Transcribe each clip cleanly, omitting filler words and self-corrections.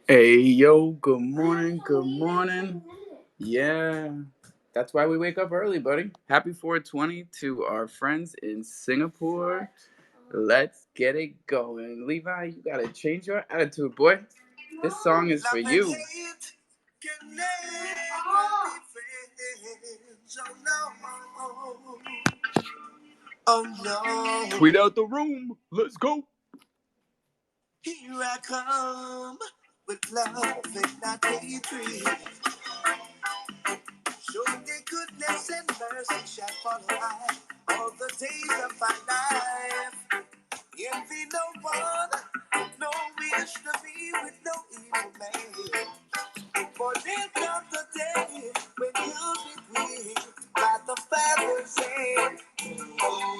Hey yo, good morning, good morning. Yeah, that's why we wake up early, buddy. Happy 420 to our friends in Singapore. Let's get it going. Levi, you gotta change your attitude, boy. This song is for you. Oh no. Tweet out the room. Let's go. Here I come with love and not hatred. Surely goodness and mercy shall follow I all the days of my life. Envy no one, no wish to be with no evil man. For there comes the day when you'll be free by the Father's hand. Oh,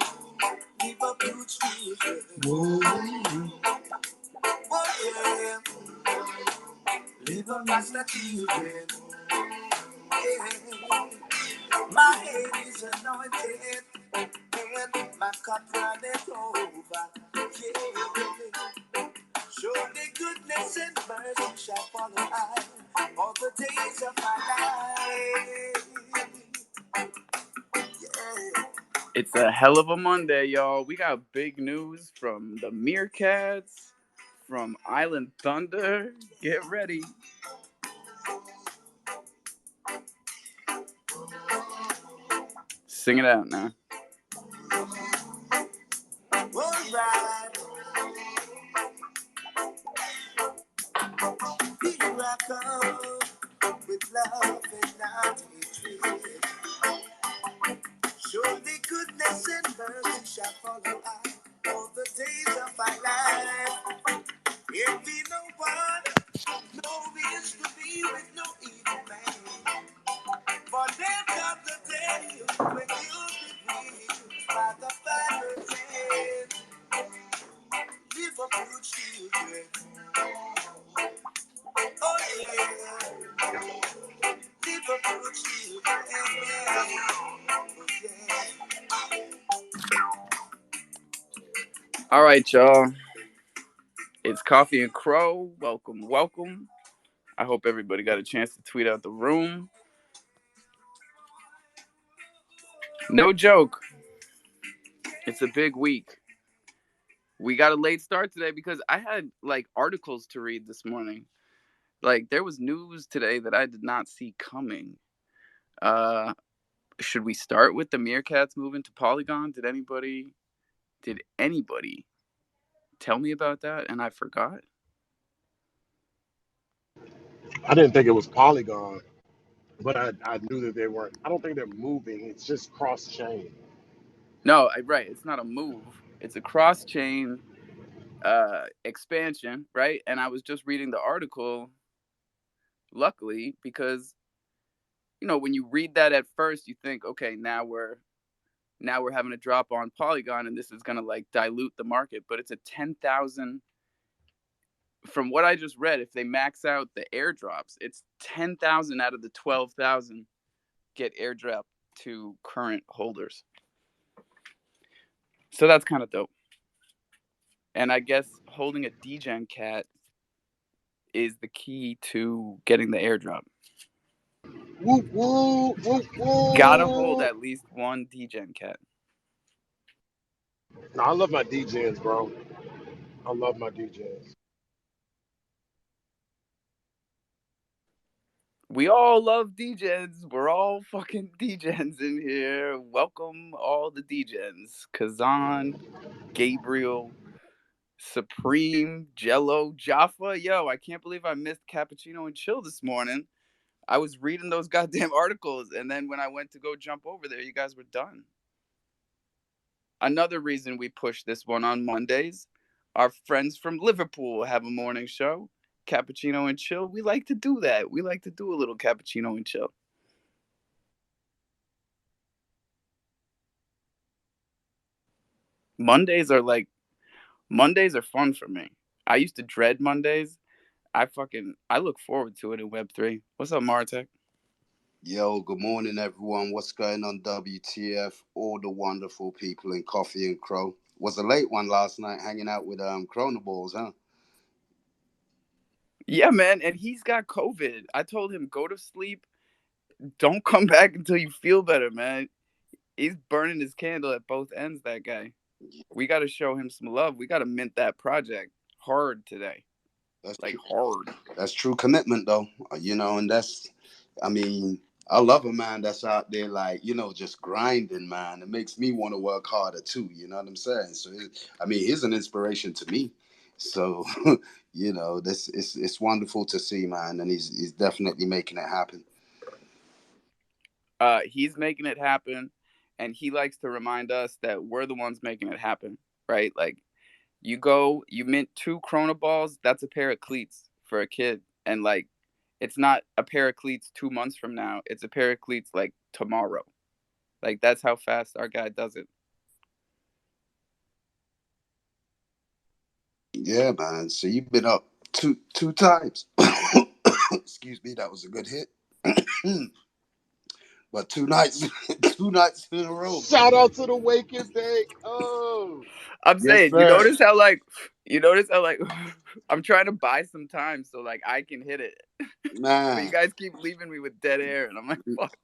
leave up your children. Oh, yeah. Leave up Rasta children. Yeah. My head is anointed, and my cup runneth over. Yeah. Surely goodness and mercy shall follow I all the days of my life. Yeah. It's a hell of a Monday, y'all. We got big news from the Meerkats, from Island Thunder. Get ready. Sing it out now. All right. Here I come with love and not hatred. Surely goodness and mercy shall follow I all the days of my life. Envy no one, no wish to be with no evil man. For there comes the day when you'll be free by the Father's hand. Live up your children. Oh yeah. Live up your children. Oh, yeah. All right, y'all. It's Coffee and Cro. Welcome, welcome. I hope everybody got a chance to tweet out the room. No joke. It's a big week. We got a late start today because I had articles to read this morning. There was news today that I did not see coming. Should we start with the Meerkats moving to Polygon? Did anybody tell me about that and I forgot? I didn't think it was Polygon, but I knew that they weren't. I don't think they're moving. It's just cross chain. No, right. It's not a move. It's a cross chain expansion, right? And I was just reading the article, luckily, because when you read that at first, you think, okay, now we're having a drop on Polygon, and this is gonna dilute the market. But it's a 10,000. From what I just read, if they max out the airdrops, it's 10,000 out of the 12,000 get airdropped to current holders. So that's kind of dope. And I guess holding a degen cat is the key to getting the airdrop. Whoop, whoop, whoop, Gotta hold whoop. at least one degen cat. No, I love my DJs, bro. I love my DJs. We all love degens. We're all fucking degens in here. Welcome all the degens. Kazan, Gabriel, Supreme, Jello, Jaffa. Yo, I can't believe I missed Cappuccino and Chill this morning. I was reading those goddamn articles, and then when I went to go jump over there, you guys were done. Another reason we push this one on Mondays, our friends from Liverpool have a morning show, Cappuccino and Chill. We like to do that. We like to do a little Cappuccino and Chill. Mondays are fun for me. I used to dread Mondays. I look forward to it in Web3. What's up, Martech? Yo, good morning, everyone. What's going on, WTF? All the wonderful people in Coffee and Cro. Was a late one last night, hanging out with Chronoballs, huh? Yeah, man, and he's got COVID. I told him go to sleep. Don't come back until you feel better, man. He's burning his candle at both ends. That guy. We got to show him some love. We got to mint that project hard today, That's like true. hard. That's true commitment, though. And I mean, I love a man that's out there, like, just grinding, man. It makes me want to work harder too. You know what I'm saying? So, I mean, he's an inspiration to me. So, this it's wonderful to see, man, and he's definitely making it happen. He's making it happen, and he likes to remind us that we're the ones making it happen, right? Like you mint two Corona balls. That's a pair of cleats for a kid, and like it's not a pair of cleats 2 months from now. It's a pair of cleats like tomorrow. Like that's how fast our guy does it. Yeah, man. So you've been up two times. Excuse me, that was a good hit. But two nights, 2 nights in a row, Shout brother. out to the Waking Day. Oh, I'm Yes, saying, sir. you notice how like I'm trying to buy some time so like I can hit it, but you Man, guys keep leaving me with dead air, and I'm like, fuck.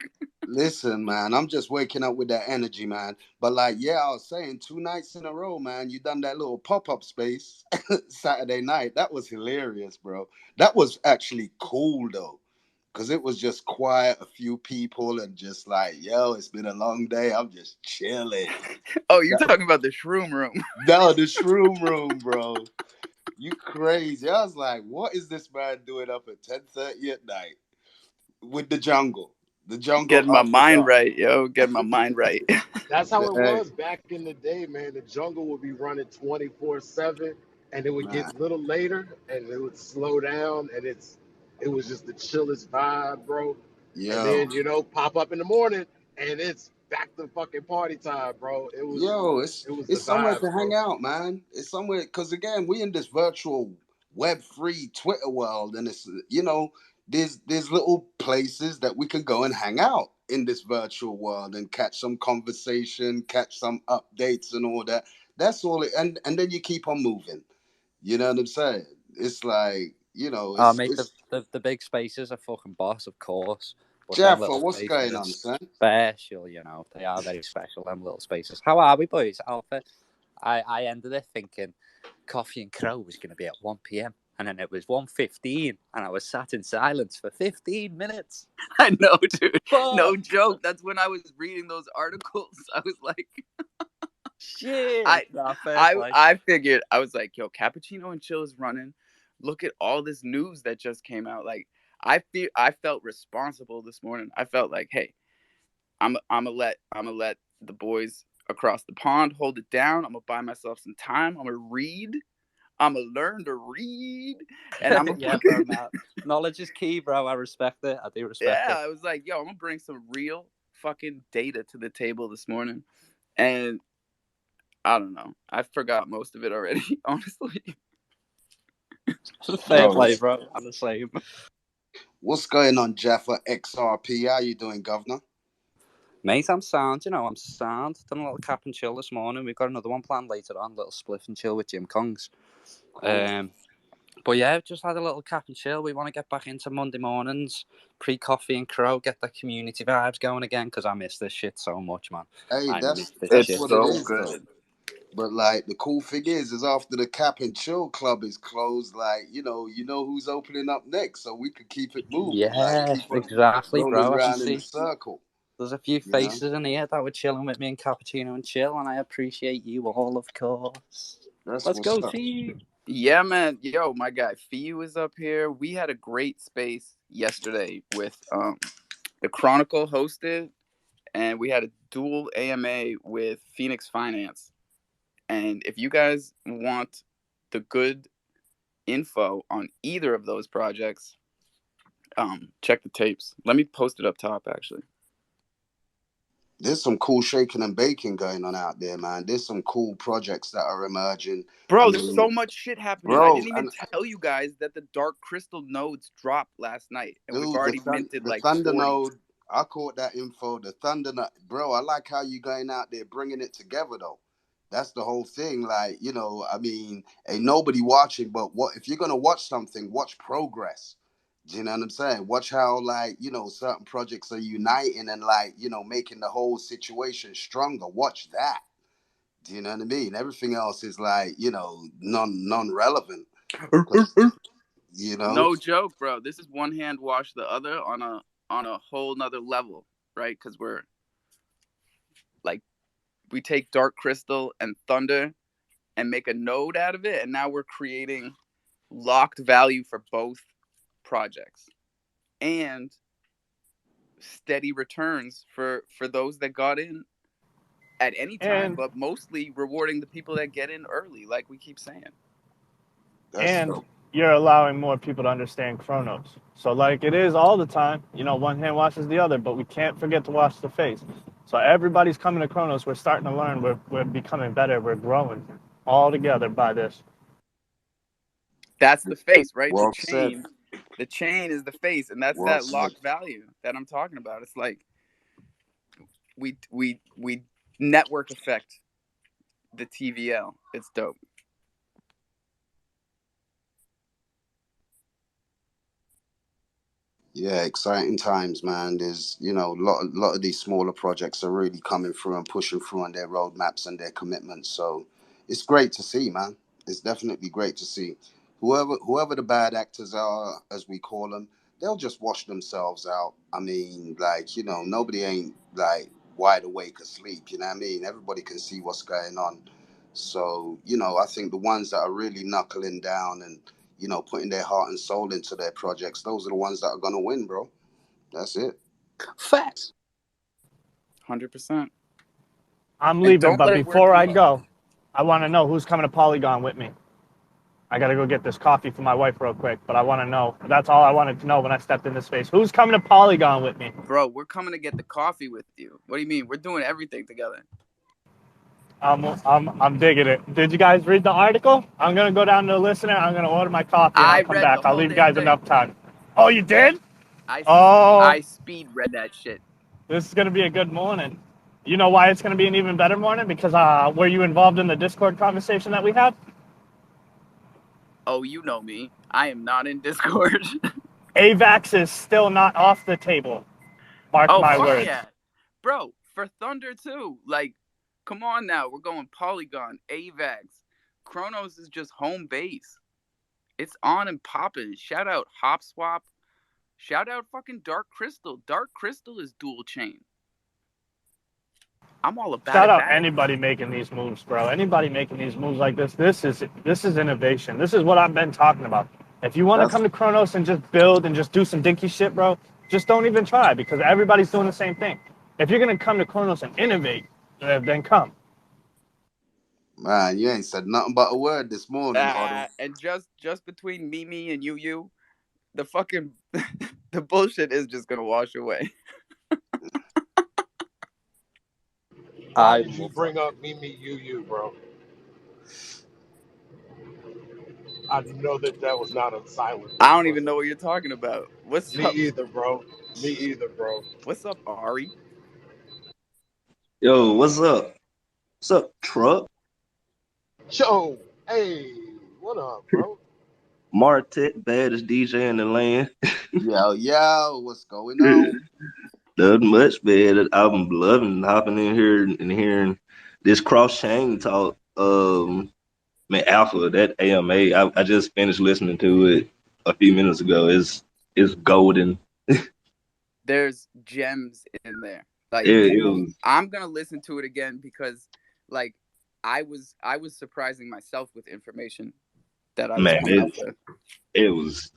listen, man, I'm just waking up with that energy, man. But like, yeah, I was saying 2 nights in a row, man. You done that little pop-up space Saturday night. That was hilarious, bro. That was actually cool though. Cause it was just quiet, a few people, and just like, yo, it's been a long day. I'm just chilling. Oh, you're That, talking about the shroom room. no, the shroom room, bro. You crazy. I was like, what is this man doing up at 10:30 at night with the jungle? The jungle Getting my after mind dark. right, yo. Getting my mind right. that's how it Hey, was back in the day, man. The jungle would be running 24/7, and it would man. get a little later, and it would slow down, and it was just the chillest vibe, bro. And Yo. then pop up in the morning, and it's back to fucking party time, bro. It was Yo, it was the it's somewhere vibes, to hang bro. out, man. It's somewhere because again, we in this virtual web free Twitter world, and it's there's little places that we can go and hang out in this virtual world and catch some conversation, catch some updates and all that. That's all it, and then you keep on moving. You know what I'm saying? It's like, Oh, mate, it's the big spaces are fucking boss, of course. But them Jaffa, little what's spaces going are on, son? special, They are very special, them little spaces. How are we, boys? Alpha? I ended it thinking Coffee and Cro was going to be at 1 p.m. And then it was 1:15, and I was sat in silence for 15 minutes. I know, dude. No Fuck! joke. That's when I was reading those articles. I was like, Shit! I, Nah, fair play. I figured I was like, yo, Cappuccino and Chill is running. Look at all this news that just came out. Like, I felt responsible this morning. I felt like, hey, I'm gonna let the boys across the pond hold it down. I'm gonna buy myself some time. I'm gonna read. I'm gonna learn to read, and I'm gonna Yeah, bro, fucking nah. Knowledge is key, bro. I respect it. I do respect yeah. it. I was like, yo, I'm gonna bring some real fucking data to the table this morning, and I don't know. I forgot most of it already, honestly. Fair Yo, play, bro. I'm the same. what's going on, Jaffa XRP? How you doing, governor? Mate, I'm sound. I'm sound. Done a little cap and chill this morning. We've got another one planned later on. Little spliff and chill with Jim Kongs. Cool. But yeah, just had a little cap and chill. We want to get back into Monday mornings, pre-coffee and crow, get the community vibes going again because I miss this shit so much, man. Hey, I miss this that's It's shit. what it so is though. good. But like the cool thing is after the Cap and Chill Club is closed, like who's opening up next, so we could keep it moving, like Yeah, keep on exactly, rolling bro. I can around in the see circle. there's a few You know, faces in here that were chilling with me in cappuccino and chill, and I appreciate you all, of course. that's Let's what's go, up. team. Yeah, man. Yo, my guy Fiu is up here. We had a great space yesterday with the Chronicle hosted, and we had a dual AMA with Phoenix Finance. And if you guys want the good info on either of those projects, check the tapes. Let me post it up top, actually. There's some cool shaking and baking going on out there, man. There's some cool projects that are emerging. I Bro, there's mean, so much shit happening. I bro, didn't even and tell you guys that the Dark Crystal nodes dropped last night, and we've dude, already minted the like Thunder 40. Node. I caught that info. The Thunder Node, bro. I like how you going out there bringing it together though. That's the whole thing. Like, I mean, ain't nobody watching, but what if you're gonna watch something, watch progress. Do you know what I'm saying? Watch how, like, certain projects are uniting and, like, making the whole situation stronger. Watch that. Do you know what I mean? Everything else is like, non-relevant. 'Cause, you know, No joke, bro. This is one hand wash the other on a whole nother level, right? Because we're like we take Dark Crystal and Thunder and make a node out of it, and now we're creating locked value for both projects and steady returns for those that got in at any time, And but mostly rewarding the people that get in early, like we keep saying. that's and dope. you're allowing more people to understand Chronos. So like it is all the time, one hand washes the other, but we can't forget to wash the face. So everybody's coming to Chronos. We're starting to learn. We're becoming better. We're growing all together by this. That's the face, right? Well said. The chain is the face, and that's Well that said. locked value that I'm talking about. It's like we network effect the TVL. It's dope. Yeah, exciting times, man. There's, a lot of these smaller projects are really coming through and pushing through on their roadmaps and their commitments. So it's great to see, man. It's definitely great to see. Whoever the bad actors are, as we call them, they'll just wash themselves out. I mean, like, nobody ain't like wide awake asleep. You know what I mean? Everybody can see what's going on. So, I think the ones that are really knuckling down and putting their heart and soul into their projects, those are the ones that are gonna win, bro. That's it. Facts. 100%. I'm And leaving, don't but let it wear before you I out. go, I want to know who's coming to Polygon with me. I got to go get this coffee for my wife real quick, but I want to know. That's all I wanted to know when I stepped in this space. Who's coming to Polygon with me? Bro, we're coming to get the coffee with you. What do you mean? We're doing everything together. I'm digging it. Did you guys read the article? I'm gonna go down to the listener. I'm gonna order my coffee and I'll I come read the back. I'll whole leave you damn guys thing. enough time. Oh, you did? I Oh, I speed read that shit. this is gonna be a good morning. You know why it's gonna be an even better morning? Because were you involved in the Discord conversation that we had? Oh, you know me. I am not in Discord. AVAX is still not off the table. Mark Oh, my fuck words. yeah. Bro, for Thunder too. Like, come on now. We're going Polygon, AVAX. Chronos is just home base. It's on and popping. Shout out Hop Swap. Shout out fucking Dark Crystal. Dark Crystal is dual chain. I'm all about Shout it, out about it. anybody making these moves, bro. Anybody making these moves like this. This is innovation. This is what I've been talking about. If you want to That's come to Kronos and just build and just do some dinky shit, bro, just don't even try because everybody's doing the same thing. If you're gonna come to Kronos and innovate, then come. man. You ain't said nothing but a word this morning, Huddle. And just between Mimi and you, the fucking the bullshit is just gonna wash away. Why I did you love bring that. up you, bro? I know that was not a silent I one, don't was even it? know what you're talking about. What's Me up? either, bro. Me either, bro. What's up, Ari? Yo, what's up? What's up, truck? Yo, hey, what up, bro? Martet, baddest DJ in the land. Yo, yo, what's going on? Nothing much, man. I'm loving hopping in here and hearing this cross chain talk. Man, Alpha, that AMA, I just finished listening to it a few minutes ago. It's golden. There's gems in there. Like It was, I'm gonna listen to it again because like I was surprising myself with information that I was man, coming up with. it was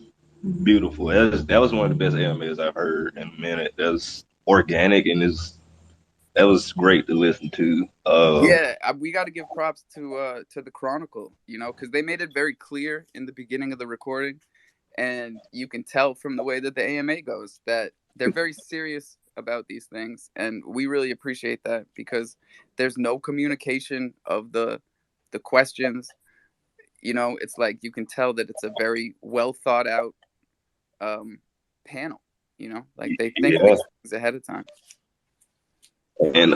beautiful. That was one of the best AMAs I've heard in a minute. That's organic and that was great to listen to. Yeah, we got to give props to the Chronicle, because they made it very clear in the beginning of the recording, and you can tell from the way that the AMA goes that they're very serious about these things, and we really appreciate that because there's no communication of the questions. It's like you can tell that it's a very well thought out panel. Like they think of Yeah. these things ahead of time. And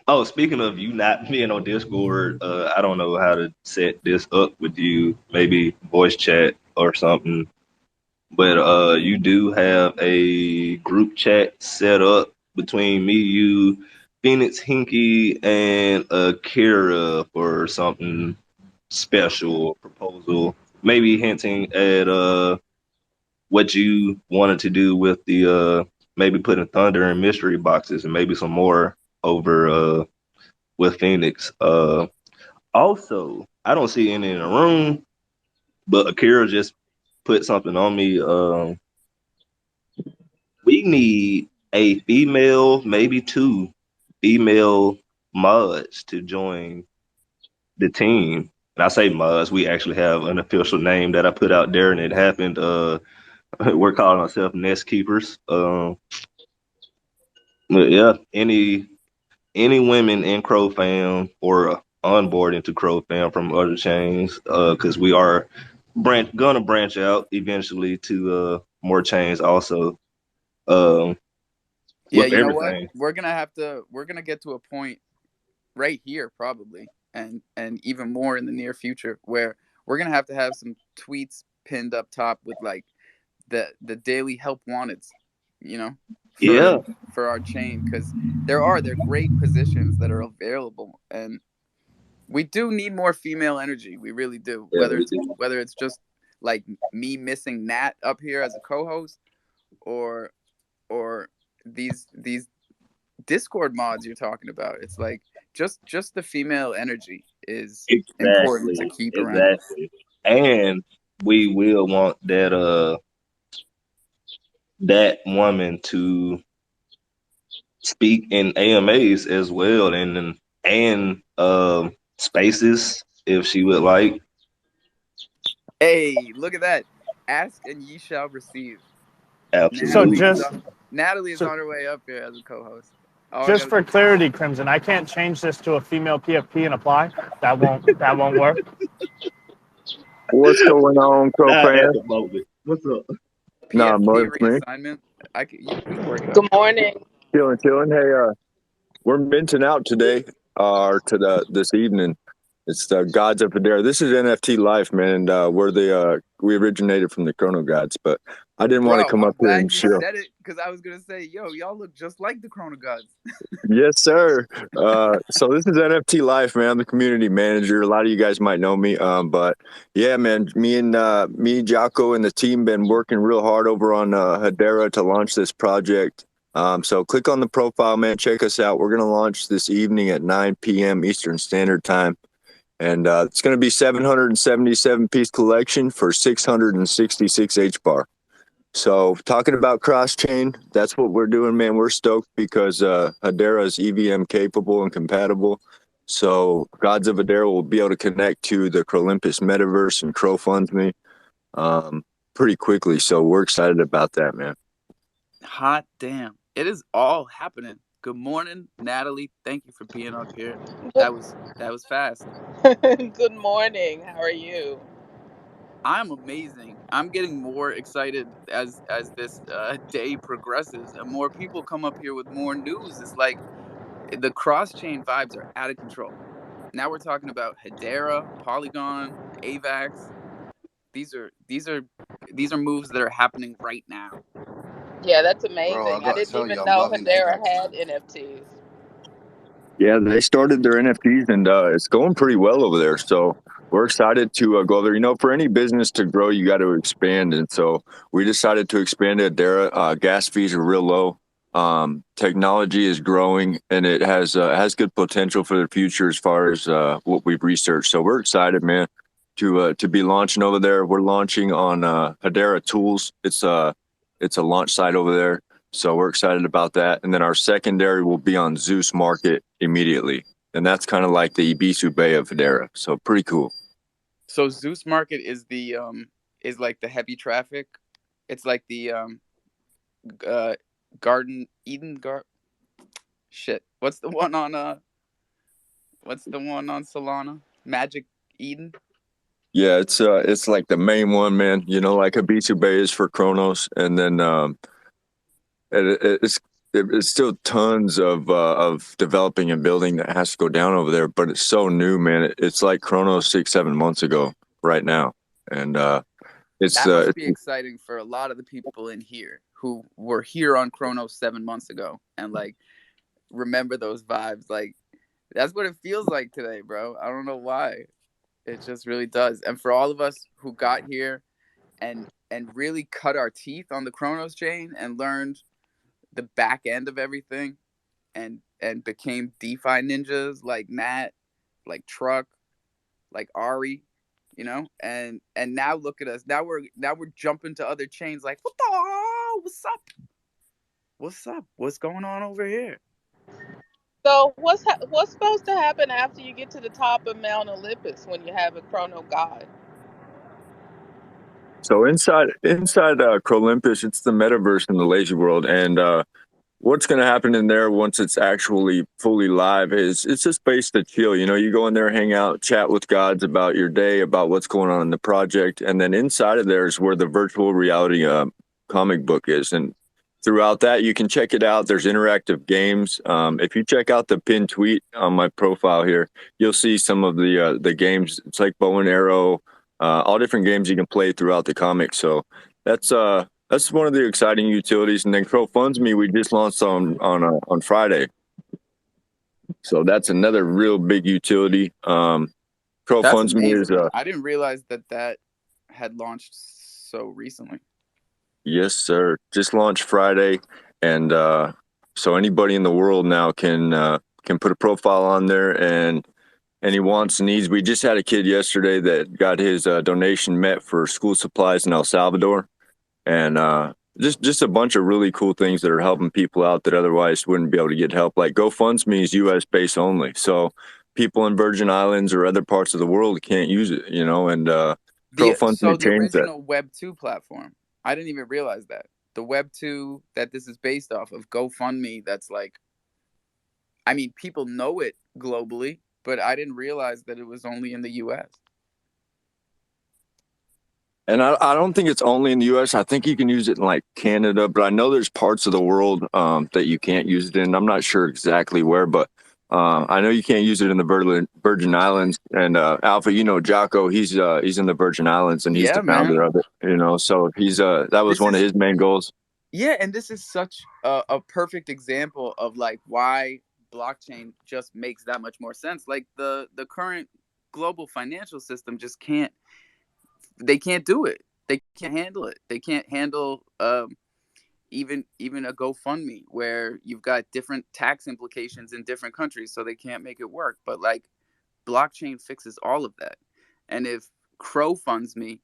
Oh, speaking of you not being on Discord, I don't know how to set this up with you. Maybe voice chat or something. But you do have a group chat set up between me, you, Phoenix Hinky, and Kira for something special proposal. Maybe hinting at what you wanted to do with the maybe putting Thunder in mystery boxes and maybe some more over with Phoenix. Also, I don't see any in the room, but Akira just put something on me. We need a female, maybe two female mods to join the team. And I say mods, we actually have an official name that I put out there, and it happened. We're calling ourselves Nest Keepers. But yeah, any women in crofam or onboarding to crofam from other chains, because we are gonna branch out eventually to more chains also. Um, Yeah, with you know what? everything. We're gonna get to a point right here probably, and even more in the near future, where we're gonna have to have some tweets pinned up top with like the daily help wanteds, you know, for Yeah, for our chain, because they're great positions that are available, and we do need more female energy. We really do. yeah, we do. Whether it's just like me missing Nat up here as a co-host, or or these Discord mods you're talking about. It's like just the female energy is important to Exactly, keep around. exactly. And we will want that woman to speak in AMAs as well, and spaces if she would like. Hey, look at that! Ask and ye shall receive. So Natalie is Absolutely. just on. Natalie is so on her way up here as a co-host. All I just gotta for do. clarity, Crimson, I can't change this to a female PFP and apply. That won't work. What's going on, Not at co-fan? the moment. What's up? Not PFP much, man. reassignment. We can work it out. Good morning. Chilling, chilling. Hey, we're minting out today, or to the this evening. It's the Gods of Federa. This is NFT Life, man, and we originated from the Chrono Gods, but I didn't want to Bro, come I'm up here glad and you chill. said it because I was gonna say, yo, y'all look just like the Chrono Gods. Yes, sir. So this is NFT Life, man. I'm the community manager. A lot of you guys might know me, but yeah, man, me, Jocko, and the team been working real hard over on Hedera to launch this project. So click on the profile, man. Check us out. We're gonna launch this evening at 9 p.m. Eastern Standard Time, and it's gonna be 777 piece collection for 666 H bar. So talking about cross chain, that's what we're doing, man. We're stoked because Hedera is EVM capable and compatible. So Gods of Hedera will be able to connect to the Crolympus metaverse and crowdfund pretty quickly. So we're excited about that, man. Hot damn! It is all happening. Good morning, Natalie. Thank you for being up here. Good, That was fast. good morning. How are you? I'm amazing. I'm getting more excited as this day progresses, and more people come up here with more news. It's like the cross chain vibes are out of control. Now we're talking about Hedera, Polygon, AVAX. These are moves that are happening right now. Yeah, that's Bro, I amazing. I gotta didn't tell you, even I'm know loving Hedera AVAX. had NFTs. Yeah, they started their NFTs and it's going pretty well over there. So we're excited to go there. You know, for any business to grow, you got to expand. And so we decided to expand at Hedera. Gas fees are real low. Technology is growing and it has good potential for the future as far as what we've researched. So we're excited, man, to be launching over there. We're launching on Hedera Tools. It's a launch site over there. So we're excited about that. And then our secondary will be on Zeus Market immediately. And that's kind of like the Ibisu Bay of Hedera. So pretty cool. So Zeus Market is like the heavy traffic. It's like the uh Garden Eden shit. What's the one on Solana? Magic Eden? Yeah, it's like the main one, man. You know, like Ibisu Bay is for Kronos. And then it's it's still tons of developing and building that has to go down over there, but it's so new, man. It's like Chrono 6-7 months ago right now, and That must be exciting for a lot of the people in here who were here on Chrono 7 months ago and like remember those vibes. Like that's what it feels like today, bro. I don't know why. It just really does. And for all of us who got here and really cut our teeth on the Chronos chain and learned the back end of everything and became DeFi ninjas like Matt, like Truck, like Ari, you know, and now look at us. Now we're jumping to other chains like what's up? What's up? What's going on over here? So what's supposed to happen after you get to the top of Mount Olympus when you have a chrono god? So inside Crolympus, it's the metaverse in the lazy world, and what's going to happen in there once it's actually fully live is it's just space to chill. You know, you go in there, hang out, chat with gods about your day, about what's going on in the project, and then inside of there is where the virtual reality comic book is, and throughout that you can check it out. There's interactive games. If you check out the pinned tweet on my profile here, you'll see some of the games. It's like bow and arrow. All different games you can play throughout the comic. So that's one of the exciting utilities. And then CrowFundsMe we just launched on Friday. So that's another real big utility. That's CrowFundsMe is I didn't realize that had launched so recently. Yes, sir. Just launched Friday, and so anybody in the world now can put a profile on there and any wants and needs. We just had a kid yesterday that got his donation met for school supplies in El Salvador, and just a bunch of really cool things that are helping people out that otherwise wouldn't be able to get help. Like GoFundMe is U.S. based only, so people in Virgin Islands or other parts of the world can't use it, you know. And GoFundMe the changed that. original Web 2 platform, I didn't even realize that the Web 2 that this is based off of, GoFundMe, that's like, I mean, people know it globally, but I didn't realize that it was only in the U.S. And I don't think it's only in the U.S. I think you can use it in like Canada, but I know there's parts of the world that you can't use it in. I'm not sure exactly where, but I know you can't use it in the Virgin Islands. And Alpha, you know, Jocko, he's in the Virgin Islands, and he's the founder of it. You know, so he's that was one of his main goals. Yeah, and this is such a perfect example of like why blockchain just makes that much more sense. Like the current global financial system just can't. They can't do it. They can't handle it. They can't handle even a GoFundMe where you've got different tax implications in different countries, so they can't make it work. But like blockchain fixes all of that. And if CrowFundsMe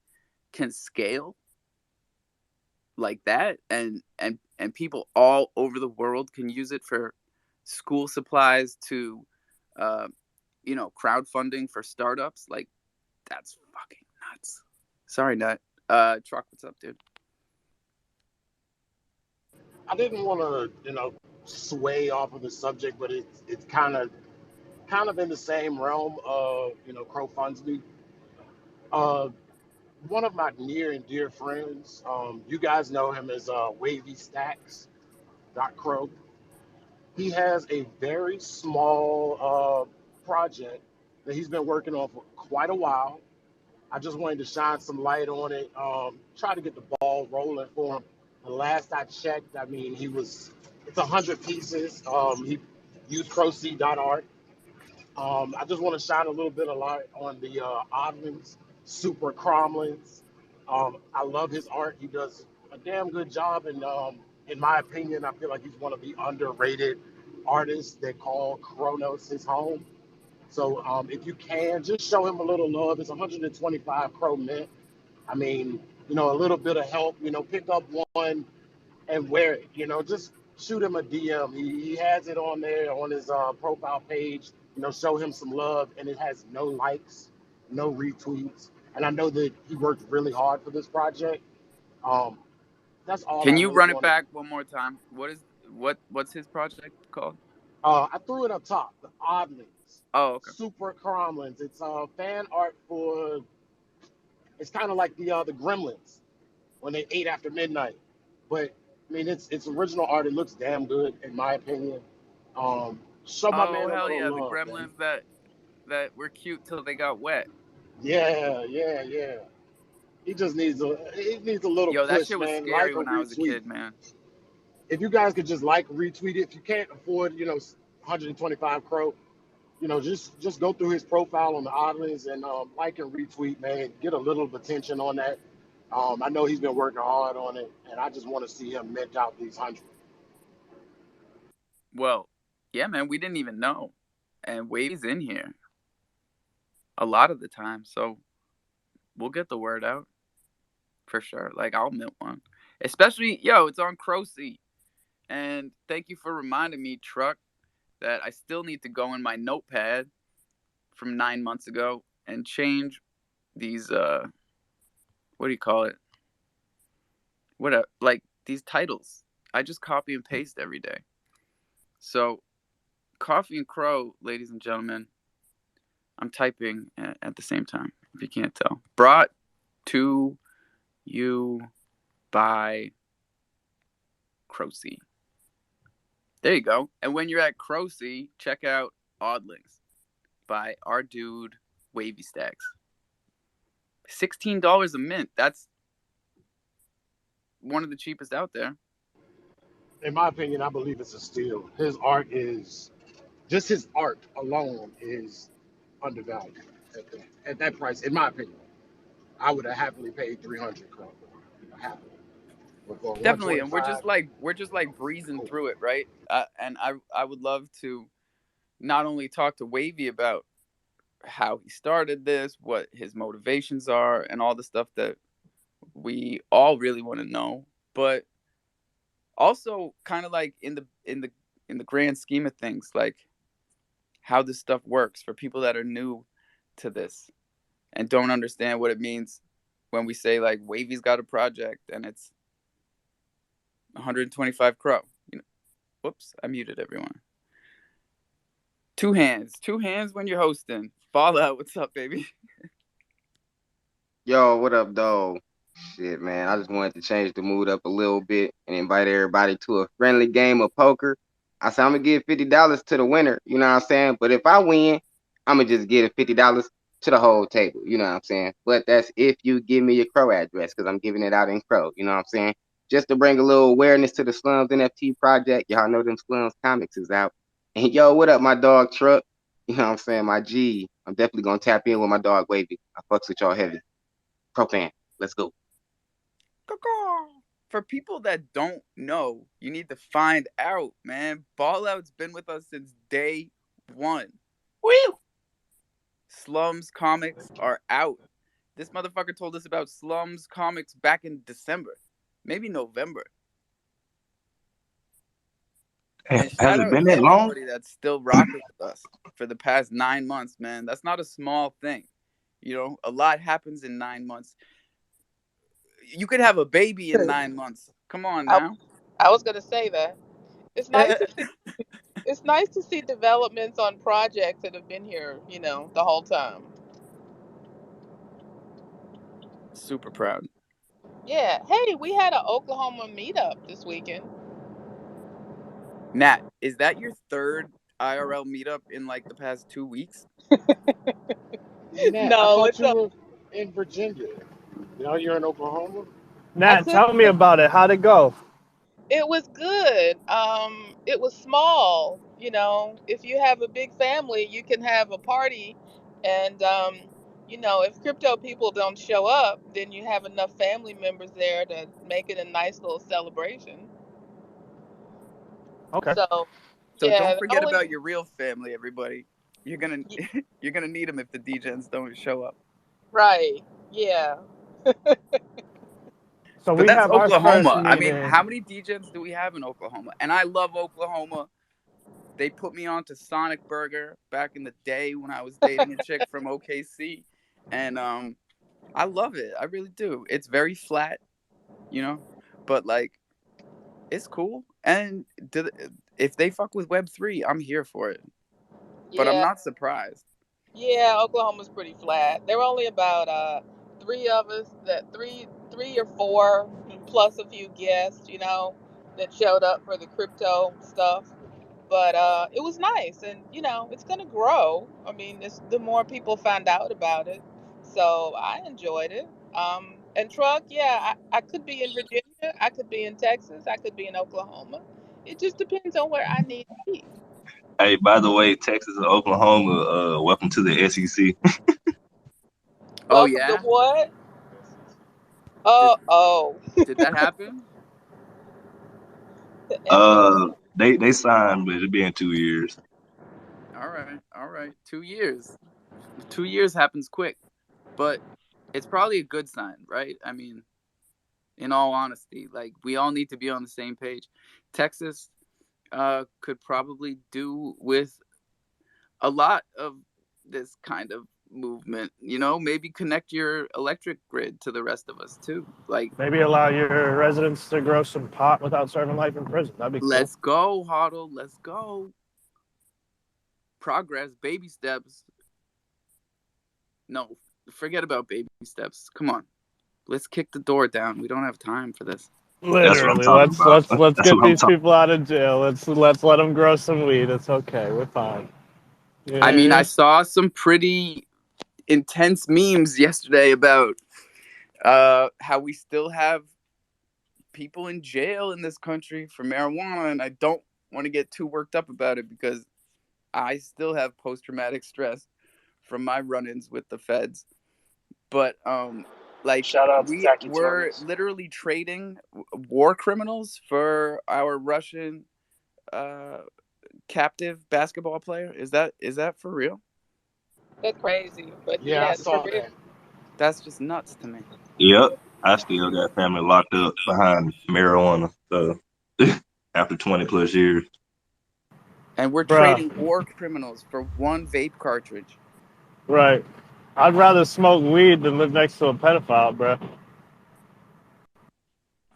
can scale like that, and people all over the world can use it for school supplies to crowdfunding for startups, like that's fucking nuts. Sorry, Nut. Truck, what's up, dude? I didn't want to, sway off of the subject, but it's kind of in the same realm of, CrowFundsMe. One of my near and dear friends, you guys know him as WavyStacks.Crow. He has a very small project that he's been working on for quite a while. I just wanted to shine some light on it, try to get the ball rolling for him. The last I checked, I mean, it's 100 pieces. He used proceed.art. I just want to shine a little bit of light on the Oddlings, Super Cromlins. I love his art. He does a damn good job, and in my opinion, I feel like he's one of the underrated artists that call Kronos his home. So if you can, just show him a little love. It's 125 Crow Mint. I mean, a little bit of help, pick up one and wear it, just shoot him a DM. He has it on there on his profile page, show him some love, and it has no likes, no retweets. And I know that he worked really hard for this project. That's all. Can you run it back one more time? What's his project called? I threw it up top, the Oddlings. Oh, okay. Super Cromlins. It's fan art for. It's kind of like the Gremlins when they ate after midnight, but I mean, it's original art. It looks damn good, in my opinion. Show my Oh man a hell little yeah, the love, man. gremlins that were cute till they got wet. Yeah, yeah, yeah. He needs a little Yo, that push, shit was man. Like scary or when I was a retweet. kid, man. If you guys could just like retweet it, if you can't afford, 125 Crow, just go through his profile on the Oddlings and like and retweet, man. Get a little of attention on that. I know he's been working hard on it, and I just want to see him mint out these 100. Well, yeah, man, we didn't even know. And Wavy's in here a lot of the time, so we'll get the word out for sure. Like I'll mint one. Especially, yo, it's on Crocy. And thank you for reminding me, Truck, that I still need to go in my notepad from 9 months ago and change these what do you call it? What like these titles. I just copy and paste every day. So Coffee and Cro, ladies and gentlemen, I'm typing at the same time, if you can't tell. Brought to you by Crocy. There you go. And when you're at Crocy, check out Oddlings by our dude Wavy Stacks. $16 a mint. That's one of the cheapest out there. In my opinion, I believe it's a steal. His art is just his art alone is undervalued at that price. In my opinion, I would have happily paid 300 Crow. Happily. But for Definitely, and 125, we're just like breezing cool. through it, right? And I would love to not only talk to Wavy about how he started this, what his motivations are, and all the stuff that we all really want to know, but also kind of like in the grand scheme of things, like how this stuff works for people that are new to this and don't understand what it means when we say like Wavy's got a project and it's 125 Crow. Whoops, I muted everyone. Two hands when you're hosting. Fall out, what's up, baby? Yo, what up, dog? Shit, man. I just wanted to change the mood up a little bit and invite everybody to a friendly game of poker. I said I'm gonna give $50 to the winner, you know what I'm saying? But if I win, I'm gonna just give $50 to the whole table, you know what I'm saying? But that's if you give me your Crow address, because I'm giving it out in Crow, you know what I'm saying? Just to bring a little awareness to the Slums NFT project. Y'all know them Slums comics is out. And yo, what up, my dog Truck? You know what I'm saying? My G. I'm definitely gonna tap in with my dog Wavy. I fucks with y'all heavy. Crofam, let's go. For people that don't know, you need to find out, man. Ball Out's been with us since day one. Woo! Slums comics are out. This motherfucker told us about Slums comics back in December, maybe November. And Has shout it out been to that long? everybody that's still rocking with us for the past 9 months, man. That's not a small thing. A lot happens in 9 months. You could have a baby in 9 months. Come on I, now. I was gonna say that. It's nice to see. It's nice to see developments on projects that have been here, the whole time. Super proud. Yeah. Hey, we had an Oklahoma meetup this weekend. Nat, is that your third IRL meetup in like the past 2 weeks? Nat, I No, thought it's you a. were in Virginia. Now you're in Oklahoma. I Nat, took. tell me about it. How'd it go? It was good. It was small. If you have a big family, you can have a party, and if crypto people don't show up, then you have enough family members there to make it a nice little celebration. Okay. So, So yeah, don't the forget only about your real family, everybody. You're gonna you're gonna need them if the DJs don't show up. right, yeah. So But we that's have our first Oklahoma. I mean, meeting. how many DJs do we have in Oklahoma? And I love Oklahoma. They put me on to Sonic Burger back in the day when I was dating a chick from OKC, and I love it. I really do. It's very flat, but like it's cool. And if they fuck with Web3, I'm here for it. But I'm Yeah, not surprised. yeah. Oklahoma's pretty flat. There were only about three of us, that three or four plus a few guests. that showed up for the crypto stuff. But it was nice, and it's gonna grow. I mean, the more people find out about it, so I enjoyed it. And truck, yeah, I could be in Virginia, I could be in Texas, I could be in Oklahoma. It just depends on where I need to be. Hey, by the way, Texas and Oklahoma, welcome to the SEC. Oh Welcome to yeah, what? did Oh, did that happen? the SEC. They signed, but it'll be in 2 years. All right. 2 years. 2 years happens quick, but it's probably a good sign, right? I mean, in all honesty, like we all need to be on the same page. Texas could probably do with a lot of this kind of movement. Maybe connect your electric grid to the rest of us too. Like, Maybe allow your residents to grow some pot without serving life in prison. That'd be cool. let's go, Hoddle. Let's go. Progress, baby steps. No, forget about baby steps. Come on. Let's kick the door down. We don't have time for this. That's what I'm Literally, talking let's about. let's let's That's get what I'm these talking. people out of jail. Let's let them grow some weed. It's okay. We're fine. I mean, I Yeah. saw some pretty intense memes yesterday about how we still have people in jail in this country for marijuana, and I don't want to get too worked up about it because I still have post-traumatic stress from my run-ins with the feds. But like Shout out to we Tacky were Tony's. literally trading war criminals for our Russian captive basketball player. Is that for real? That's crazy, but Yeah, I yeah, it's for saw real. that. That's just nuts to me. Yep, I still got family locked up behind marijuana. So after 20 plus years. And we're Bruh. trading war criminals for one vape cartridge. Right. I'd rather smoke weed than live next to a pedophile, bruh.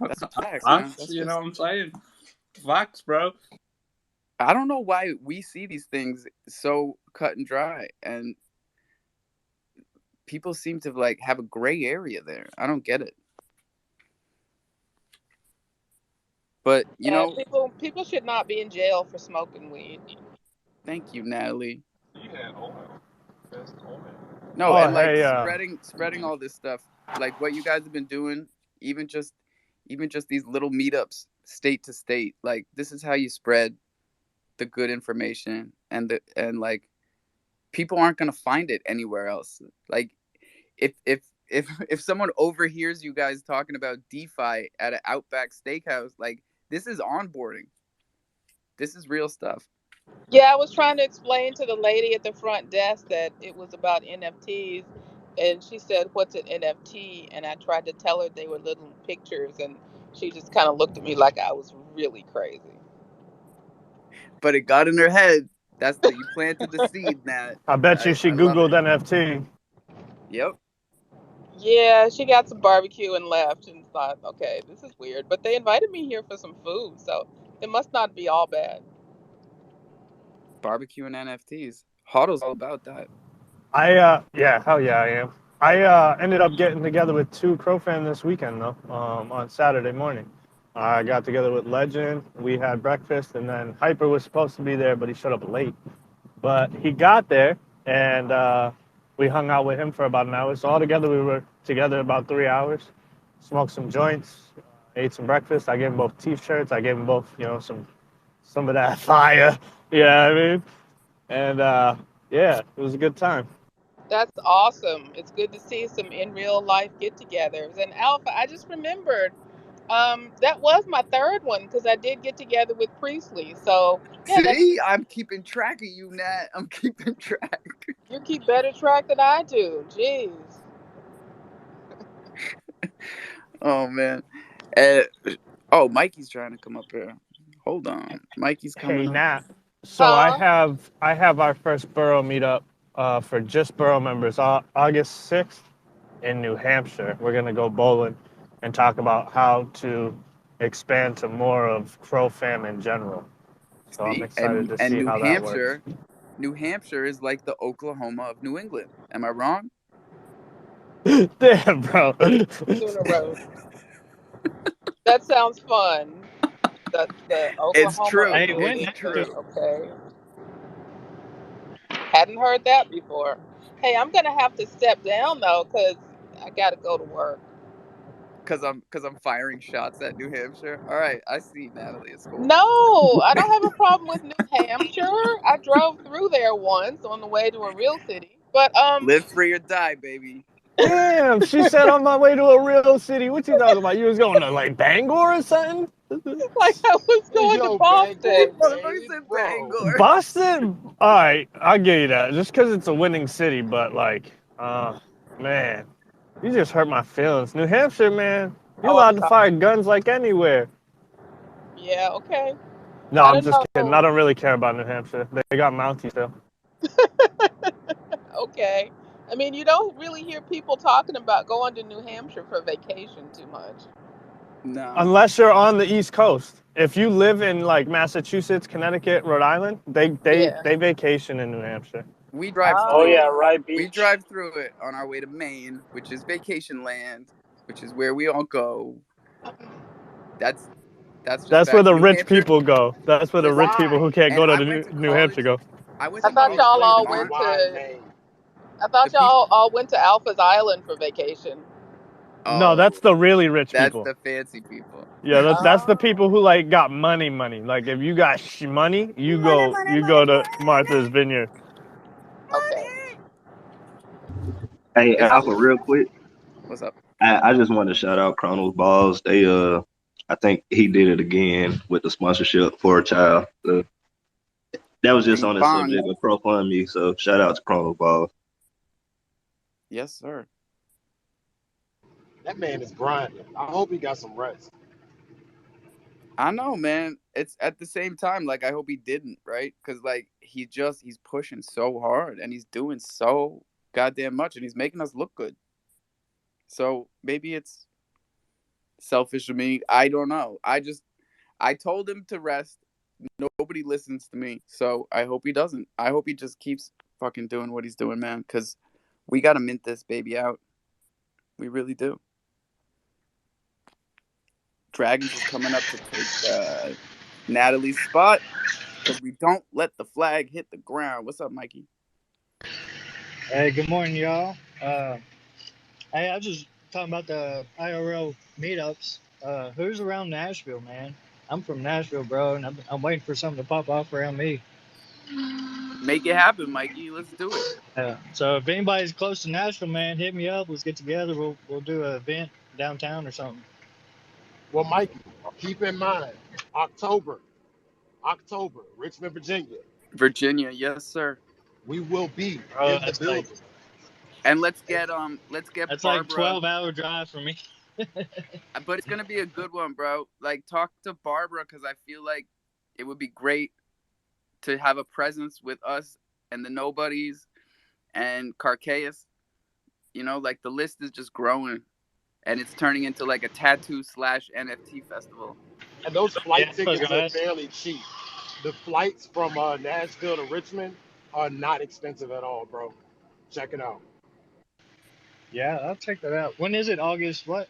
That's just facts, man. Facts, That's you know just what I'm saying? Facts, bro. I don't know why we see these things so cut and dry, and people seem to like have a gray area there. I don't get it. But And people should not be in jail for smoking weed. thank you, Natalie. Yeah, oil. Best oil. No, Oh, and like hey, spreading all this stuff, like what you guys have been doing, even just these little meetups, state to state. Like this is how you spread the good information, and like people aren't gonna find it anywhere else. Like if someone overhears you guys talking about DeFi at an Outback Steakhouse, like this is onboarding. This is real stuff. Yeah, I was trying to explain to the lady at the front desk that it was about NFTs, and she said, "What's an NFT?" And I tried to tell her they were little pictures, and she just kind of looked at me like I was really crazy. But it got in her head. You planted the seed, Nat. I bet you she I love Googled it. NFT. Yep. Yeah, she got some barbecue and left, and thought, "Okay, this is weird." But they invited me here for some food, so it must not be all bad. Barbecue and NFTs. Hodl's all about that. Yeah, hell yeah, I am. I ended up getting together with two crofam this weekend though. On Saturday morning, I got together with Legend. We had breakfast, and then Hyper was supposed to be there, but he showed up late. But he got there, and we hung out with him for about an hour. So altogether, we were together about 3 hours. Smoked some joints, ate some breakfast. I gave them both T-shirts. I gave them both, some of that fire. Yeah, I mean, and yeah, it was a good time. That's awesome. It's good to see some in real life get-togethers. And Alpha, I just remembered, that was my third one because I did get together with Priestley. So yeah, that's See, I'm keeping track of you, Nat. I'm keeping track. you keep better track than I do. Jeez. Oh man. Uh, oh, Mikey's trying to come up here. Hold on, Mikey's Hey coming up. Nat, so Huh? I have our first borough meetup for just borough members August 6th in New Hampshire. We're gonna go bowling and talk about how to expand to more of Crow fam in general. So I'm See, excited to and see how that works. New Hampshire is like the Oklahoma of New England. Am I wrong? Damn, bro. Sooner Road. That sounds fun. The It's Oklahoma true. I Olympic went It's next Games. to. true. Okay, hadn't heard that before. Hey, I'm gonna have to step down though, cause I gotta go to work. Cause I'm firing shots at New Hampshire. All right, I see, Natalie. It's cool. No, I don't have a problem with New Hampshire. I drove through there once on the way to a real city, but Live free or die, baby. Damn, she said on my way to a real city. What you talking about? You was going to like Bangor or something? like I was going to Yo, Bangor, Boston. Motherfucker babe, said bro. Bangor. Boston? All right, I'll give you that. Just because it's a winning city, but like, man, you just hurt my feelings. New Hampshire, man, you're Oh, I'm allowed to fire sorry. guns like anywhere. Yeah, okay. No, I I'm don't just kidding. I know. don't really care about New Hampshire. They got Mounties still. Okay. I mean, you don't really hear people talking about going to New Hampshire for vacation too much. No, Unless you're on the East Coast. If you live in like Massachusetts, Connecticut, Rhode Island, Yeah. they vacation in New Hampshire. we drive Oh through yeah, it. Oh, right We beach. drive through it on our way to Maine, which is vacation land, which is where we all go. That's that's just That's where fact. the New rich Hampshire. people go. That's where the rich Listen, people Why? who can't and go to I went to New Hampshire college. go. I went I to thought college y'all in all Located went Vermont. why to. Maine? I The thought people. y'all all went to Alpha's Island for vacation. No, Oh, that's the really rich that's people. the fancy people. Yeah, that's the Oh, people who like got money. Like if you got money, Money, money, you money, go to Martha's money, Vineyard. okay. money. Hey, It's Alpha, real quick. what's up? I just want to shout out Chronos Balls. They I think he did it again with the sponsorship for a child. So that was just Bing on the bong. subject of GoFundMe. So shout out to Chronos Balls. Yes, sir. That man is grinding. I hope he got some rest. I know, man. It's at the same time, like I hope he didn't, right? Because like he's pushing so hard and he's doing so goddamn much and he's making us look good. So maybe it's selfish of me. I don't know. I told him to rest. Nobody listens to me. So I hope he doesn't. I hope he just keeps fucking doing what he's doing, man. Because we gotta mint this baby out. We really do. Dragons is coming up to take Natalie's spot because we don't let the flag hit the ground. What's up, Mikey? Hey, good morning, y'all. Hey, I was just talking about the IRL meetups. Who's around Nashville, man? I'm from Nashville, bro, and I'm waiting for something to pop off around me. Make it happen, Mikey. Let's do it. So if anybody's close to Nashville, man, hit me up. Let's get together. We'll do an event downtown or something. Well, Mike, keep in mind, October, Richmond, Virginia. Virginia, yes, sir. We will be Oh, in the building. And let's And get that's like Barbara. 12-hour drive for me. But it's gonna be a good one, bro. Like talk to Barbara because I feel like it would be great to have a presence with us and the nobodies and Carcaeus. You know, like the list is just growing and it's turning into like a tattoo slash NFT festival. those Yeah, flight I was tickets gonna are ask. fairly cheap. The flights from Nashville to Richmond are not expensive at all, bro. Check it out. Yeah, I'll check that out. When is it? August what?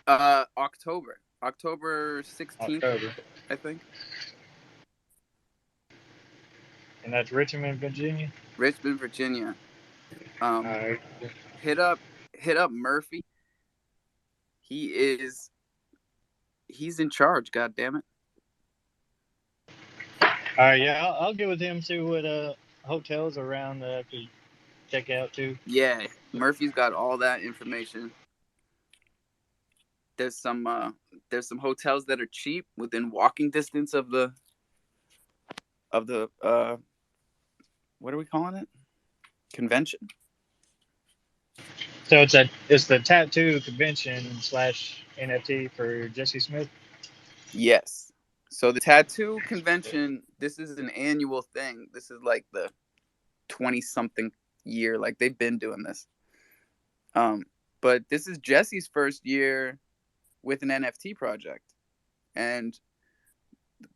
October 16th, October. I think. And that's Richmond, Virginia. Richmond, Virginia. All Um, right. hit up Murphy. He is he's in charge. God damn it. All right, yeah, I'll get with him, see what hotels around to check out too. Yeah, Murphy's got all that information. There's some hotels that are cheap within walking distance of the what are we calling it? Convention. So it's the tattoo convention slash NFT for Jesse Smith. Yes. So the tattoo convention, this is an annual thing. This is like the 20 something year. Like they've been doing this. But this is Jesse's first year with an NFT project. And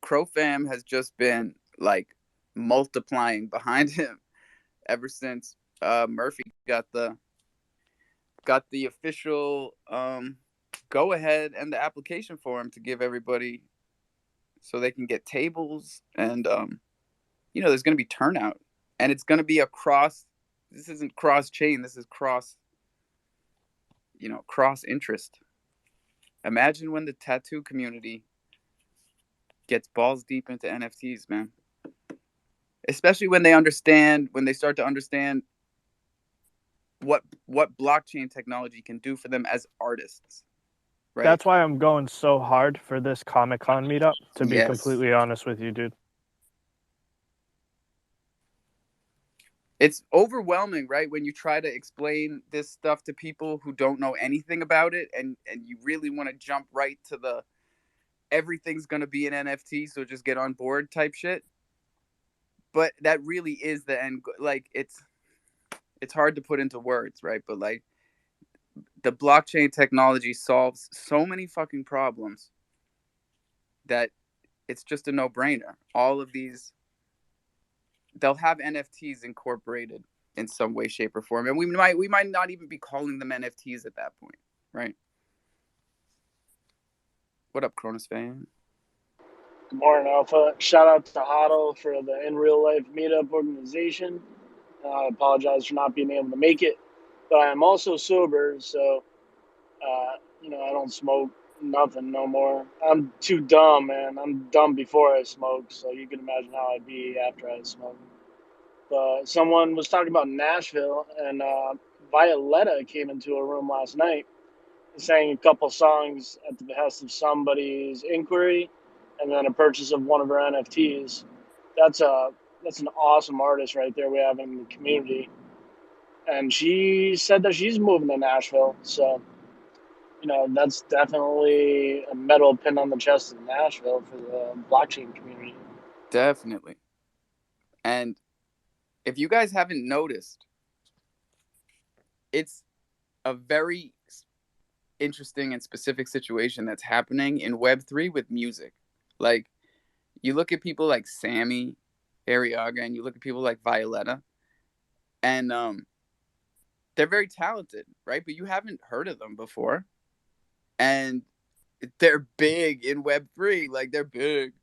Crofam has just been like multiplying behind him ever since Murphy got the official go ahead and the application form to give everybody so they can get tables and there's going to be turnout, and it's going to be this isn't cross chain, this is cross interest. Imagine when the tattoo community gets balls deep into NFTs, man. Especially when they start to understand what blockchain technology can do for them as artists. Right? That's why I'm going so hard for this Comic-Con meetup, to be Yes. completely honest with you, dude. It's overwhelming, right? When you try to explain this stuff to people who don't know anything about it, and you really want to jump right to the everything's going to be an NFT, so just get on board type shit. But that really is the end. Like, it's hard to put into words, right? But like, the blockchain technology solves so many fucking problems that it's just a no-brainer. All of these, they'll have NFTs incorporated in some way, shape, or form, and we might not even be calling them NFTs at that point, right? What up, Cronus fan? Good morning, Alpha. Shout out to Otto for the In Real Life Meetup organization. I apologize for not being able to make it, but I am also sober, so I don't smoke nothing no more. I'm too dumb, man. I'm dumb before I smoke, so you can imagine how I'd be after I smoke. But someone was talking about Nashville, and Violetta came into a room last night and sang a couple songs at the behest of somebody's inquiry, and then a purchase of one of her NFTs. That's an awesome artist right there we have in the community. And she said that she's moving to Nashville, so that's definitely a medal pinned on the chest of Nashville for the blockchain community. Definitely. And if you guys haven't noticed, it's a very interesting and specific situation that's happening in Web3 with music. Like, you look at people like Sammy Arriaga, and you look at people like Violetta, and they're very talented, right? But you haven't heard of them before, and they're big in Web3. Like, they're big.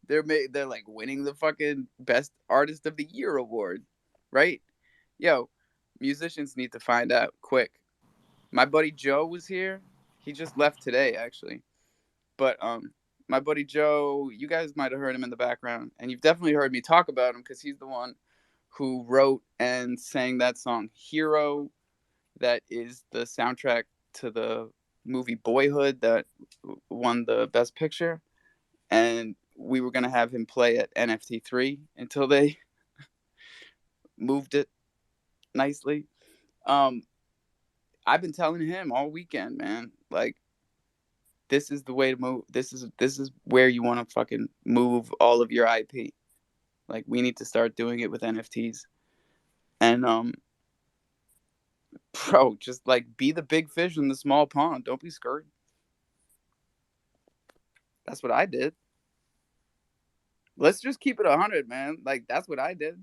They're like winning the fucking Best Artist of the Year award, right? Yo, musicians need to find out quick. My buddy Joe was here. He just left today, actually. But my buddy Joe, you guys might have heard him in the background, and you've definitely heard me talk about him because he's the one who wrote and sang that song Hero, that is the soundtrack to the movie Boyhood that won the Best Picture. And we were going to have him play at NFT3 until they moved it nicely. I've been telling him all weekend, man, like, this is the way to move. This is where you want to fucking move all of your IP. Like, we need to start doing it with NFTs. And bro, just like be the big fish in the small pond. Don't be scared. That's what I did. Let's just keep it 100, man. Like, that's what I did.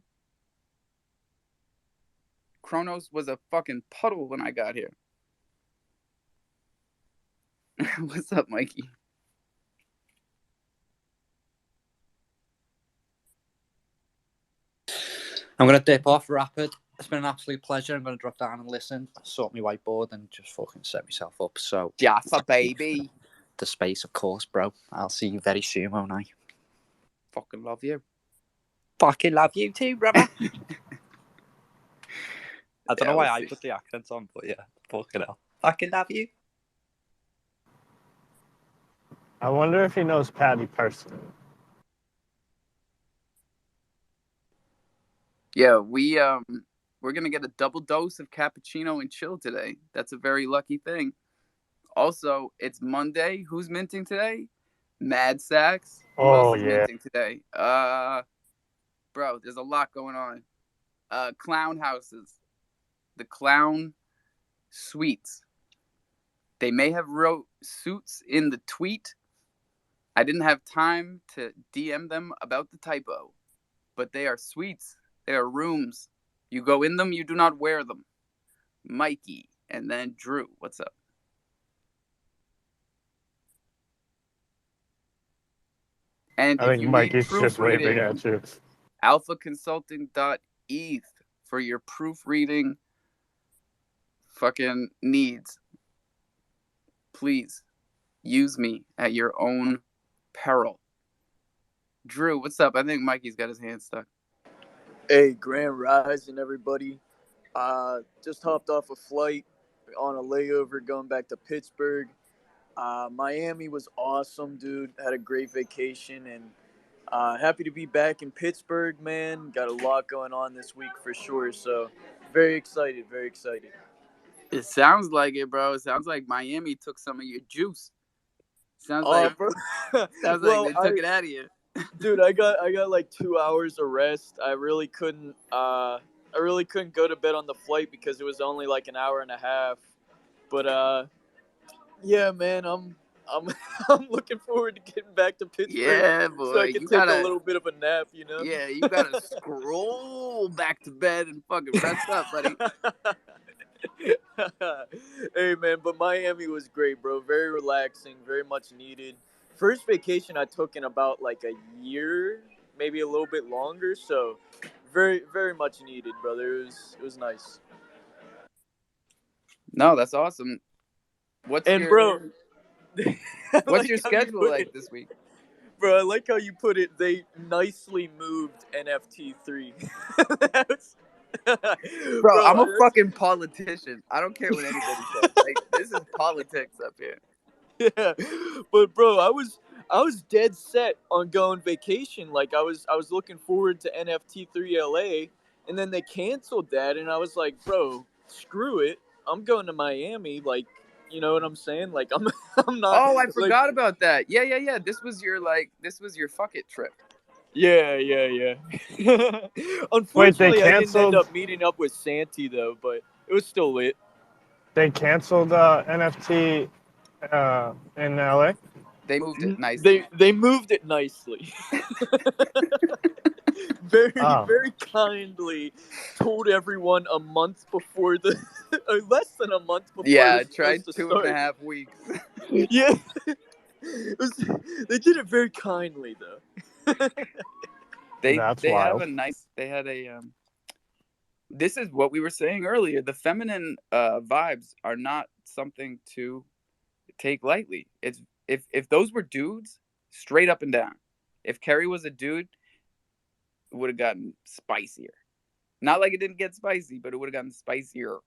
Kronos was a fucking puddle when I got here. What's up, Mikey? I'm going to dip off rapid. It's been an absolute pleasure. I'm going to drop down and listen, sort my whiteboard, and just fucking set myself up. So, Jaffa, baby. The space, of course, bro. I'll see you very soon, won't I? Fucking love you. Fucking love you too, brother. I don't know why I see. put the accent on, but yeah, fucking hell. Fucking love you. I wonder if he knows Patty personally. Yeah, we're gonna get a double dose of cappuccino and chill today. That's a very lucky thing. Also, it's Monday. Who's minting today? Mad Sacks. Who else is minting today? Bro, there's a lot going on. Clown houses. The clown suites. They may have wrote suits in the tweet. I didn't have time to DM them about the typo, but they are suites. They are rooms. You go in them, you do not wear them. Mikey, and then Drew. What's up? And I if think you need Mikey's just waving proofreading, at you. alphaconsulting.eth for your proofreading fucking needs. Please use me at your own peril. Drew, what's up? I think Mikey's got his hand stuck. Hey, Grand Rising, everybody. Just hopped off a flight on a layover going back to Pittsburgh. Miami was awesome, dude. Had a great vacation and happy to be back in Pittsburgh, man. Got a lot going on this week for sure. So very excited, very excited. It sounds like it, bro. It sounds like Miami took some of your juice. Sounds like Bro. sounds Well, like they took it out of you. Dude, I got like 2 hours of rest. I really couldn't go to bed on the flight because it was only like an hour and a half. But yeah, man, I'm I'm looking forward to getting back to Pittsburgh. Yeah, boy. So I can take a little bit of a nap, you know? Yeah, you gotta scroll back to bed and fucking rest up, buddy. Hey, man, but Miami was great, bro. Very relaxing, very much needed. First vacation I took in about like a year, maybe a little bit longer. So very, very much needed, brother. It was nice. No, that's awesome. What's your schedule like this week? Bro, I like how you put it. They nicely moved NFT3. Bro, I'm a fucking politician. I don't care what anybody says. Like, this is politics up here. Yeah, but bro, I was dead set on going vacation. Like I was looking forward to NFT3 LA, and then they canceled that, and I was like, bro, screw it. I'm going to Miami. Like, you know what I'm saying? Like I'm not. Oh, I forgot about that. Yeah. This was your fuck it trip. Yeah. Unfortunately, I didn't end up meeting up with Santi though, but it was still lit. They canceled NFT in LA. They moved it nicely. They moved it nicely. Very kindly told everyone a month before less than a month before. Yeah, I tried 2.5 weeks. Yeah, they did it very kindly though. They have a nice. They had a. This is what we were saying earlier. The feminine vibes are not something to take lightly. It's if those were dudes, straight up and down. If Kerry was a dude, it would have gotten spicier. Not like it didn't get spicy, but it would have gotten spicier.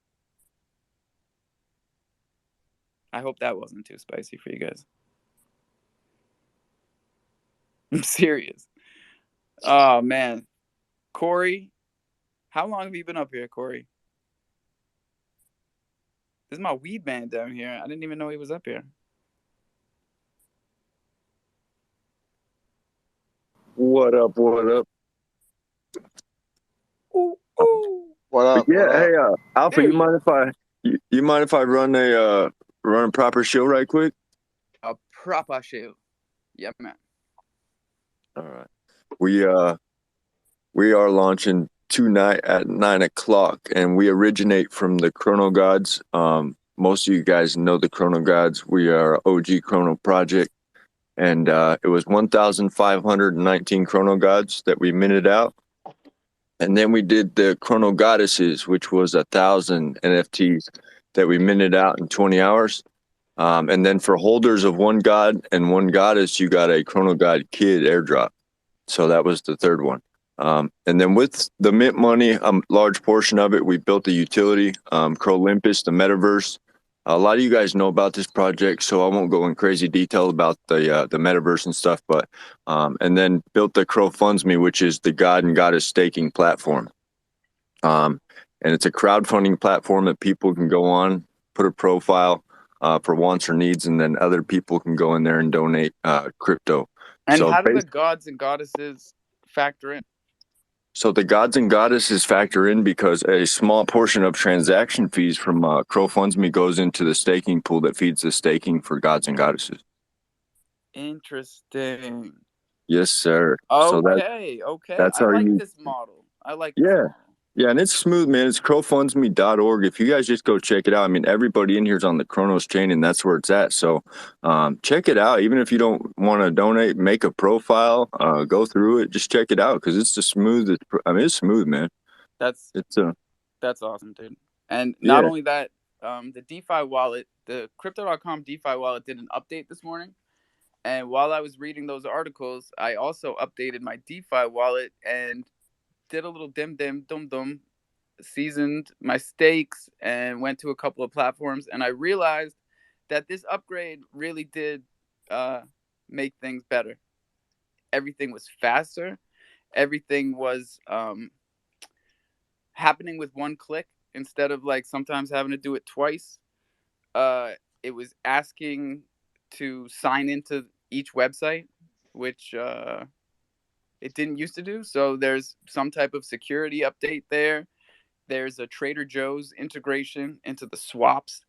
I hope that wasn't too spicy for you guys. I'm serious. Oh, man. Corey, how long have you been up here, Corey? This is my weed man down here. I didn't even know he was up here. What up? Ooh. What up? Yeah, hey, Alpha, you mind if I run a proper show right quick? A proper show. Yep, man. All right. We are launching tonight at 9:00, and we originate from the Chrono Gods. Most of you guys know the Chrono Gods. We are OG Chrono Project, and it was 1,519 Chrono Gods that we minted out. And then we did the Chrono Goddesses, which was 1,000 NFTs that we minted out in 20 hours. And then for holders of one god and one goddess, you got a Chrono God Kid airdrop. So that was the third one. And then with the mint money, a large portion of it, we built a utility, Crolympus, the metaverse. A lot of you guys know about this project, so I won't go in crazy detail about the metaverse and stuff. But and then built the crofam, which is the god and goddess staking platform. And it's a crowdfunding platform that people can go on, put a profile for wants or needs, and then other people can go in there and donate crypto. And so how do the gods and goddesses factor in? So the gods and goddesses factor in because a small portion of transaction fees from crofam goes into the staking pool that feeds the staking for gods and goddesses. Interesting. Yes, sir. Okay, okay. That's I like this model. I like this model. Yeah, and it's smooth, man. It's crofundme.org. If you guys just go check it out, I mean, everybody in here's on the Kronos chain, and that's where it's at. So check it out. Even if you don't want to donate, make a profile, go through it. Just check it out because it's the smoothest. I mean, it's smooth, man. That's awesome, dude. And not Yeah. only that, the DeFi wallet, the Crypto.com DeFi wallet did an update this morning. And while I was reading those articles, I also updated my DeFi wallet and did a little dum, seasoned my stakes and went to a couple of platforms. And I realized that this upgrade really did make things better. Everything was faster. Everything was happening with one click instead of like sometimes having to do it twice. It was asking to sign into each website, which it didn't used to do. So there's some type of security update there. There's a Trader Joe's integration into the swaps.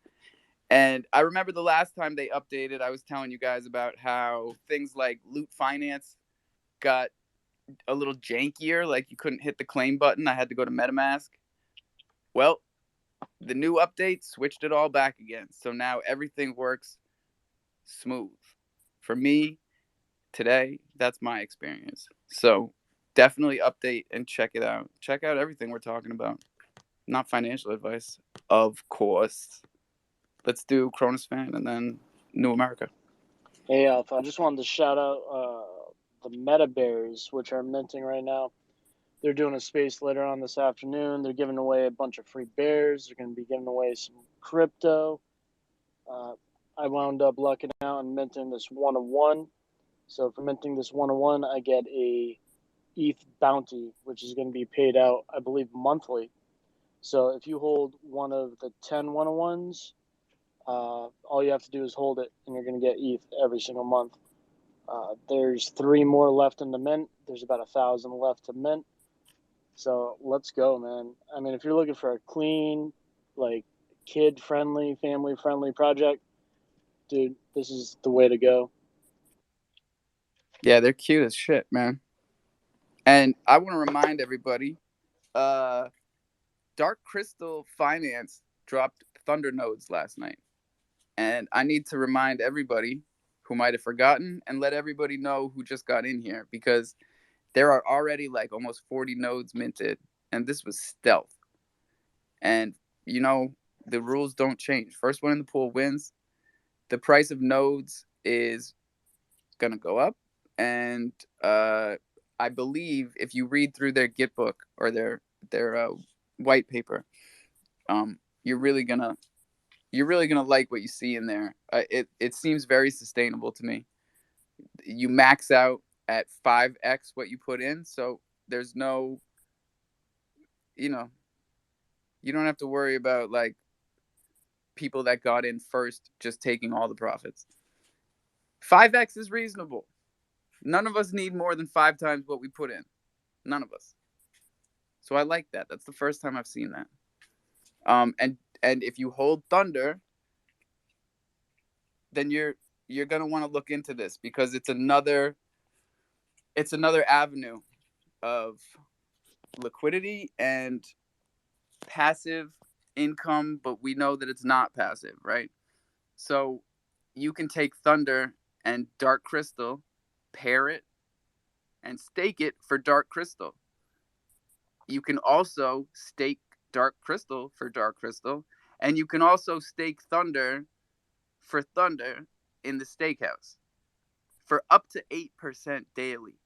And I remember the last time they updated, I was telling you guys about how things like Loot Finance got a little jankier, like you couldn't hit the claim button. I had to go to MetaMask. Well, the new update switched it all back again. So now everything works smooth. For me, today, that's my experience. So definitely update and check it out. Check out everything we're talking about. Not financial advice, of course. Let's do Cronus Fan and then New America. Hey, Alpha, I just wanted to shout out the Meta Bears, which are minting right now. They're doing a space later on this afternoon. They're giving away a bunch of free bears. They're going to be giving away some crypto. I wound up lucking out and minting this 1 of 1. So for minting this 1 of 1, I get a ETH bounty, which is going to be paid out, I believe, monthly. So if you hold one of the 10 1 of 1s, all you have to do is hold it, and you're going to get ETH every single month. There's 3 more left in the mint. There's about 1,000 left to mint. So let's go, man. I mean, if you're looking for a clean, like, kid-friendly, family-friendly project, dude, this is the way to go. Yeah, they're cute as shit, man. And I want to remind everybody, Dark Crystal Finance dropped Thunder nodes last night. And I need to remind everybody who might have forgotten and let everybody know who just got in here, because there are already like almost 40 nodes minted, and this was stealth. And, you know, the rules don't change. First one in the pool wins. The price of nodes is going to go up. And I believe if you read through their Git book or their white paper, you're really gonna like what you see in there. It seems very sustainable to me. You max out at 5x what you put in, so there's no, you don't have to worry about like people that got in first just taking all the profits. 5x is reasonable. None of us need more than 5 times what we put in. None of us. So I like that. That's the first time I've seen that. And if you hold Thunder, then you're gonna want to look into this, because it's another avenue of liquidity and passive income, but we know that it's not passive, right? So you can take Thunder and Dark Crystal, pair it, and stake it for Dark Crystal. You can also stake Dark Crystal for Dark Crystal, and you can also stake Thunder for Thunder in the stakehouse for up to 8% daily,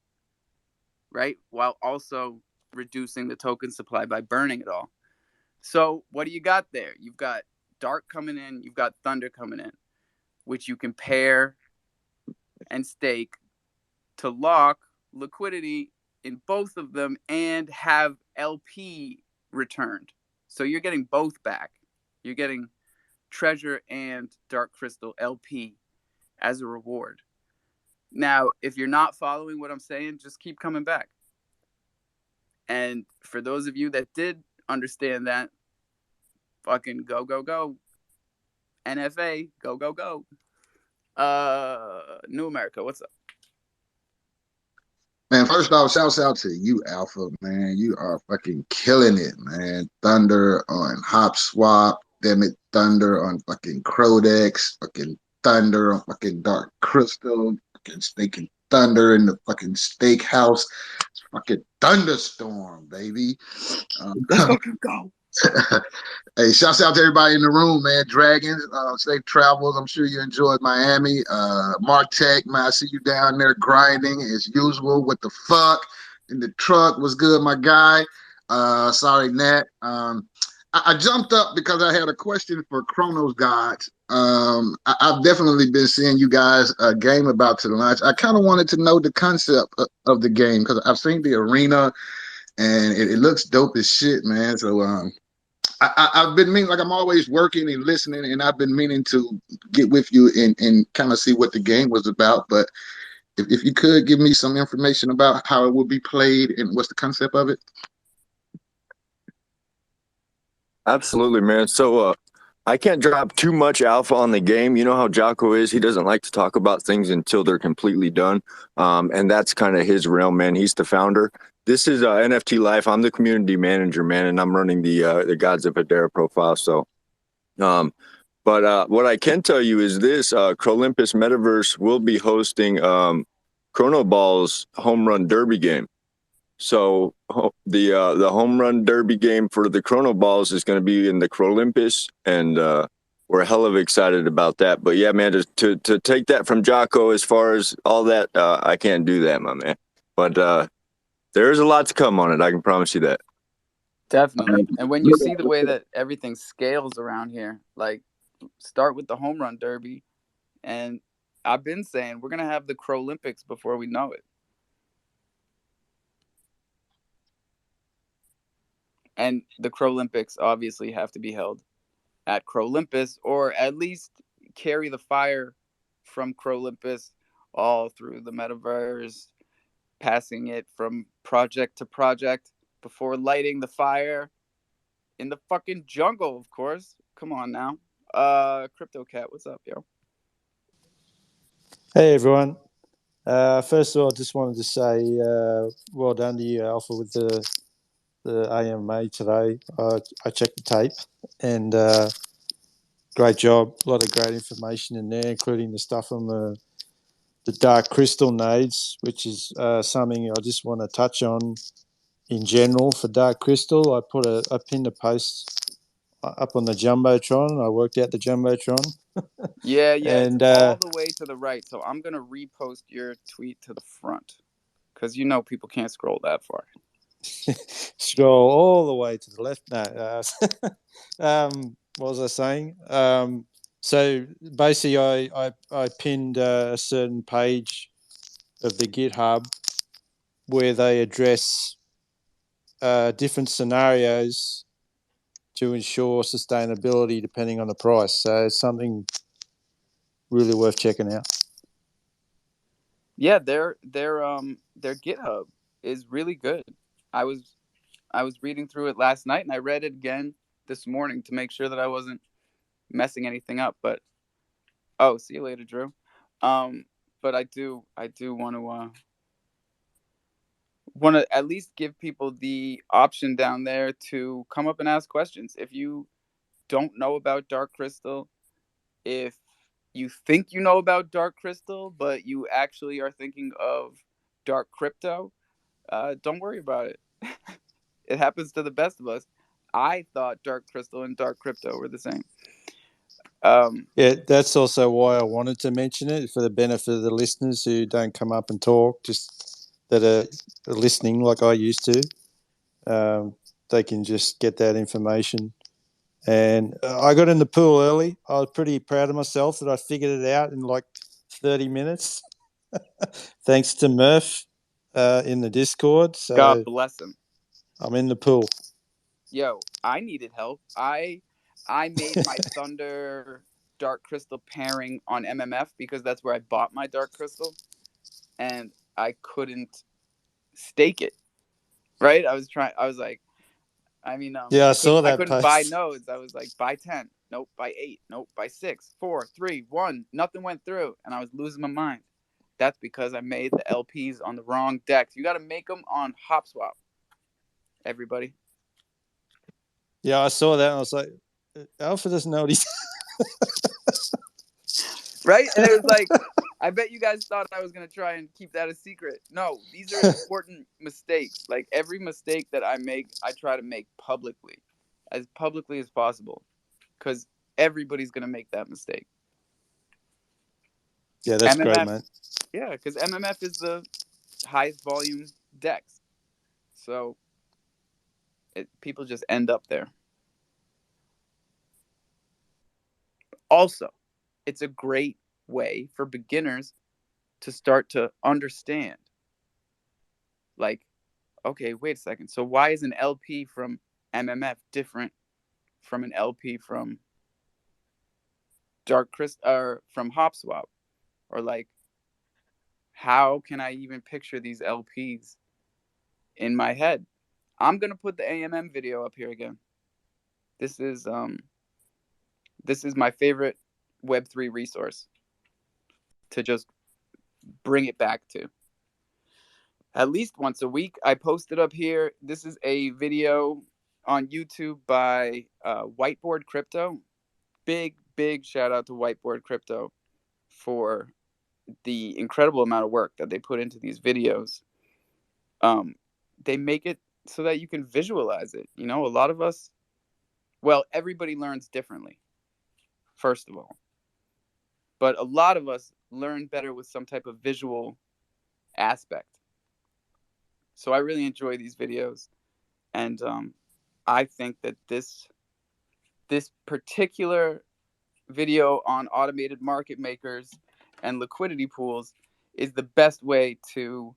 right? While also reducing the token supply by burning it all. So what do you got there? You've got Dark coming in, you've got Thunder coming in, which you can pair and stake to lock liquidity in both of them and have LP returned. So you're getting both back. You're getting Treasure and Dark Crystal LP as a reward. Now, if you're not following what I'm saying, just keep coming back. And for those of you that did understand that, fucking go, go, go. NFA, go, go, go. New America, what's up? Man, first off, shouts out to you, Alpha, man. You are fucking killing it, man. Thunder on Hop Swap, damn it, Thunder on fucking Crodex, fucking Thunder on fucking Dark Crystal, fucking Steak Thunder in the fucking steakhouse. It's fucking thunderstorm, baby. Let's fucking go. Hey, shouts out to everybody in the room, man. Dragons, safe travels. I'm sure you enjoyed Miami. Mark Tech, man, I see you down there grinding as usual. What the fuck? In the truck was good, my guy. Sorry, Nat. I jumped up because I had a question for Chronos Gods. I've definitely been seeing you guys a game about to launch. I kind of wanted to know the concept of the game because I've seen the arena and it looks dope as shit, man. So I've been meaning, like I'm always working and listening, and I've been meaning to get with you and kind of see what the game was about. But if you could give me some information about how it will be played and what's the concept of it. Absolutely, man. So I can't drop too much alpha on the game. You know how Jocko is. He doesn't like to talk about things until they're completely done. And that's kind of his realm, man. He's the founder. This is NFT Life. I'm the community manager, man, and I'm running the Gods of Adara profile. So, but what I can tell you is this: Crolimpus Metaverse will be hosting Chrono Ball's home run derby game. So the home run derby game for the Chrono Balls is going to be in the Crolimpus, and we're hell of excited about that. But yeah, man, to take that from Jocko as far as all that, I can't do that, my man. But there is a lot to come on it. I can promise you that. Definitely. And when you see the way that everything scales around here, like start with the home run derby, and I've been saying we're gonna have the Crow Olympics before we know it. And the Crow Olympics obviously have to be held at Crow Olympus, or at least carry the fire from Crow Olympus all through the metaverse, passing it from project to project before lighting the fire in the fucking jungle, of course. Come on now. Crypto Cat, what's up, yo? Hey everyone. First of all, I just wanted to say well done to you, Alpha, with the AMA today. I checked the tape and great job. A lot of great information in there, including the stuff on the dark crystal nades, which is something I just want to touch on in general for dark crystal. I pinned a post up on the jumbotron. I worked out the jumbotron. Yeah, it's And all the way to the right. So I'm gonna repost your tweet to the front, because you know people can't scroll that far. scroll all the way to the left. No, what was I saying? So basically, I pinned a certain page of the GitHub where they address different scenarios to ensure sustainability depending on the price. So it's something really worth checking out. Yeah, their GitHub is really good. I was reading through it last night, and I read it again this morning to make sure that I wasn't messing anything up. But oh, see you later, Drew. But I do want to at least give people the option down there to come up and ask questions. If you don't know about Dark Crystal, if you think you know about Dark Crystal, but you actually are thinking of Dark Crypto, don't worry about it. It happens to the best of us. I thought Dark Crystal and Dark Crypto were the same. Yeah, that's also why I wanted to mention it for the benefit of the listeners who don't come up and talk, just that are listening like I used to. They can just get that information. And I got in the pool early. I was pretty proud of myself that I figured it out in like 30 minutes, thanks to Murph in the Discord. God So bless him. I'm in the pool. Yo, I needed help. I made my Thunder Dark Crystal pairing on MMF because that's where I bought my Dark Crystal, and I couldn't stake it. Right? I was like, Yeah, I saw I that couldn't buy post. nodes. I was like, buy 10. Nope, buy 8. Nope, buy 6. 4, 3, 1. Nothing went through, and I was losing my mind. That's because I made the LPs on the wrong decks. You got to make them on HopSwap. Everybody. Yeah, I saw that and I was like, Alpha doesn't know what he's. Right? And it was like, I bet you guys thought I was going to try and keep that a secret. No, these are important mistakes. Like every mistake that I make, I try to make publicly as possible, because everybody's going to make that mistake. Yeah, that's MMF, great, man. Yeah, because MMF is the highest volume dex. So people just end up there. Also, it's a great way for beginners to start to understand. Like, okay, wait a second. So why is an LP from MMF different from an LP from from HopSwap? Or like, how can I even picture these LPs in my head? I'm gonna put the AMM video up here again. This is my favorite Web3 resource to just bring it back to. At least once a week, I post it up here. This is a video on YouTube by Whiteboard Crypto. Big shout out to Whiteboard Crypto for the incredible amount of work that they put into these videos. They make it so that you can visualize it. You know, a lot of us, well, everybody learns differently, first of all. But a lot of us learn better with some type of visual aspect. So I really enjoy these videos. And I think that this particular video on automated market makers and liquidity pools is the best way to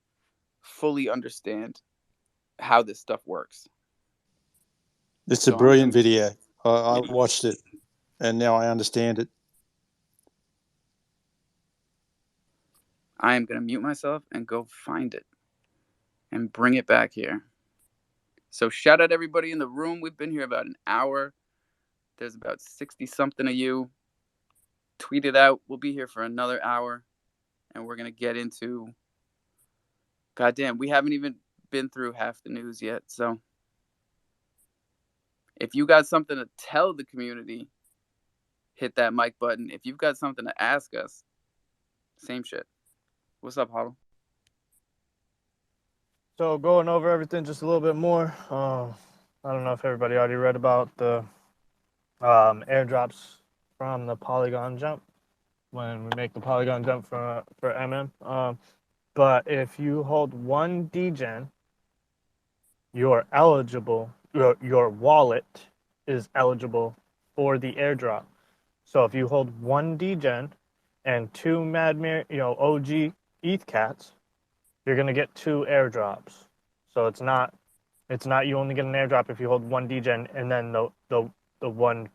fully understand how this stuff works. It's a brilliant video. I watched it, and now I understand it. I am going to mute myself and go find it and bring it back here. So shout out everybody in the room. We've been here about an hour. There's about 60-something of you. Tweet it out. We'll be here for another hour, and we're going to get into... Goddamn, we haven't even been through half the news yet. So if you got something to tell the community, hit that mic button. If you've got something to ask us, same shit. What's up, Huddle? So going over everything just a little bit more. I don't know if everybody already read about the airdrops from the Polygon jump when we make the Polygon jump for MM. But if you hold one degen, you're eligible. Your wallet is eligible for the airdrop. So if you hold one degen and two Madmere, OG ETH cats, you're gonna get two airdrops. So it's not you only get an airdrop if you hold one degen and then the one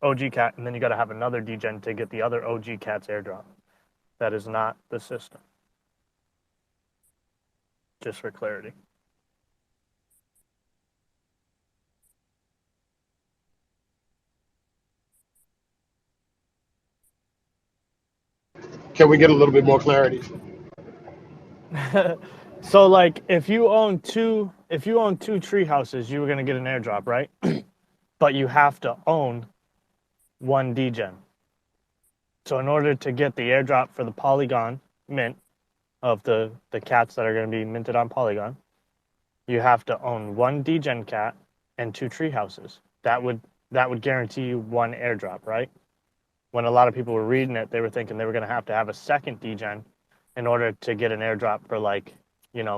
OG cat, and then you got to have another degen to get the other OG cat's airdrop. That is not the system. Just for clarity. Can we get a little bit more clarity? So like if you own two tree houses, you were gonna get an airdrop, right? But you have to own one degen. So in order to get the airdrop for the Polygon mint of the cats that are gonna be minted on Polygon, you have to own one degen cat and two tree houses. That would guarantee you one airdrop, right? When a lot of people were reading it, they were thinking they were gonna have to have a second degen in order to get an airdrop for in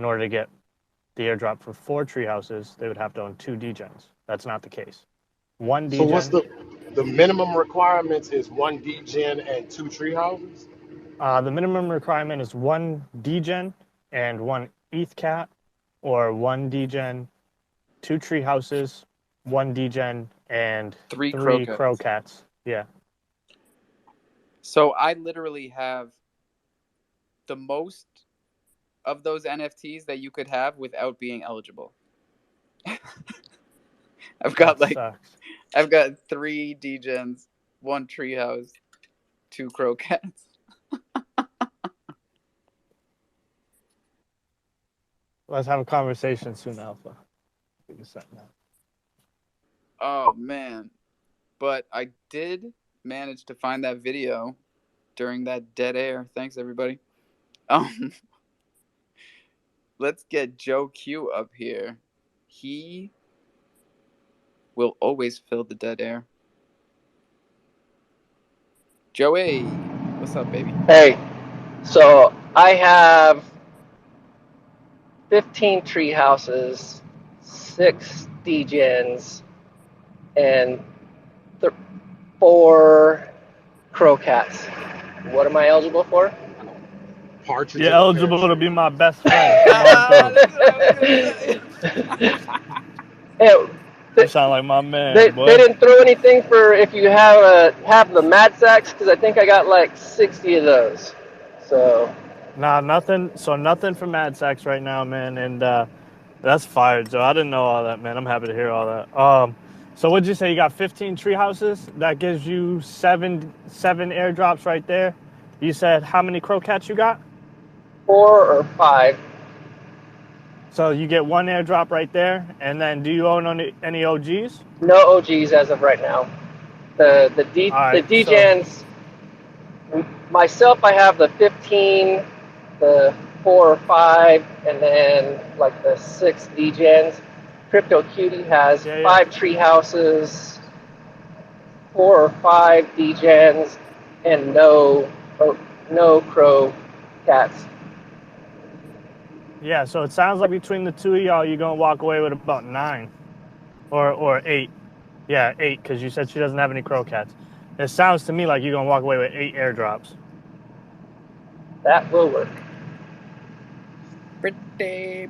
order to get the airdrop for 4 tree houses, they would have to own 2 degens. That's not the case. One degen. So what's the minimum requirements is 1 degen and 2 tree houses? The minimum requirement is 1 degen and 1 ETH cat, or 1 degen, 2 tree houses, 1 degen, and 3 crow cats. Yeah. So I literally have the most of those NFTs that you could have without being eligible. I've got 3 degens, 1 treehouse, 2 crow cats. Let's have a conversation soon, Alpha. Oh man. But I did manage to find that video during that dead air. Thanks everybody. Um let's get Joe Q up here. He will always fill the dead air. Joey, what's up, baby? Hey, so I have 15 tree houses, 6 degens, and 4 crow cats. What am I eligible for? Partridge You're in a pear eligible to be tree. my best friend. Come on through. That's what I was gonna say. Hey, You th- sound like my man, they boy. didn't throw anything for if you have the mad sacks because I think I got like 60 of those. So Nah, nothing. So nothing for Mad Sacks right now, man. And that's fire, Joe. I didn't know all that, man. I'm happy to hear all that. So what'd you say? You got 15 tree houses. That gives you seven airdrops right there. You said how many crow cats you got? 4 or 5. So you get 1 airdrop right there. And then do you own any OGs? No OGs as of right now. All The right. So degens myself, I have the 15, the 4 or 5, and then like the 6 degens. Crypto Cutie has yeah. 5 tree houses, 4 or 5 degens, and no crow cats. Yeah. So it sounds like between the two of y'all, you're gonna walk away with about 9 or 8. Yeah, 8, because you said she doesn't have any crow cats. It sounds to me like you're gonna walk away with 8 airdrops. That will work. Pretty.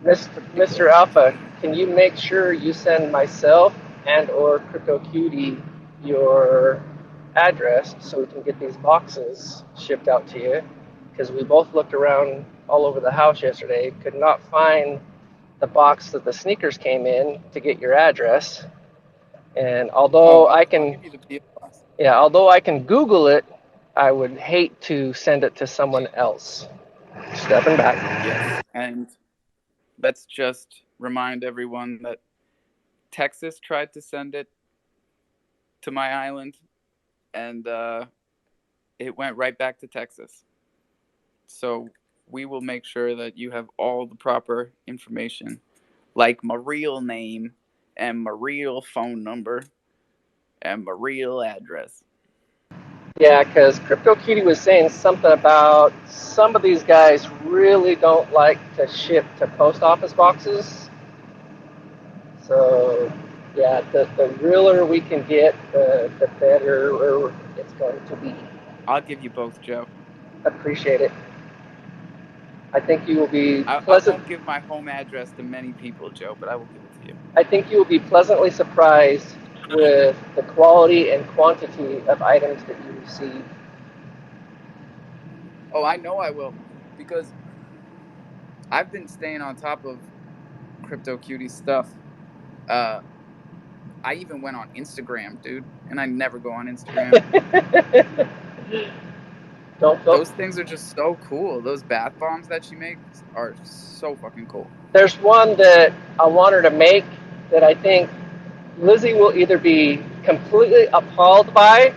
Mr. Alpha, can you make sure you send myself and or Crypto Cutie your address so we can get these boxes shipped out to you? Because we both looked around all over the house yesterday, could not find the box that the sneakers came in to get your address. And Oh, I'll give you the PO box. although I can Google it, I would hate to send it to someone else. Stepping back. Yes. And let's just remind everyone that Texas tried to send it to my island, and it went right back to Texas. So we will make sure that you have all the proper information, like my real name and my real phone number and my real address. Yeah, because CryptoKitty was saying something about some of these guys really don't like to ship to post office boxes. So, yeah, the realer we can get, the better it's going to be. I'll give you both, Joe. Appreciate it. I think you will be I pleasant. won't give my home address to many people, Joe, but I will give it to you. I think you will be pleasantly surprised with the quality and quantity of items that you receive. Oh, I know I will, because I've been staying on top of Crypto Cutie stuff. I even went on Instagram, dude, and I never go on Instagram. Don't go. Those things are just so cool. Those bath bombs that she makes are so fucking cool. There's one that I want her to make that I think Lizzie will either be completely appalled by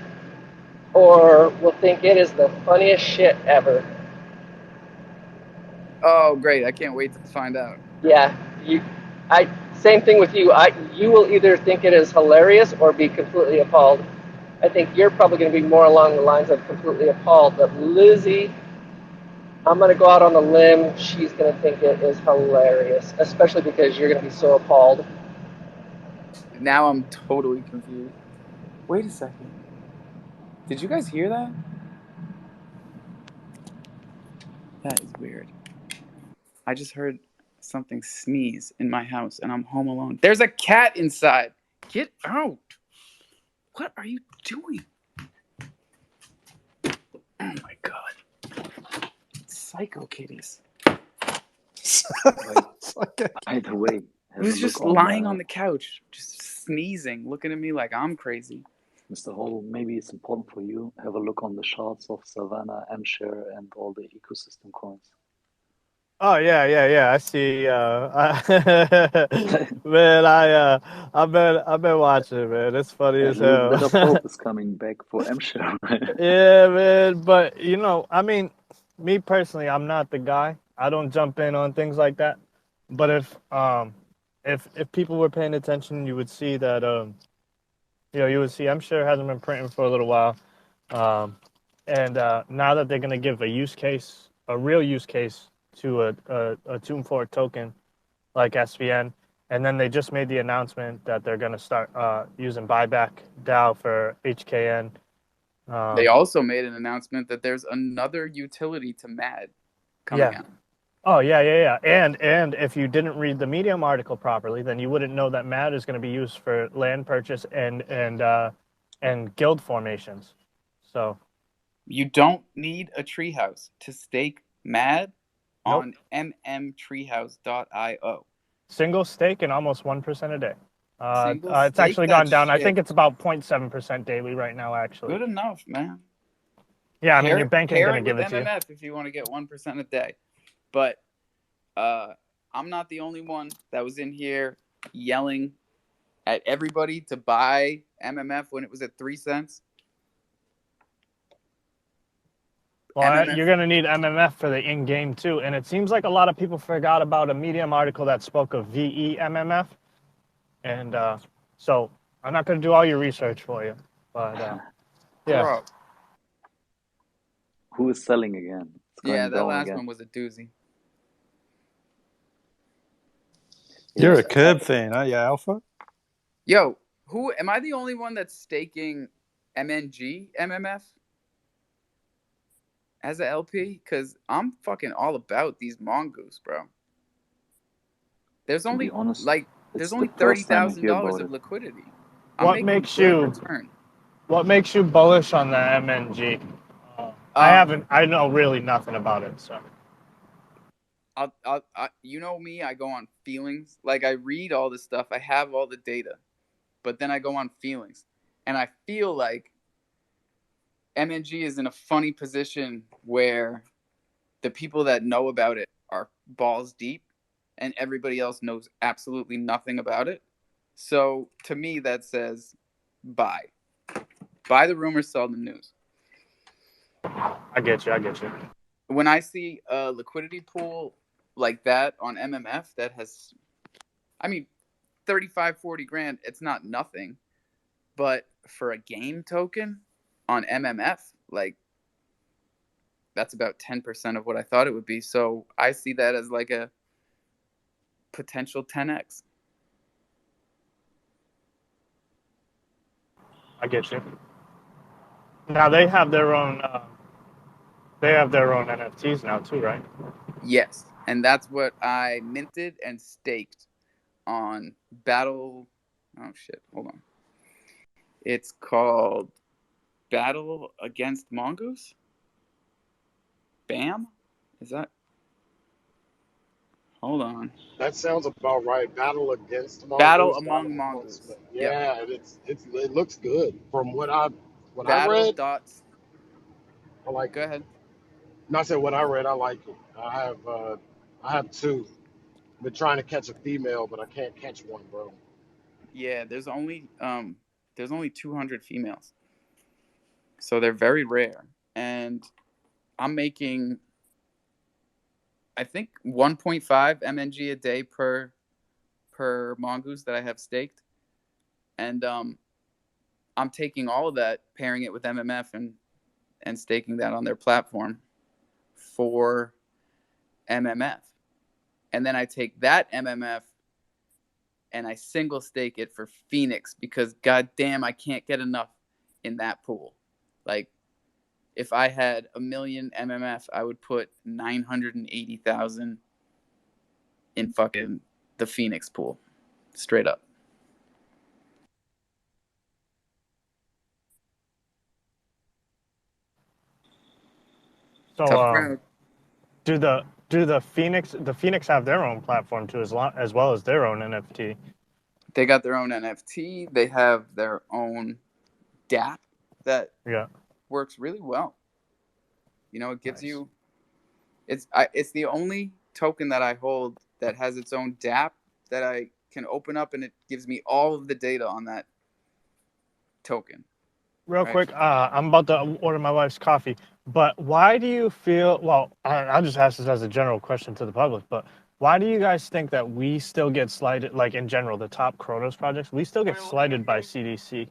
or will think it is the funniest shit ever. Oh, great. I can't wait to find out. Yeah, same thing with you. You will either think it is hilarious or be completely appalled. I think you're probably going to be more along the lines of completely appalled, but Lizzie, I'm going to go out on the limb. She's going to think it is hilarious, especially because you're going to be so appalled. Now I'm totally confused. Wait a second. Did you guys hear that? That is weird. I just heard something sneeze in my house and I'm home alone. There's a cat inside. Get out. What are you doing? Oh my god. Psycho kitties. Either way, He was just lying on the couch, just sneezing, looking at me like I'm crazy. Mr. Hall, maybe it's important for you. Have a look on the charts of Savannah, Amshare, and all the ecosystem coins. Oh yeah. I see. Man, I've been watching, man. It's funny A as little hell. bit of hope is coming back for M show. Yeah, man. But I mean, me personally, I'm not the guy. I don't jump in on things like that. But if people were paying attention, you would see that you would see. I'm sure it hasn't been printing for a little while. Um, and now that they're gonna give a real use case to a Tune Forward token like SVN, and then they just made the announcement that they're gonna start using buyback DAO for HKN. They also made an announcement that there's another utility to MAD coming Yeah. out. Oh yeah. And if you didn't read the Medium article properly, then you wouldn't know that MAD is going to be used for land purchase and guild formations. So You don't need a treehouse to stake MAD nope. on mmtreehouse.io. Single stake and almost 1% a day. Single It's stake actually that gone down. I shit. think it's about 0.7% daily right now, actually. Good enough, man. Yeah, I mean, your bank ain't pair going to it give with it to you. MMF if you want to get 1% a day. But I'm not the only one that was in here yelling at everybody to buy MMF when it was at 3 cents. Well, MMF. you're going to need MMF for the in-game too. And it seems like a lot of people forgot about a Medium article that spoke of VE MMF. And so I'm not going to do all your research for you. But yeah. Bro. Who is selling again? It's going Yeah, that down last again. one was a doozy. You're Yeah. a Curb fan, aren't you, Alpha? Yo, am I the only one that's staking MNG MMF as a LP? Because I'm fucking all about these mongoose, bro. There's To be only honest, there's it's only the first time I hear $30,000 about of it. liquidity. I'm making good return. What makes you bullish on the MNG? I know really nothing about it, so. You know me, I go on feelings. Like, I read all this stuff, I have all the data, but then I go on feelings. And I feel like MNG is in a funny position where the people that know about it are balls deep and everybody else knows absolutely nothing about it. So to me, that says buy. Buy the rumors, sell the news. I get you. When I see a liquidity pool like that on MMF that has, 35, 40 grand, it's not nothing. But for a game token on MMF, like, that's about 10% of what I thought it would be. So I see that as like a potential 10x. I get you. Now they have their own NFTs now too, right? Yes, and that's what I minted and staked on Battle. Oh shit! Hold on. It's called Battle Against Mongoose. BAM? Is that? Hold on. That sounds about right. Battle against Battle mongoose, battle Among amongst Mongoose. men. Yep. Yeah, it looks good from what I Battle read. dots. I like Go it. ahead. Not say what I read. I like it. I have two. Been trying to catch a female, but I can't catch one, bro. Yeah, there's only 200 females, so they're very rare, and I'm making, I think, 1.5 MNG a day per mongoose that I have staked, and I'm taking all of that, pairing it with MMF and staking that on their platform for MMF, and then I take that MMF and I single stake it for Phoenix because goddamn, I can't get enough in that pool. Like, if I had 1 million MMF, I would put 980,000 in fucking the Phoenix pool, straight up. So do the Phoenix have their own platform too, as well as their own NFT? They got their own NFT. They have their own DApp that works really well. You know, it gives you. It's the only token that I hold that has its own DApp that I can open up, and it gives me all of the data on that token. Real Right? quick, I'm about to order my wife's coffee, but why do you feel, well, I'll just ask this as a general question to the public, but why do you guys think that we still get slighted, like in general, the top Kronos projects, we still get slighted by CDC?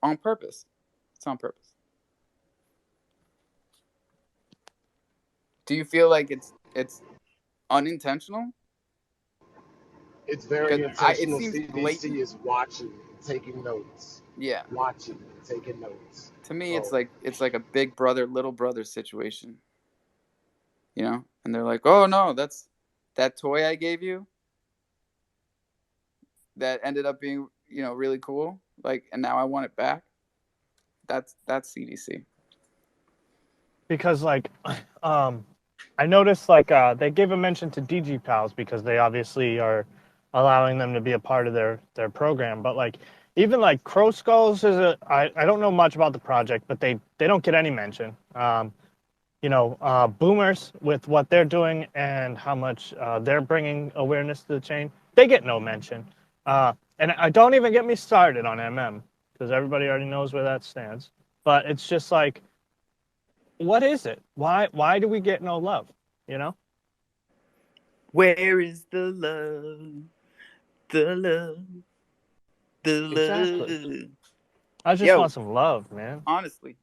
On purpose. It's on purpose. Do you feel like it's unintentional? It's very Because it intentional. seems blatant. CDC is watching, taking notes, Yeah. watching, taking notes. To me, So it's like a big brother, little brother situation. You know? And they're like, oh no, that's that toy I gave you that ended up being, really cool. Like, and now I want it back. That's CDC. Because like, I noticed like they gave a mention to DG Pals because they obviously are allowing them to be a part of their program. But like even like Crow Skulls is I don't know much about the project, but they don't get any mention. Boomers with what they're doing and how much they're bringing awareness to the chain, they get no mention. And I don't even get me started on MM because everybody already knows where that stands. But it's just like, what is it? Why do we get no love? You know? Where is the love? The love. The love. Exactly. I just want some love, man. Honestly.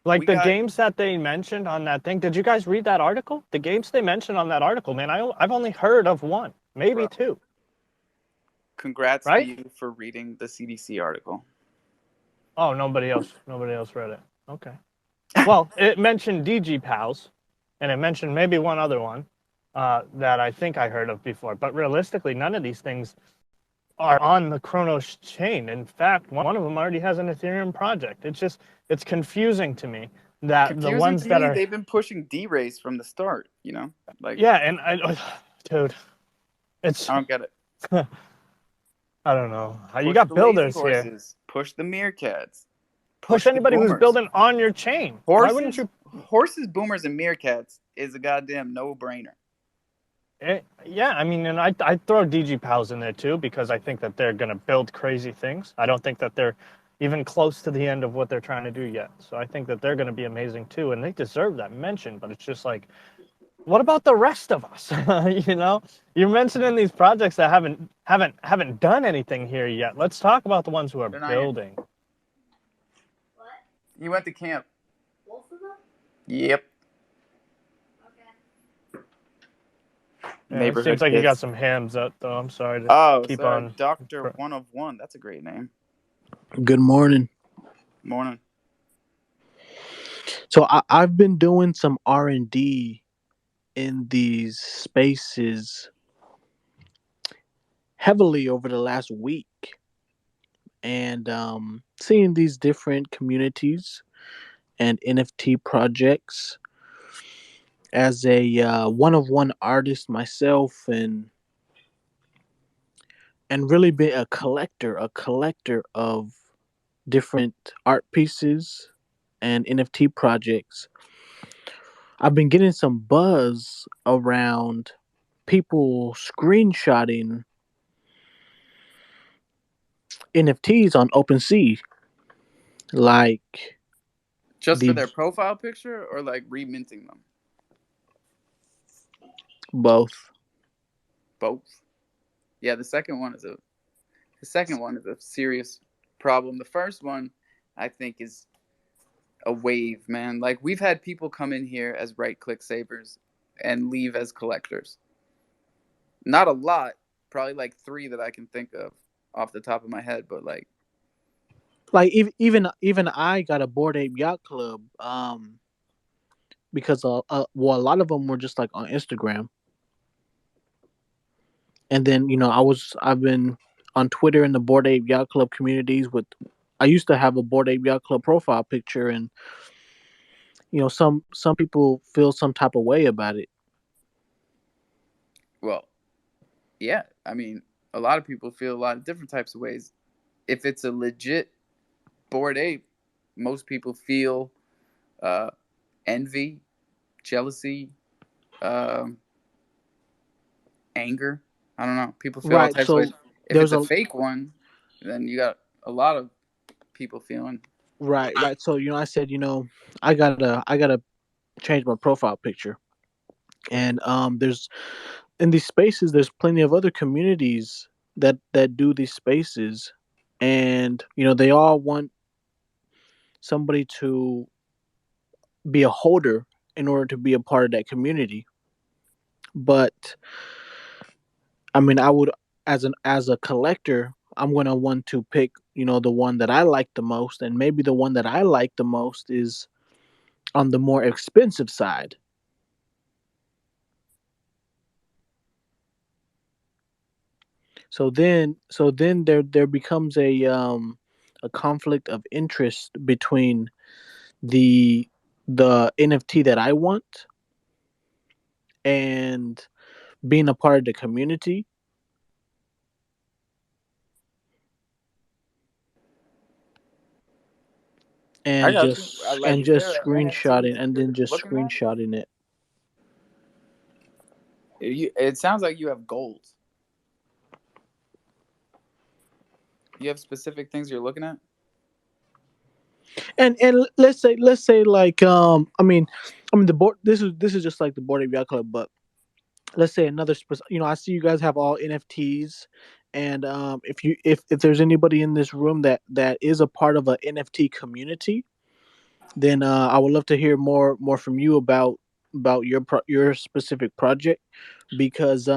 Like the games that they mentioned on that thing. Did you guys read that article? The games they mentioned on that article, man, I've only heard of one, maybe two. Congrats right? to you for reading the CDC article. Oh, nobody else read it. Okay. Well, it mentioned DG Pals, and it mentioned maybe one other one that I think I heard of before. But realistically, none of these things are on the Kronos chain. In fact, one of them already has an Ethereum project. It's confusing to me that the ones that are they've been pushing D-Race from the start, like yeah, and dude, it's I don't get it. I don't know. Push You got the builders lazy here. horses, push the meerkats, Push anybody who's building on your chain. Horses, Why wouldn't you? Horses, boomers, and meerkats is a goddamn no-brainer. Yeah, I mean, and I throw DG Pals in there too because I think that they're going to build crazy things. I don't think that they're even close to the end of what they're trying to do yet. So I think that they're going to be amazing too, and they deserve that mention. But it's just like, what about the rest of us? You're mentioning these projects that haven't done anything here yet. Let's talk about the ones who are building. What? You went to camp. Both of them? Yep. Yeah, it seems like you got some hams out, though. I'm sorry to keep on. Dr. 101. That's a great name. Good morning. Morning. So I've been doing some R&D in these spaces heavily over the last week, and seeing these different communities and NFT projects. As a one-of-one artist myself, and really be a collector of different art pieces and NFT projects, I've been getting some buzz around people screenshotting NFTs on OpenSea, like just for their profile picture or like reminting them. Both. Yeah, the second one is a serious problem. The first one, I think, is a wave, man. Like, we've had people come in here as right-click savers and leave as collectors. Not a lot, probably like 3 that I can think of off the top of my head, but like even I got a Bored Ape Yacht Club because a lot of them were just like on Instagram. And then, I've been on Twitter in the Bored Ape Yacht Club communities I used to have a Bored Ape Yacht Club profile picture, and, some people feel some type of way about it. Well, yeah, I mean, a lot of people feel a lot of different types of ways. If it's a legit Bored Ape, most people feel envy, jealousy, anger. I don't know. People feel all Right. types of ways. So If there's it's a a fake one, then you got a lot of people feeling. right. So I said I gotta change my profile picture, and there's in these spaces there's plenty of other communities that do these spaces, and they all want somebody to be a holder in order to be a part of that community. But I mean, I would as a collector, I'm gonna want to pick the one that I like the most, and maybe the one that I like the most is on the more expensive side. So then there becomes a conflict of interest between the the NFT that I want and being a part of the community I and got you. just Like, and is just there an NFT screenshotting that and then you're just looking at? screenshotting it. It sounds like you have goals. You have specific things you're looking at. And let's say like I mean the board this is just like the board of yacht club, but let's say I see you guys have all NFTs, and if there's anybody in this room that is a part of a NFT community, then I would love to hear more from you about your specific project, because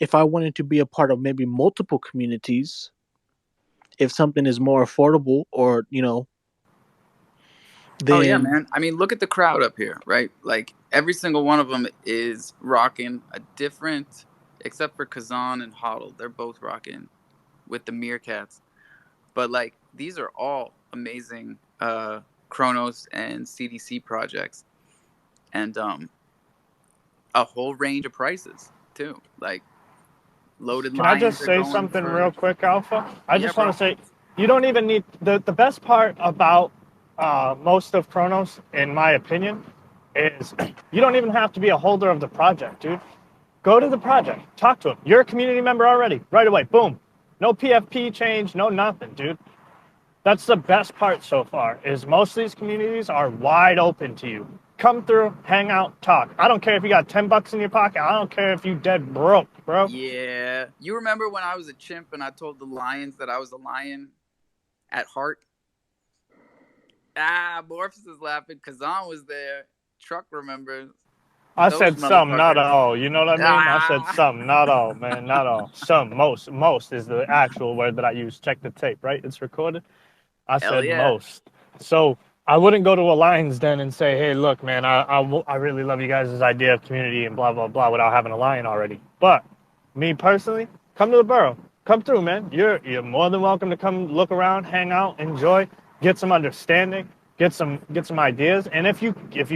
if I wanted to be a part of maybe multiple communities, if something is more affordable, or Oh yeah, then man. I mean, look at the crowd up here, right? Like every single one of them is rocking a different, except for Kazan and Hodl. They're both rocking with the Meerkats. But like these are all amazing Chronos and CDC projects, and a whole range of prices too. Like loaded Can I lions just are say going something real for, quick, Alpha? I yeah, just want bro. to say you don't even need the best part about most of Chronos, in my opinion, is you don't even have to be a holder of the project, dude. Go to the project, talk to them. You're a community member already, right away. Boom, no PFP change, no nothing, dude. That's the best part so far. Is most of these communities are wide open to you. Come through, hang out, talk. I don't care if you got $10 in your pocket. I don't care if you dead broke, bro. Yeah, you remember when I was a chimp and I told the lions that I was a lion at heart? Morphs is laughing. Kazan was there. Truck remembers. I Those said some, not motherfuckers. all. You know what I mean? I said Ah, some, not all, man, not all. Some, most. Most is the actual word that I use. Check the tape, right? It's recorded. I hell said yeah. most. So I wouldn't go to a Lions Den and say, hey, look, man, I really love you guys' idea of community and blah, blah, blah without having a lion already. But me personally, come to the borough. Come through, man. You're more than welcome to come look around, hang out, enjoy, get some understanding, get some ideas. And if you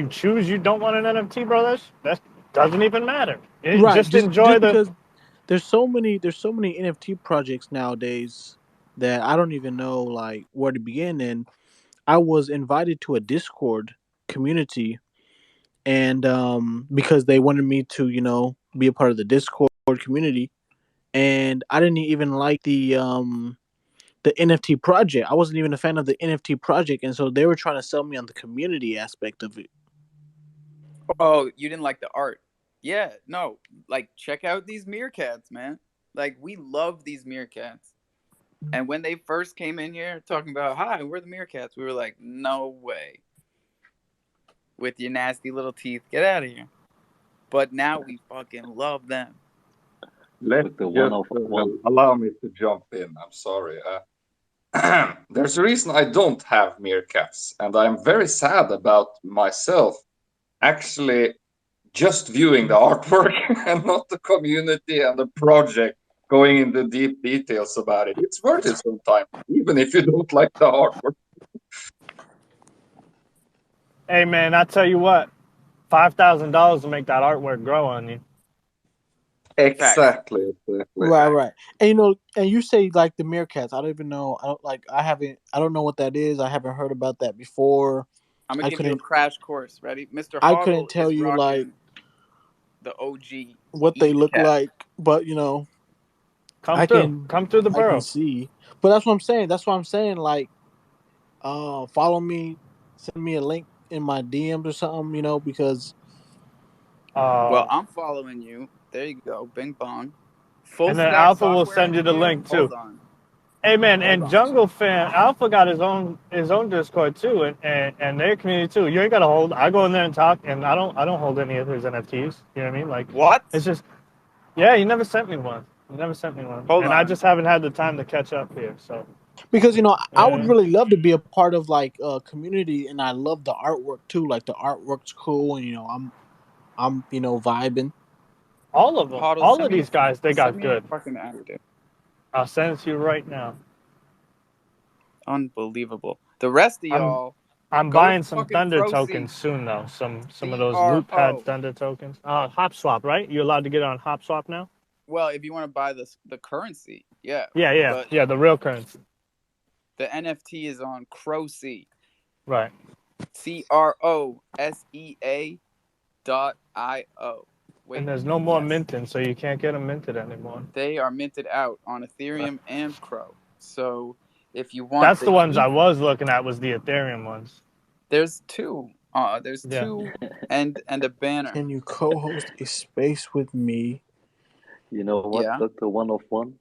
choose you don't want an NFT, bro, that doesn't even matter. right, Just just enjoy the. because there's so many NFT projects nowadays that I don't even know like where to begin. And I was invited to a Discord community, and because they wanted me to be a part of the Discord community, and I didn't even like the NFT project. I wasn't even a fan of the NFT project, and so they were trying to sell me on the community aspect of it. Oh, you didn't like the art? Yeah, no. Like, check out these meerkats, man. Like, we love these meerkats. And when they first came in here talking about, hi, we're the meerkats, we were like, no way. With your nasty little teeth, get out of here. But now we fucking love them. Let With the one just of one. allow me to jump in. I'm sorry. There's a reason I don't have meerkats, and I'm very sad about myself actually just viewing the artwork and not the community and the project going into deep details about it. It's worth it sometimes, even if you don't like the artwork. Hey, man, I tell you what, $5,000 to make that artwork grow on you. Facts. Exactly, exactly. Right, right. And and you say like the meerkats. I don't even know. I don't like. I haven't. I don't know what that is. I haven't heard about that before. I'm gonna I give you a couldn't. crash course. Ready? Mr. I couldn't Hodl tell is you like. rocking. the OG what they Ether look Cat. like, but you know, Come through the I can borough. see. But that's what I'm saying. That's what I'm saying. Like, follow me, send me a link in my DMs or something. You know, because Well, Uh, I'm following you. There you go. Bing bong. Full and then stack Alpha will software send you the engineer. link too. Hold on. Hey man, Hold and on. junglefam Alpha got his own Discord too, and their community too. You ain't gotta hold. I go in there and talk, and I don't hold any of his NFTs. You know what I mean? Like, What? it's just, yeah. You never sent me one. You never sent me one, Hold and I on. just haven't had the time to catch up here. So, because you know, I would yeah. really love to be a part of like a community, and I love the artwork too. Like the artwork's cool, and you know, I'm you know vibing. All of them, Huddle, all send of me these guys, they got a good. fucking ad, dude. I'll send it to you right now. Unbelievable. The rest of I'm y'all, I'm go to buying some fucking Thunder Crocy. tokens soon though. Some of those loot pad CRO. Thunder tokens. Hop swap, right? You're allowed to get it on Hop swap now. Well, if you want to buy the currency, yeah. Yeah. But The real currency. the NFT is on Crocy. Right. CROSEA.io. And Wait, there's no more yes. minting, so you can't get them minted anymore. They are minted out on Ethereum and Cro. So if you want That's the the ones I ETH, was looking at was the Ethereum ones. there's two. There's Yeah. two and a banner. Can you co-host a space with me? You know what, Yeah. Dr. One of One?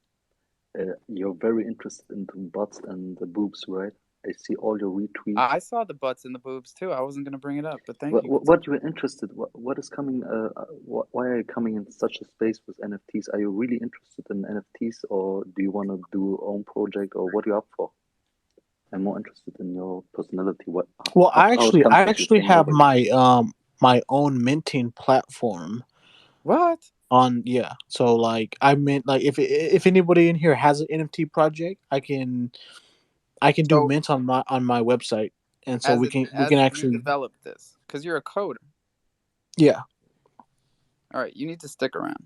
You're very interested in the butts and the boobs, right? I see all your retweets. I saw the butts and the boobs too. I wasn't gonna bring it up, but thank you. What you were interested? What is coming? Why are you coming in such a space with NFTs? Are you really interested in NFTs, or do you want to do your own project, or what are you up for? I'm more interested in your personality. Well, How it I comes that you actually came have over here? my own minting platform. What? On yeah, so like I meant like if anybody in here has an NFT project, I can do So mint on my website, and so as we it can as you actually develop this, because you're a coder. yeah. All right, you need to stick around.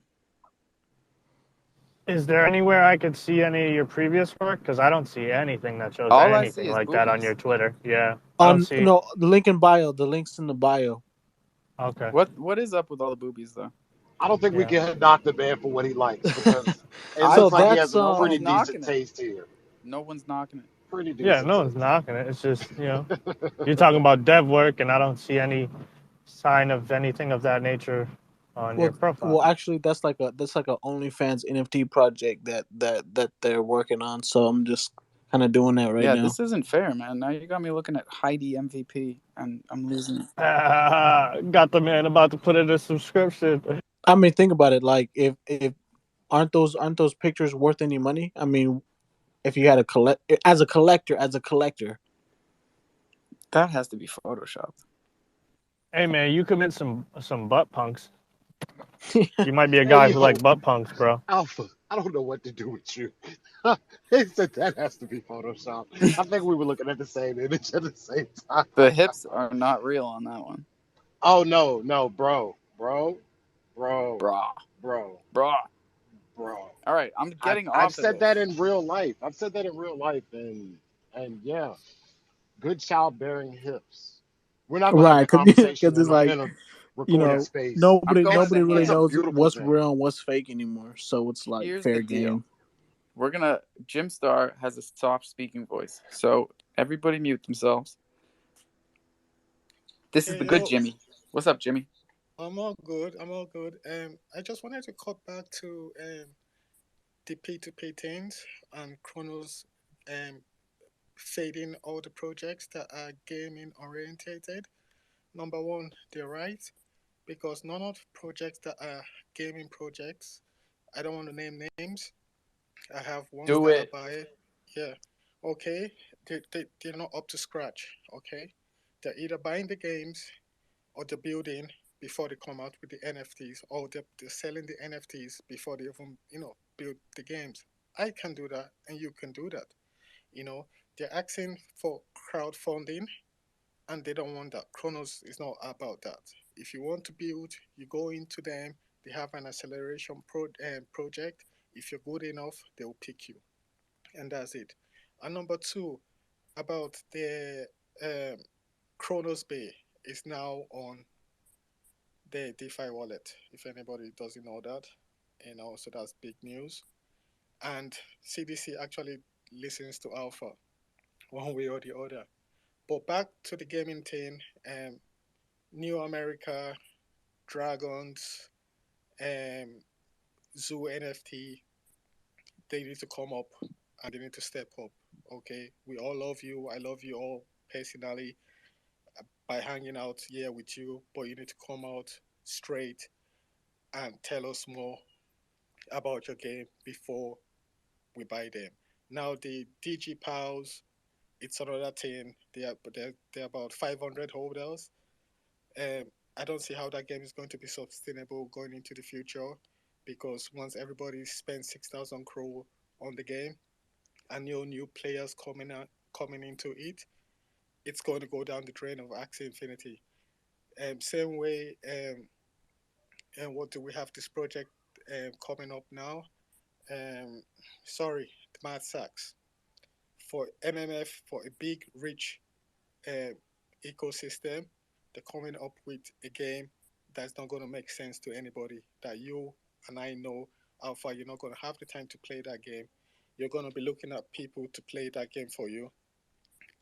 Is there anywhere I could see any of your previous work? Because I don't see anything that shows All I see anything is like that on boobies. your Twitter. Yeah, I don't On see. no the link in bio, the links in the bio. Okay. What is up with all the boobies though? I don't think we Yeah. can hit Dr. Ben for what he likes because it So looks like he that's has a No pretty one's decent knocking it. taste here. No one's knocking it. Pretty Yeah, decent no one's taste. knocking it. It's just, you're talking about dev work, and I don't see any sign of anything of that nature on your profile. well actually that's like a OnlyFans NFT project that they're working on. So I'm just kind of doing that right Yeah, now. this isn't fair, man. Now you got me looking at Heidi MVP, and I'm losing. Got the man about to put in a subscription. I mean, think about it. Like, if aren't those pictures worth any money? I mean, if you had a as a collector. That has to be photoshopped. Hey man, you commit some butt punks. You might be a Hey guy who yo, like butt punks, bro. Alpha, I don't know what to do with you. He said that has to be Photoshop. I think we were looking at the same image at the same time. The hips are not real on that one. Oh no, bro, Brah. bro, Brah. bro. All right, I'm getting I've off of said that this. in real life. I've said that in real life, and yeah, good childbearing hips. We're not gonna have Right, that conversation because it's like in a recorded space. I'm going nobody to really It's a hand. knows beautiful what's thing. real and what's fake anymore. So it's like Here's the fair deal. game. Jim Star has a soft speaking voice. So everybody mute themselves. This is the good Yo, Jimmy. What's up, Jimmy? I'm all good. I'm all good. I just wanted to cut back to the P2P things and Chronos fading all the projects that are gaming orientated. Number one, they're right because none of projects that are gaming projects, I don't want to name names. I have ones Do that are it. by, yeah, okay, they're not up to scratch, okay? They're either buying the games or the building before they come out with the NFTs, or they're selling the NFTs before they even, build the games. I can do that, and you can do that. You know, they're asking for crowdfunding, and they don't want that. Chronos is not about that. If you want to build, you go into them. They have an acceleration project. If you're good enough, they'll pick you, and that's it. And number two, about the Chronos Bay is now on the DeFi wallet, if anybody doesn't know that. And also that's big news. And CDC actually listens to Alpha one way or the other. But back to the gaming thing, New America, Dragons, um, Zoo NFT, they need to come up and they need to step up. Okay, we all love you. I love you all personally by hanging out here with you, but you need to come out straight and tell us more about your game before we buy them. Now the DG Pals, it's another thing. They're about 500 holders. Um, I don't see how that game is going to be sustainable going into the future because once everybody spends 6,000 crore on the game and new players coming into it, it's going to go down the drain of Axie Infinity. Same way, and what do we have this project coming up now? Um, sorry, the Mad Sacks for MMF for a big rich uh, ecosystem. They're coming up with a game that's not going to make sense to anybody. That you and I know, Alpha, you're not going to have the time to play that game. You're going to be looking at people to play that game for you,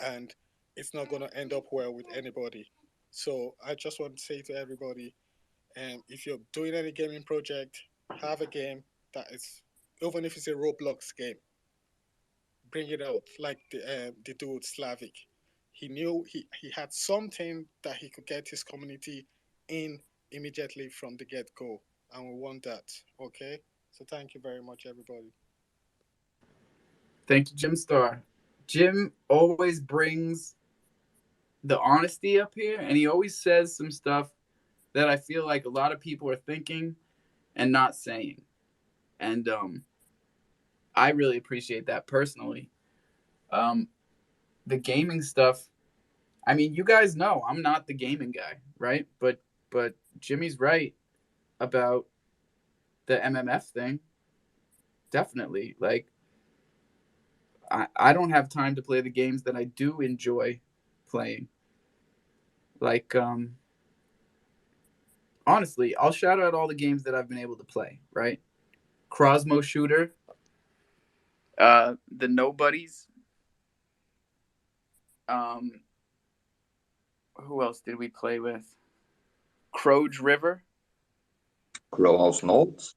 and it's not going to end up well with anybody. So I just want to say to everybody, if you're doing any gaming project, have a game that is, even if it's a Roblox game, bring it out like the dude Slavic. He knew he had something that he could get his community in immediately from the get go, and we want that. Okay, so thank you very much, everybody. Thank you, Jim Star. Jim always brings the honesty up here, and he always says some stuff that I feel like a lot of people are thinking and not saying. And I really appreciate that personally. Um, the gaming stuff, I mean, you guys know I'm not the gaming guy, right? But Jimmy's right about the MMF thing. Definitely. Like, I don't have time to play the games that I do enjoy playing. Like, honestly, I'll shout out all the games that I've been able to play, right? Crosmo Shooter, the Nobodies. Um, who else did we play with? Crowge River. Crowhouse Notes.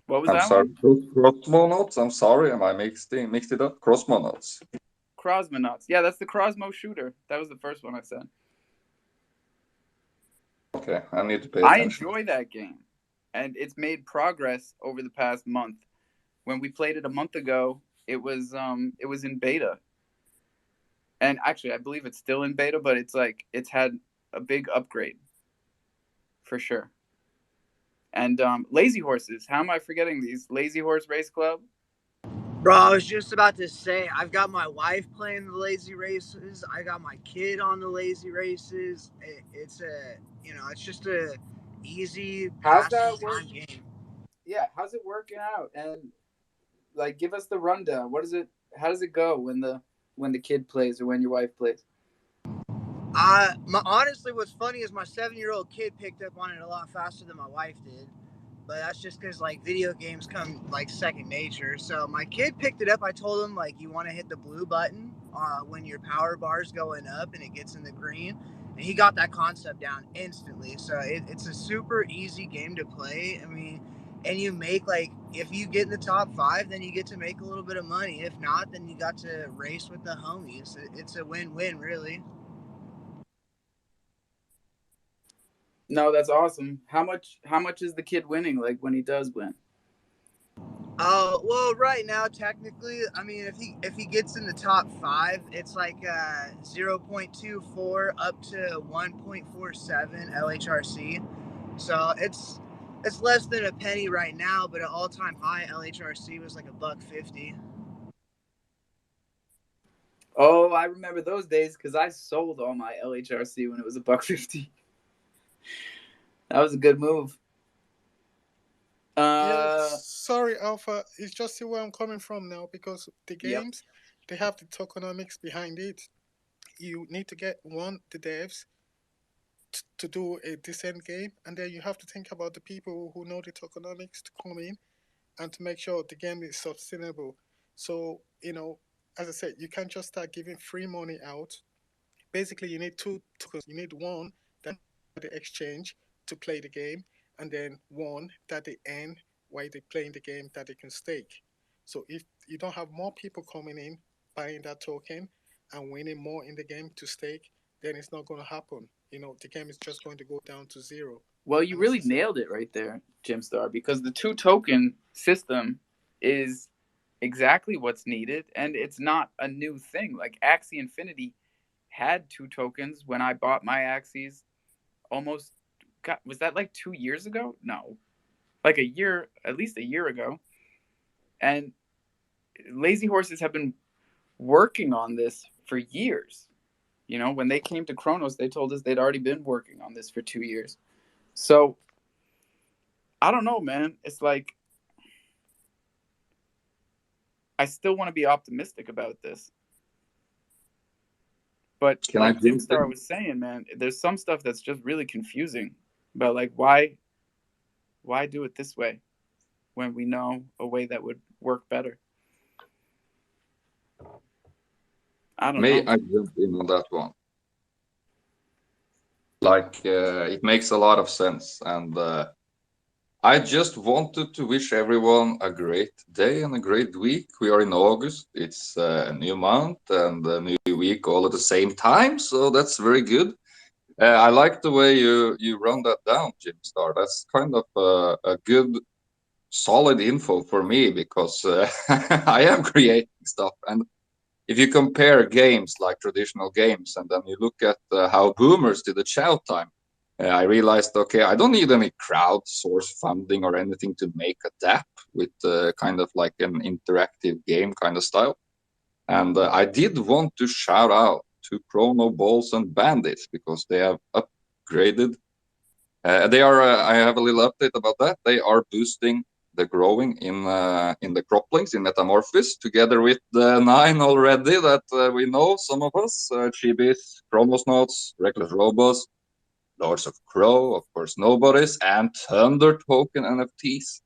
What was I'm that sorry. one? Crossmo Notes. I'm sorry. Am I mixed it up? Crossmo Notes. Crosmonauts. Yeah, that's the Crosmo Shooter. That was the first one I said. Okay, I need to pay I attention. enjoy that game, and it's made progress over the past month. When we played it a month ago, it was in beta, and actually I believe it's still in beta, but it's had a big upgrade for sure. And Lazy Horses. How am I forgetting these? Lazy Horse Race Club. Bro, I was just about to say, I've got my wife playing the lazy races. I got my kid on the lazy races. It's it's just a easy How's passing that time working? game. Yeah, how's it working out? And like, give us the rundown. What is it? How does it go when the kid plays or when your wife plays? Honestly, what's funny is my 7-year-old kid picked up on it a lot faster than my wife did. But that's just because like video games come like second nature. So my kid picked it up. I told him like you want to hit the blue button when your power bar's going up and it gets in the green, and he got that concept down instantly. So it's a super easy game to play. I mean, and you make like if you get in the top 5, then you get to make a little bit of money. If not, then you got to race with the homies. It's a win-win, really. No, that's awesome. How much is the kid winning? Like when he does win? Well, right now, technically, I mean, if he gets in the top 5, it's like 0.24 up to 1.47 LHRC. So it's less than a penny right now, but an all-time high LHRC was like $1.50. Oh, I remember those days because I sold all my LHRC when it was $1.50. That was a good move. Yeah, sorry, Alpha. It's just see where I'm coming from now because the Yep. games, they have the tokenomics behind it. You need to get the devs to do a decent game, and then you have to think about the people who know the tokenomics to come in and to make sure the game is sustainable. So, as I said, you can't just start giving free money out. Basically, you need two tokens. You need one that they exchange to play the game, and then one that they earn while they're playing the game that they can stake. So if you don't have more people coming in, buying that token, and winning more in the game to stake, then it's not going to happen. The game is just going to go down to zero. Well, you really nailed it right there, Jimstar, because the 2-token system is exactly what's needed, and it's not a new thing. Like Axie Infinity had 2 tokens when I bought my Axies almost, was that like 2 years ago? No, like a year, at least a year ago. And Lazy Horses have been working on this for years. When they came to Kronos, they told us they'd already been working on this for 2 years. So I don't know, man. It's like I still want to be optimistic about this. But like Jimstar was saying, man, there's some stuff that's just really confusing about like why do it this way when we know a way that would work better. I don't know. I jump in on that one. Like, it makes a lot of sense. And I just wanted to wish everyone a great day and a great week. We are in August. It's a new month and a new week all at the same time. So that's very good. I like the way you run that down, Jimstar. That's kind of a good, solid info for me because I am creating stuff. And if you compare games like traditional games and then you look at how boomers did the chow time, I realized, okay, I don't need any crowdsource funding or anything to make a DApp with kind of like an interactive game kind of style. And I did want to shout out to Chrono Balls and Bandits because they have upgraded. They are. I have a little update about that. They are boosting the growing in the croplings in Metamorphosis together with the 9 already that we know, some of us, Chibis, Chronosnauts, Reckless Robos, Lords of Cro, of course Nobody's, and Thunder Token NFTs,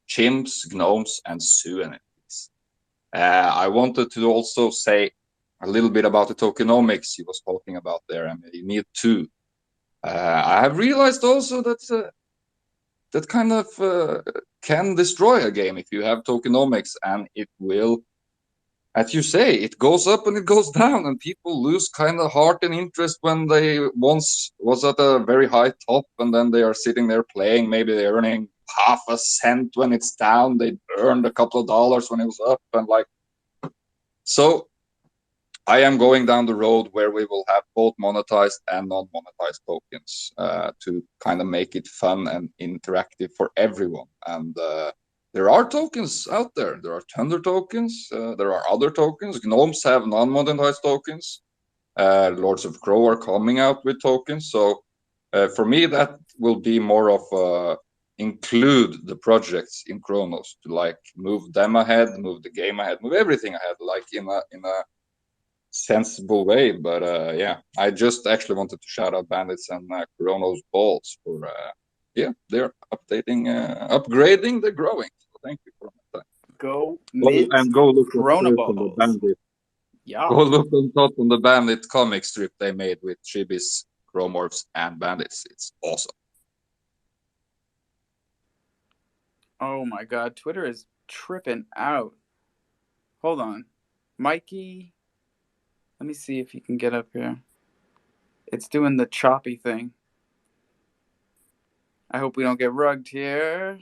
Chimps, Gnomes, and Zoo NFTs. I wanted to also say a little bit about the tokenomics he was talking about there. I mean, you need 2. I have realized also that that kind of can destroy a game if you have tokenomics, and it will, as you say, it goes up and it goes down, and people lose kind of heart and interest when they once was at a very high top, and then they are sitting there playing. Maybe they're earning half a cent when it's down. They earned a couple of dollars when it was up, and like so. I am going down the road where we will have both monetized and non-monetized tokens to kind of make it fun and interactive for everyone. And there are tokens out there. There are Thunder tokens. There are other tokens. Gnomes have non-monetized tokens. Lords of Cro are coming out with tokens. So for me, that will be more of include the projects in Kronos to like move them ahead, move the game ahead, move everything ahead, like in a sensible way. But yeah, I just actually wanted to shout out Bandits and Chronos Balls for they're upgrading the growing. So thank you for that. Go and go look Corona at Balls. the Bandit. Yeah. Go look on the Bandit comic strip they made with Chibis, Chromorphs, and Bandits. It's awesome. Oh my god, Twitter is tripping out. Hold on. Mikey, let me see if you can get up here. It's doing the choppy thing. I hope we don't get rugged here.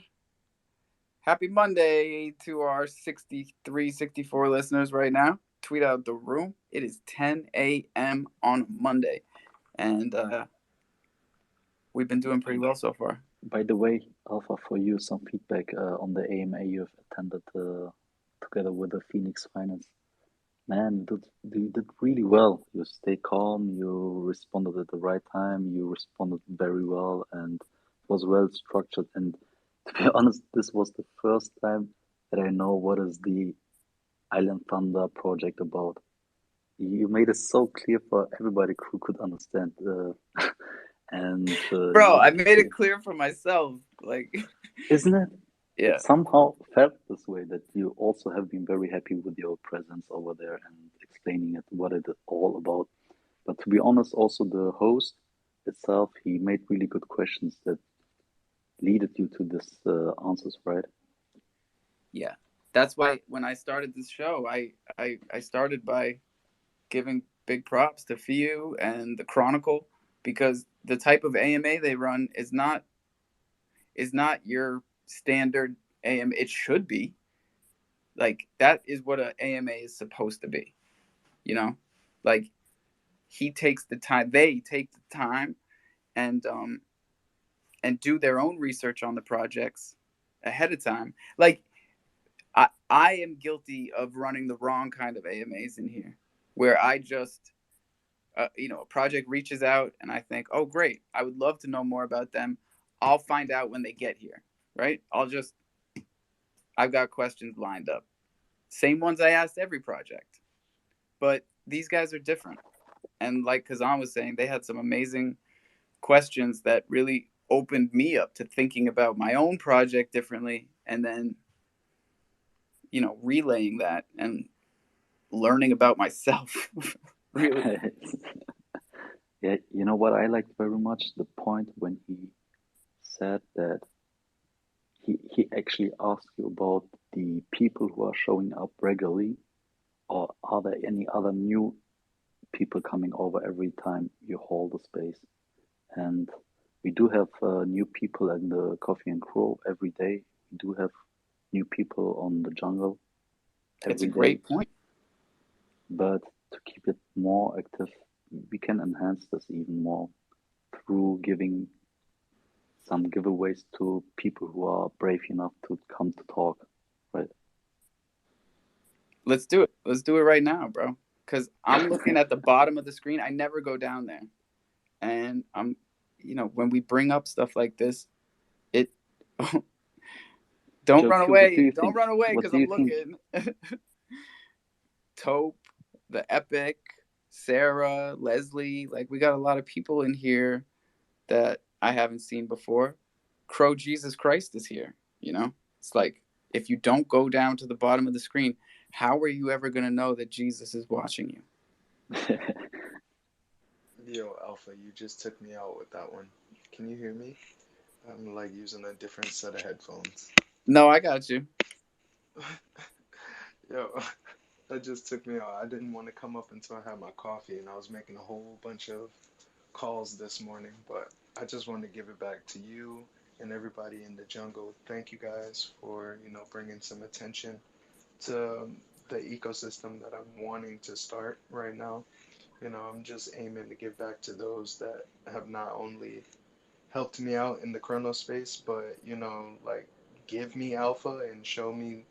Happy Monday to our 63, 64 listeners right now. Tweet out the room. It is 10 a.m. on Monday. And we've been doing pretty well so far. By the way, Alpha, for you, some feedback on the AMA you have attended together with the Phoenix Finance. Man, you did really well. You stayed calm, you responded at the right time, you responded very well, and it was well structured. And to be honest, this was the first time that I know what is the Island Thunder project about. You made it so clear for everybody who could understand. And Bro, I made it clear for myself. Like, isn't it? Yeah. It somehow felt this way that you also have been very happy with your presence over there and explaining it, what it is all about. But to be honest, also the host itself, he made really good questions that leaded you to this answers, right? Yeah, that's why when I started this show, I started by giving big props to Fiu and the Chronicle, because the type of AMA they run is not your standard AMA. It should be. Like, that is what an AMA is supposed to be. You know? Like, they take the time and do their own research on the projects ahead of time. Like, I am guilty of running the wrong kind of AMAs in here, where I just, a project reaches out and I think, oh, great, I would love to know more about them. I'll find out when they get here, right? I've got questions lined up. Same ones I asked every project. But these guys are different. And like Kazan was saying, they had some amazing questions that really opened me up to thinking about my own project differently, and then relaying that and learning about myself. Really. Yeah, you know what I liked very much? The point when he said that he actually asked you about the people who are showing up regularly, or are there any other new people coming over every time you hold the space? And we do have new people in the Coffee and Cro every day. We do have new people on the jungle every It's a great day. point. But to keep it more active, we can enhance this even more through giving some giveaways to people who are brave enough to come to talk, right? Let's do it. Let's do it right now, bro. Because I'm looking at the bottom of the screen. I never go down there. And when we bring up stuff like this, it don't run away. Don't run away, because I'm looking. Taupe, the Epic, Sarah, Leslie. Like, we got a lot of people in here that I haven't seen before. Crow Jesus Christ is here. It's like, if you don't go down to the bottom of the screen, how are you ever going to know that Jesus is watching you? Yo, Alpha, you just took me out with that one. Can you hear me? I'm like using a different set of headphones. No, I got you. Yo, that just took me out. I didn't want to come up until I had my coffee, and I was making a whole bunch of calls this morning, but I just wanted to give it back to you and everybody in the jungle. Thank you guys for, bringing some attention to the ecosystem that I'm wanting to start right now. I'm just aiming to give back to those that have not only helped me out in the chrono space, but, like, give me alpha and show me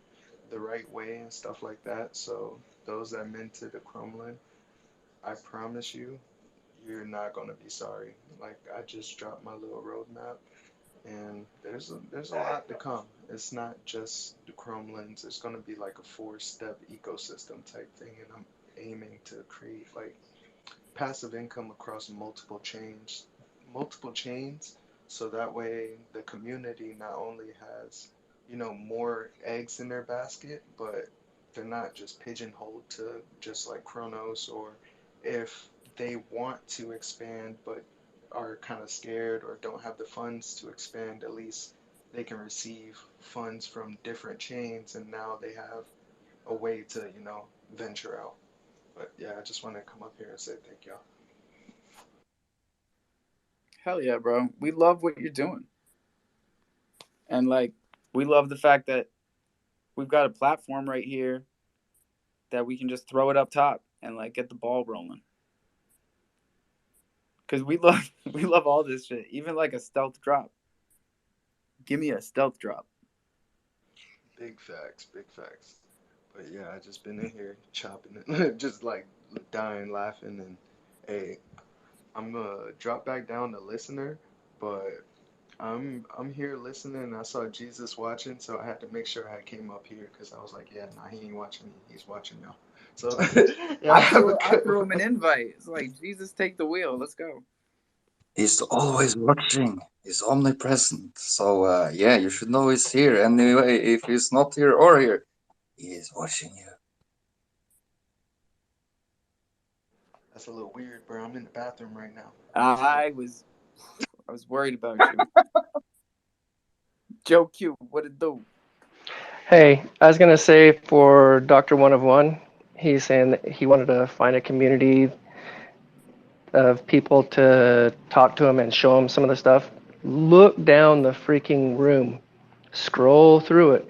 the right way and stuff like that. So those that minted the Chromlin, I promise you, you're not gonna be sorry. Like, I just dropped my little roadmap, and there's a lot to come. It's not just the Chrome lens. It's gonna be like a 4-step ecosystem type thing, and I'm aiming to create like passive income across multiple chains, so that way the community not only has, more eggs in their basket, but they're not just pigeonholed to just like Chronos, or if they want to expand but are kind of scared or don't have the funds to expand, at least they can receive funds from different chains, and now they have a way to, venture out. But yeah, I just want to come up here and say thank y'all. Hell yeah, bro. We love what you're doing. And like, we love the fact that we've got a platform right here that we can just throw it up top and like get the ball rolling. Cause we love all this shit. Even like a stealth drop. Give me a stealth drop. Big facts, big facts. But yeah, I just been in here chopping it, just like dying laughing, and hey, I'm gonna drop back down to listener, but I'm here listening. I saw Jesus watching, so I had to make sure I came up here because I was like, yeah, nah, he ain't watching me. He's watching y'all. So yeah, I threw him an invite. It's like, Jesus, take the wheel. Let's go. He's always watching. He's omnipresent. So yeah, you should know he's here. Anyway, if he's not here or here, he is watching you. That's a little weird, bro. I'm in the bathroom right now. I was worried about you. Joe Q, what it do? Hey, I was gonna say for Dr. One of One, he's saying that he wanted to find a community of people to talk to him and show him some of the stuff. Look down the freaking room. Scroll through it.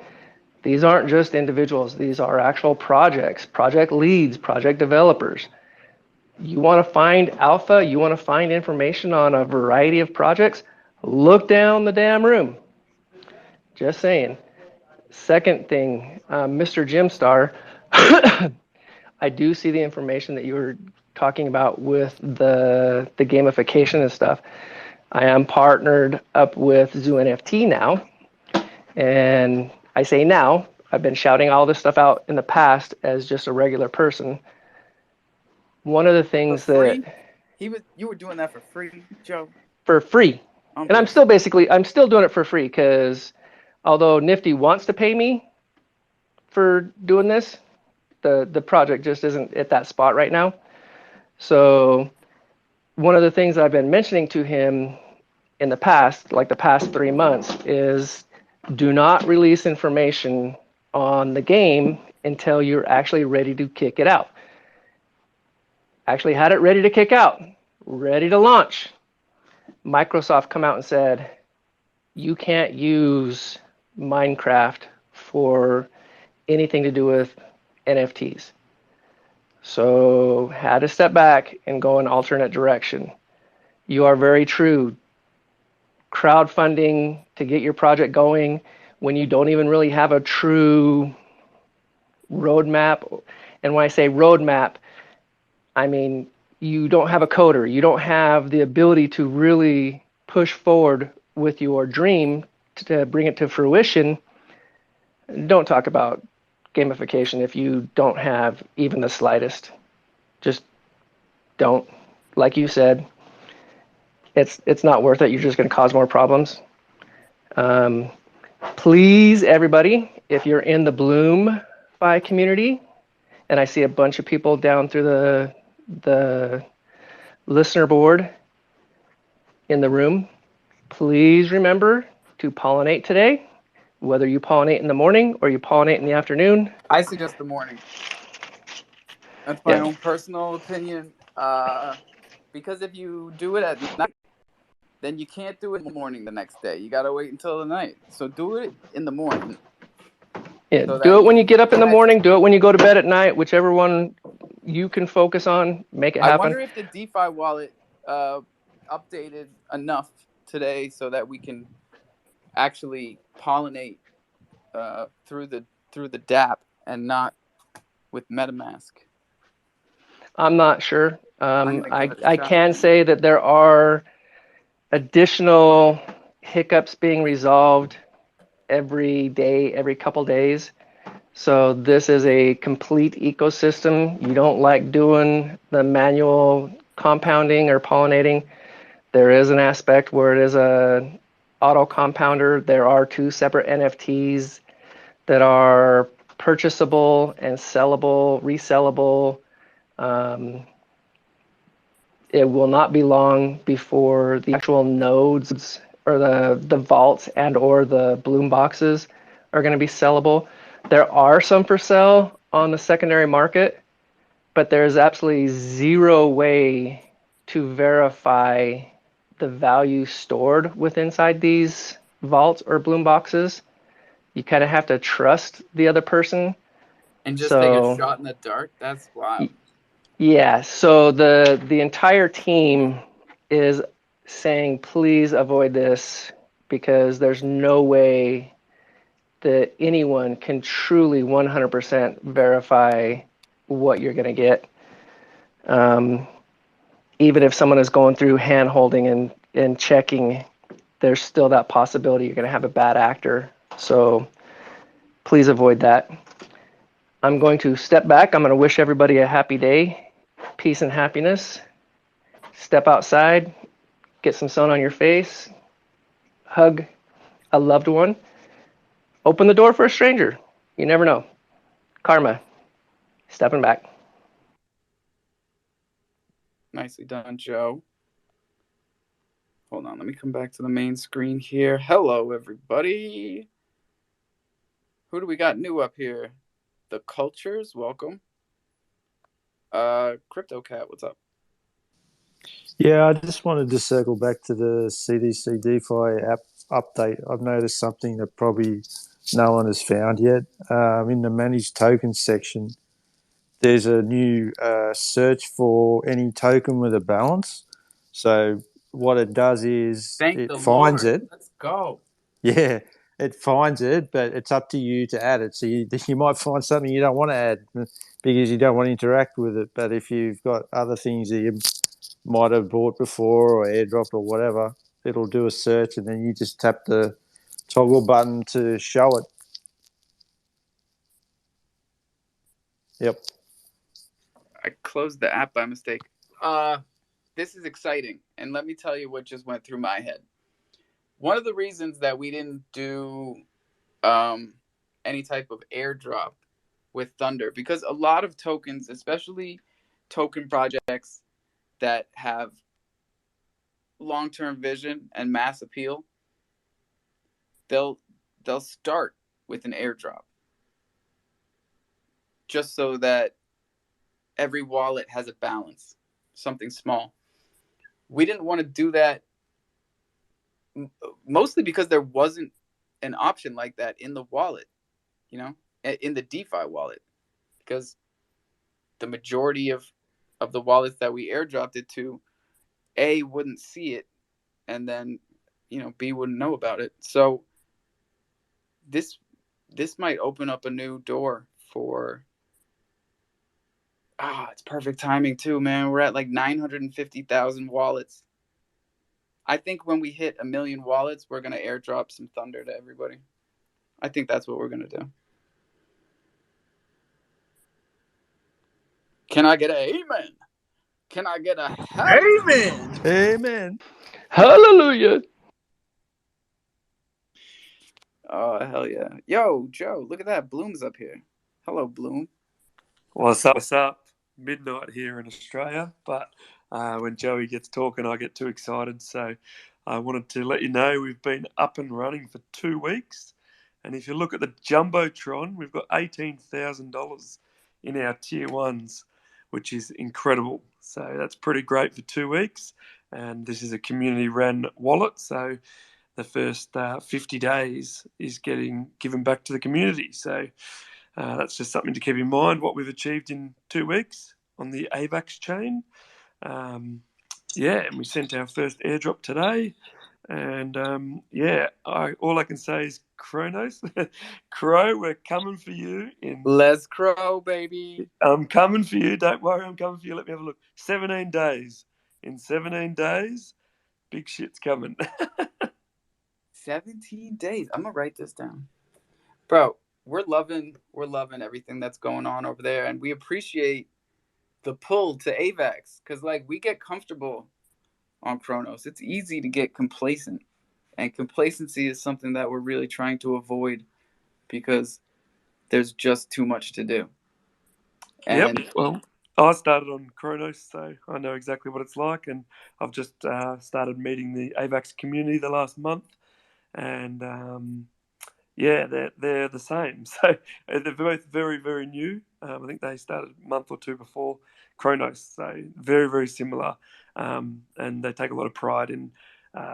These aren't just individuals. These are actual projects, project leads, project developers. You want to find alpha, you want to find information on a variety of projects, look down the damn room. Just saying. Second thing, Mr. Jimstar, I do see the information that you were talking about with the gamification and stuff. I am partnered up with Zoo NFT now, and I say now, I've been shouting all this stuff out in the past as just a regular person. One of the things free? that You were doing that for free, Joe? For free. And I'm still doing it for free because although Nifty wants to pay me for doing this, the project just isn't at that spot right now. So one of the things I've been mentioning to him in the past, like the past 3 months, is do not release information on the game until you're actually ready to kick it out. Actually had it ready to kick out, ready to launch. Microsoft come out and said, you can't use Minecraft for anything to do with NFTs. So had to step back and go an alternate direction. You are very true. Crowdfunding to get your project going when you don't even really have a true roadmap. And when I say roadmap, I mean you don't have a coder. You don't have the ability to really push forward with your dream to bring it to fruition. Don't talk about gamification if you don't have even the slightest. Just don't. Like you said, it's not worth it. You're just going to cause more problems. Please, everybody, if you're in the BloomFi community, and I see a bunch of people down through the listener board in the room, please remember to pollinate today. Whether you pollinate in the morning or you pollinate in the afternoon. I suggest the morning. That's my own personal opinion. Because if you do it at night, then you can't do it in the morning the next day. You gotta wait until the night. So do it in the morning. Yeah, so do it when you get up in the morning. Do it when you go to bed at night. Whichever one you can focus on, make it happen. I wonder if the DeFi wallet updated enough today so that we can actually pollinate through the dApp and not with MetaMask. I'm not sure. I can say that there are additional hiccups being resolved every day, every couple days. So this is a complete ecosystem. You don't like doing the manual compounding or pollinating. There is an aspect where it is a auto compounder. There are 2 separate NFTs that are purchasable and sellable, resellable. It will not be long before the actual nodes or the vaults and or the bloom boxes are going to be sellable. There are some for sale on the secondary market, but there's absolutely zero way to verify the value stored within inside these vaults or bloom boxes. You kind of have to trust the other person. And just take a shot in the dark? That's wild. Yeah, so the entire team is saying, please avoid this because there's no way that anyone can truly 100% verify what you're going to get. Even if someone is going through hand holding and checking, there's still that possibility you're going to have a bad actor. So please avoid that. I'm going to step back. I'm going to wish everybody a happy day, peace and happiness. Step outside, get some sun on your face, hug a loved one, open the door for a stranger. You never know. Karma. Stepping back. Nicely done, Joe. Hold on, let me come back to the main screen here. Hello, everybody. Who do we got new up here? The Cultures, welcome. Crypto Cat, what's up? Yeah, I just wanted to circle back to the CDC DeFi app update. I've noticed something that probably no one has found yet. In the managed tokens section, there's a new search for any token with a balance. So what it does is Thank it the finds Lord. it. Let's go. Yeah, it finds it, but it's up to you to add it. So you might find something you don't want to add because you don't want to interact with it. But if you've got other things that you might have bought before or airdropped or whatever, it'll do a search and then you just tap the toggle button to show it. Yep. I closed the app by mistake. This is exciting, and let me tell you what just went through my head. One of the reasons that we didn't do any type of airdrop with Thunder, because a lot of tokens, especially token projects that have long-term vision and mass appeal, they'll start with an airdrop just so that every wallet has a balance, something small. We didn't want to do that mostly because there wasn't an option like that in the wallet, in the DeFi wallet, because the majority of the wallets that we airdropped it to, A, wouldn't see it, and then, B, wouldn't know about it. So this might open up a new door for it's perfect timing too, man. We're at like 950,000 wallets. I think when we hit 1 million wallets, we're gonna airdrop some Thunder to everybody. I think that's what we're gonna do. Can I get an amen? Can I get a hallelujah? Amen. Amen. Hallelujah. Oh, hell yeah. Yo, Joe, look at that. Bloom's up here. Hello, Bloom. What's up? What's up? Midnight here in Australia, but when Joey gets talking, I get too excited. So I wanted to let you know we've been up and running for 2 weeks. And if you look at the Jumbotron, we've got $18,000 in our tier ones, which is incredible. So that's pretty great for 2 weeks. And this is a community run wallet. So the first 50 days is getting given back to the community. So that's just something to keep in mind, what we've achieved in 2 weeks on the AVAX chain. And we sent our first airdrop today. And all I can say is Kronos, Cro, we're coming for you. Let's Cro, baby. I'm coming for you. Don't worry, I'm coming for you. Let me have a look. 17 days. In 17 days, big shit's coming. 17 days. I'm going to write this down. Bro, we're loving everything that's going on over there, and we appreciate the pull to AVAX because, we get comfortable on Kronos. It's easy to get complacent, and complacency is something that we're really trying to avoid because there's just too much to do. And well, I started on Kronos, so I know exactly what it's like, and I've just started meeting the AVAX community the last month, and they're the same. So they're both very, very new. I think they started a month or two before Kronos, so very, very similar, and they take a lot of pride in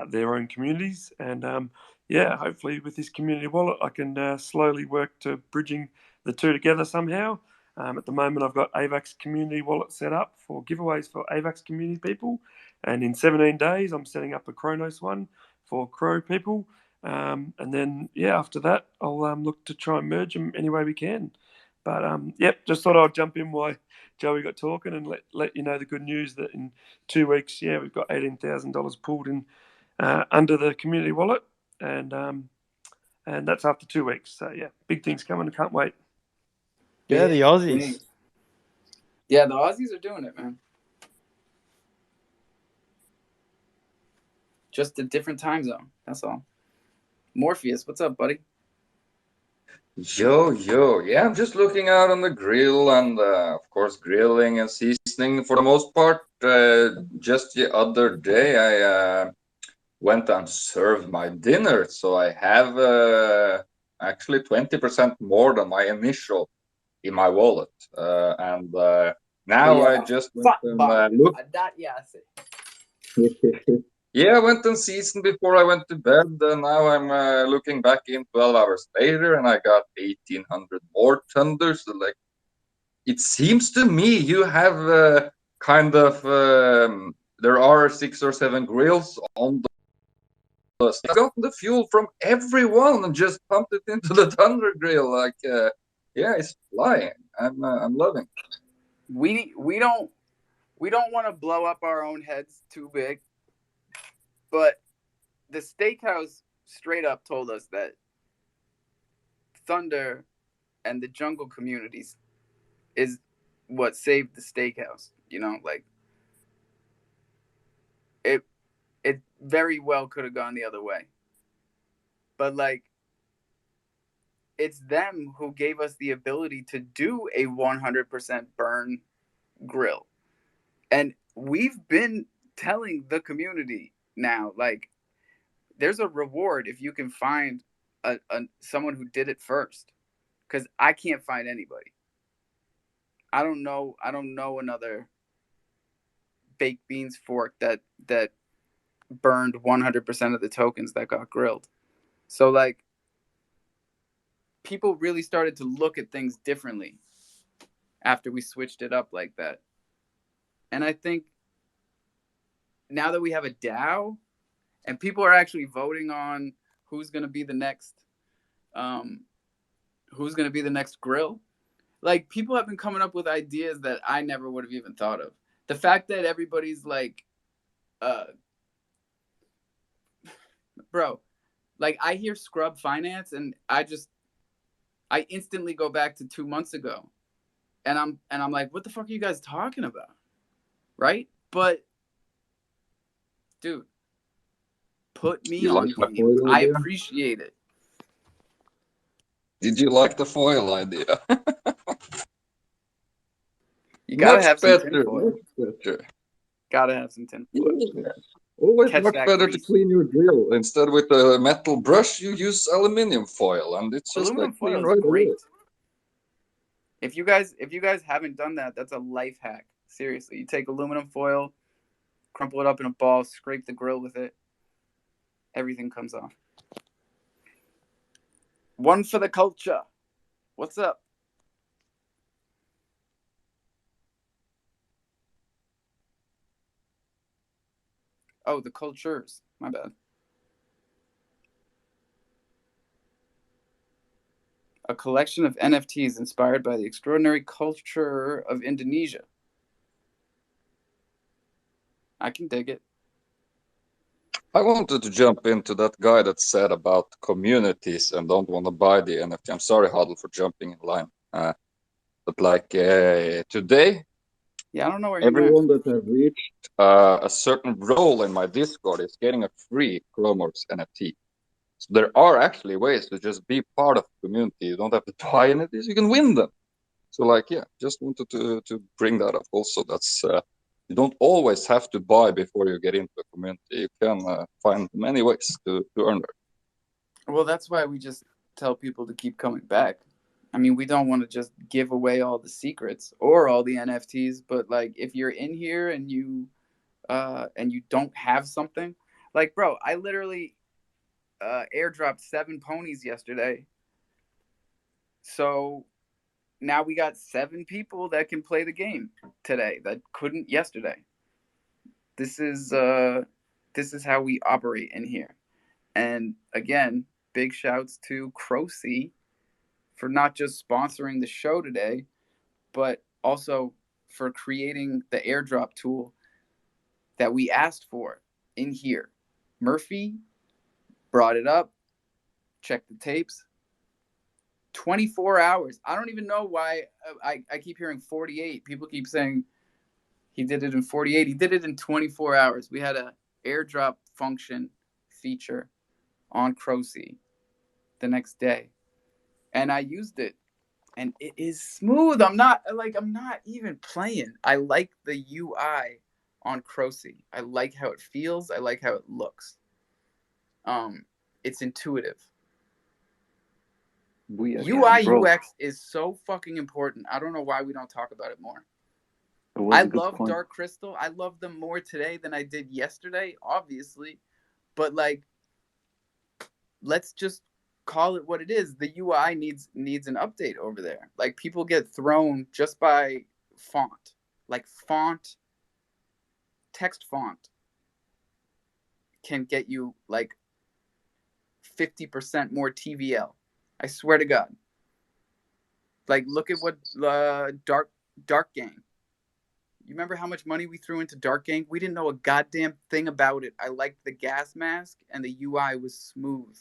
their own communities. And hopefully with this community wallet, I can slowly work to bridging the two together somehow. At the moment, I've got AVAX community wallet set up for giveaways for AVAX community people, and in 17 days, I'm setting up a Kronos one for Cro people. And then, after that, I'll look to try and merge them any way we can. But, just thought I'd jump in while Joey got talking and let you know the good news that in 2 weeks, we've got $18,000 pulled in under the community wallet. And that's after 2 weeks. So, big things coming. I can't wait. Yeah, the Aussies. Yeah, the Aussies are doing it, man. Just a different time zone. That's all. Morpheus, what's up, buddy? Yo, yeah, I'm just looking out on the grill and, of course, grilling and seasoning for the most part. Just the other day, I went and served my dinner, so I have actually 20% more than my initial in my wallet. And now I just went and looked. Yeah, I went and seasoned before I went to bed, and now I'm looking back in 12 hours later, and I got 1,800 more tenders. So, like, it seems to me you have kind of there are 6 or 7 grills on the. I got the fuel from everyone and just pumped it into the thunder grill. Like, yeah, it's flying. I'm loving it. We don't want to blow up our own heads too big, but the steakhouse straight up told us that Thunder and the jungle communities is what saved the steakhouse. You know, like it very well could have gone the other way. But like it's them who gave us the ability to do a 100% burn grill. And we've been telling the community now, like, there's a reward if you can find someone who did it first, because I can't find anybody. I don't know another baked beans fork that burned 100% of the tokens that got grilled. So like, people really started to look at things differently after we switched it up like that. And I think now that we have a DAO and people are actually voting on who's going to be the next grill, like, people have been coming up with ideas that I never would have even thought of. The fact that everybody's like, bro, like, I hear scrub finance and I instantly go back to 2 months ago, and I'm like, what the fuck are you guys talking about? Right? But dude, put me on game. I appreciate it. Did you like the foil idea? You gotta have some better. tinfoil. Gotta have some tinfoil. Yeah. Always Catch much that better grease. to clean your grill. Instead with a metal brush, you use aluminum foil, and it's just Aluminum like clean foil is right great. away. If you guys haven't done that, that's a life hack. Seriously, you take aluminum foil, crumple it up in a ball, scrape the grill with it. Everything comes off. One for the culture. What's up? Oh, the cultures. My bad. A collection of NFTs inspired by the extraordinary culture of Indonesia. I can dig it. I wanted to jump into that guy that said about communities and don't want to buy the NFT. I'm sorry, Huddle, for jumping in line. But like today, yeah, I don't know where you're everyone that has reached a certain role in my Discord is getting a free Chromorphs NFT. So there are actually ways to just be part of the community. You don't have to buy NFTs, you can win them. So like, yeah, just wanted to bring that up also. That's you don't always have to buy before you get into the community. You can find many ways to earn there. Well, that's why we just tell people to keep coming back. I mean, we don't want to just give away all the secrets or all the NFTs, but like, if you're in here and you don't have something, like, bro, I literally airdropped 7 ponies yesterday. So now we got 7 people that can play the game today that couldn't yesterday. This is how we operate in here. And again, big shouts to Crocy for not just sponsoring the show today, but also for creating the airdrop tool that we asked for in here. Murphy brought it up, checked the tapes. 24 hours. I don't even know why I keep hearing 48. People keep saying he did it in 48. He did it in 24 hours. We had a airdrop function feature on Crocy the next day, and I used it, and it is smooth. I'm not even playing. I like the UI on Crocy. I like how it feels. I like how it looks. It's intuitive. UI Bro, UX is so fucking important. I don't know why we don't talk about it more. it was I a good love point. Dark Crystal. I love them more today than I did yesterday, obviously. But like, let's just call it what it is. The UI needs an update over there. Like, people get thrown just by font. Like, text font can get you like 50% more TVL. I swear to God. Like, look at what Dark Gang. You remember how much money we threw into Dark Gang? We didn't know a goddamn thing about it. I liked the gas mask, and the UI was smooth.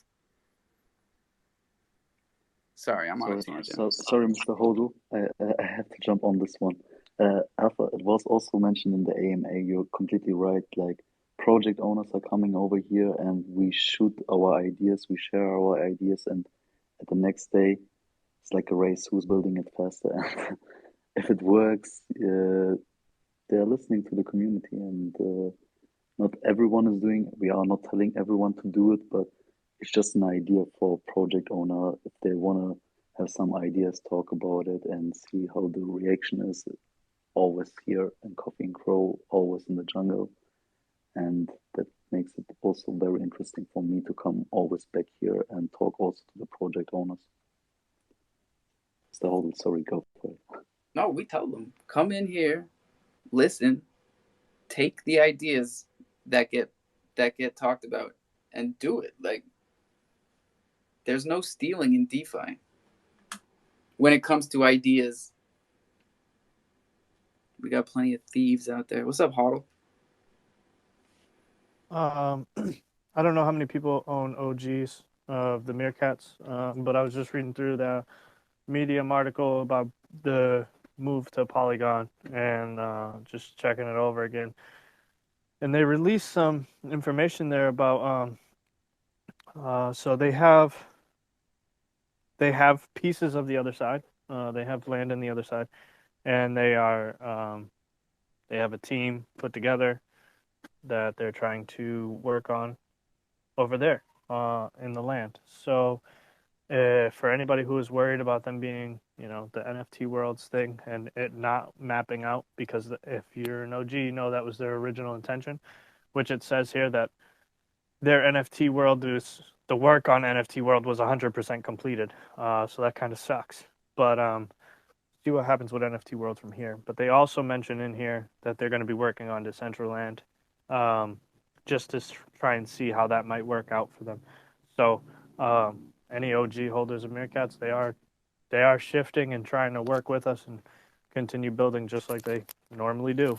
Sorry, I'm on a tangent. Sorry, Mr. Hodel. I have to jump on this one. Alpha, it was also mentioned in the AMA. You're completely right. Like, project owners are coming over here, and we shoot our ideas, we share our ideas, and at the next day, it's like a race who's building it faster. And if it works, they're listening to the community, and not everyone is doing. We are not telling everyone to do it, but it's just an idea for a project owner if they want to have some ideas, talk about it, and see how the reaction is. Always here in Coffee and Cro, always in the jungle, and that makes it also very interesting for me to come always back here and talk also to the project owners. Mr. Hodel, sorry, go for it. No, we tell them, come in here, listen, take the ideas that get talked about, and do it. Like, there's no stealing in DeFi when it comes to ideas. We got plenty of thieves out there. What's up, Hodl? I don't know how many people own OGs of the Meerkats, but I was just reading through the Medium article about the move to Polygon and just checking it over again. And they released some information there about so they have pieces of the other side. They have land in the other side, and they have a team put together that they're trying to work on over there in the land. So for anybody who is worried about them being, the NFT worlds thing and it not mapping out, because if you're an OG, you know that was their original intention, which it says here that their NFT world the work on NFT world was 100% completed. So that kind of sucks. But see what happens with NFT world from here. But they also mention in here that they're going to be working on Decentraland, just to try and see how that might work out for them. So any OG holders of Meerkats, they are shifting and trying to work with us and continue building just like they normally do.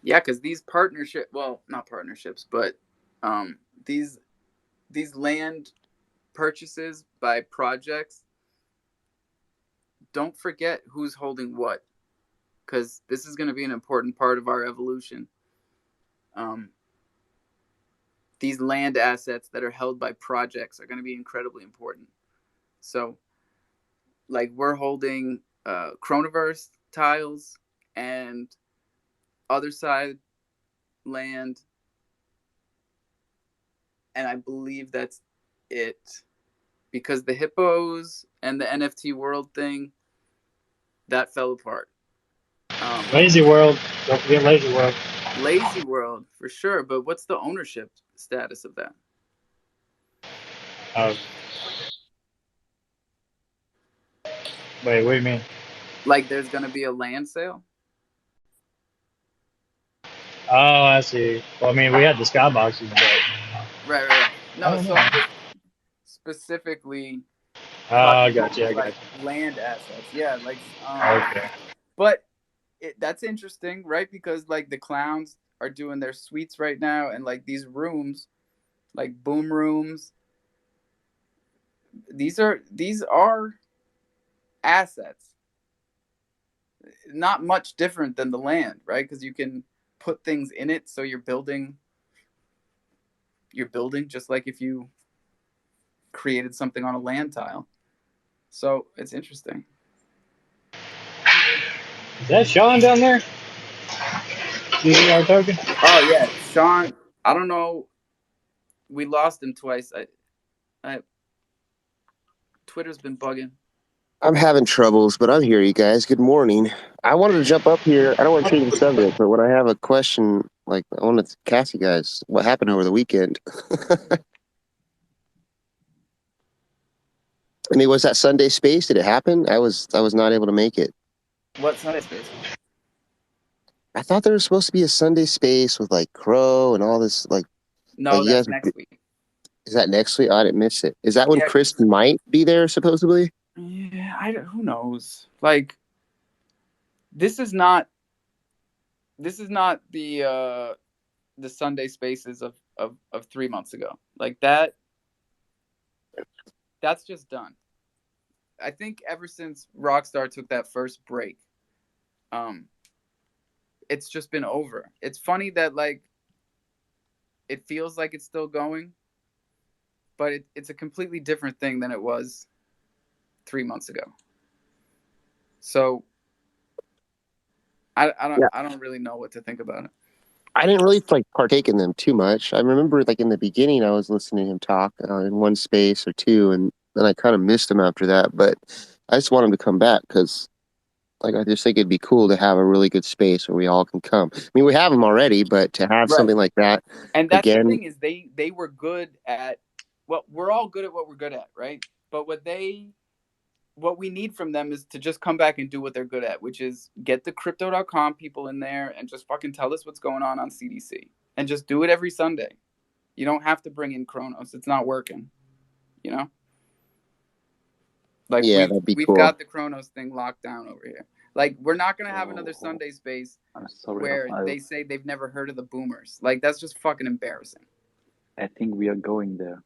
Yeah, because these not partnerships, but these land purchases by projects, don't forget who's holding what, because this is going to be an important part of our evolution. These land assets that are held by projects are going to be incredibly important. So, like, we're holding Chronoverse tiles and other side land, and I believe that's it, because the hippos and the NFT world thing, that fell apart. Lazy World, don't forget Lazy World. Lazy World for sure, but what's the ownership status of that? Wait, what do you mean? Like, there's gonna be a land sale? Oh, I see. Well, I mean, we had the skyboxes, but Right. No, so I'm just specifically I got you. land assets. Yeah, like Okay. But that's interesting, right? Because like the clowns are doing their suites right now, and like these rooms, like boom rooms, these are assets. Not much different than the land, right? Because you can put things in it, so you're building just like if you created something on a land tile. So it's interesting. Is that Sean down there? DVR token? Oh yeah, Sean. I don't know. We lost him twice. Twitter's been bugging. I'm having troubles, but I'm here, you guys. Good morning. I wanted to jump up here. I don't want to change the subject, but when I have a question, like I want to ask you guys what happened over the weekend. I mean, was that Sunday Space? Did it happen? I was not able to make it. What Sunday Space? I thought there was supposed to be a Sunday Space with like Crow and all this. No, like that's next week. Is that next week? Oh, I didn't miss it. Is that when Yeah, Chris might be there supposedly? Yeah, who knows? Like, this is not the Sunday Spaces of 3 months ago. Like that's just done. I think ever since Rockstar took that first break, it's just been over. It's funny that like it feels like it's still going, but it's a completely different thing than it was 3 months ago. So I don't really know what to think about it. I didn't really like partake in them too much. I remember like in the beginning, I was listening to him talk in one space or two, and then I kind of missed him after that. But I just want him to come back because, like, I just think it'd be cool to have a really good space where we all can come. I mean, we have them already, but to have something like that and that's again, the thing is they were good at we're all good at what we're good at, right? But what we need from them is to just come back and do what they're good at, which is get the crypto.com people in there and just fucking tell us what's going on CDC and just do it every Sunday. You don't have to bring in Kronos. It's not working, you know? Like, yeah, that'd be we've cool. got the Kronos thing locked down over here. Like, we're not going to have another Sunday Space where they say they've never heard of the boomers. Like, that's just fucking embarrassing. I think we are going there.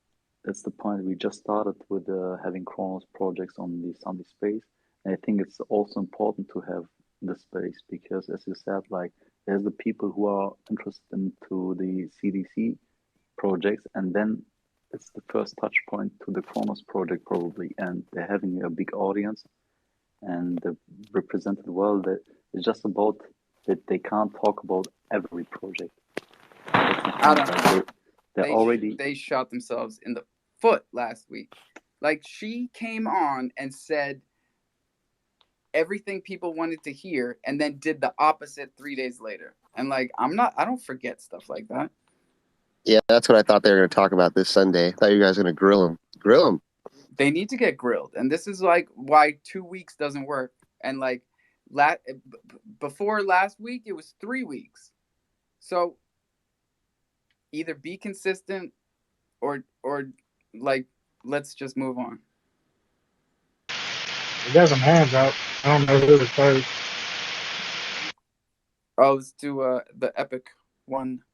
That's the point. We just started with having Kronos projects on the Sunday Space. And I think it's also important to have the space because, as you said, like there's the people who are interested into the CDC projects, and then it's the first touch point to the Kronos project probably, and they're having a big audience, and they're represented well. That it's just about that they can't talk about every project. I don't know. They shot themselves in the foot last week. Like, she came on and said everything people wanted to hear and then did the opposite 3 days later. And like, I don't forget stuff like that. Yeah, that's what I thought they were going to talk about this Sunday. I thought you guys were going to grill them. Grill them. They need to get grilled. And this is like why 2 weeks doesn't work. And like before last week, it was 3 weeks. So either be consistent or like, let's just move on. We got some hands out. I don't know who was first. Oh, let's do the epic one.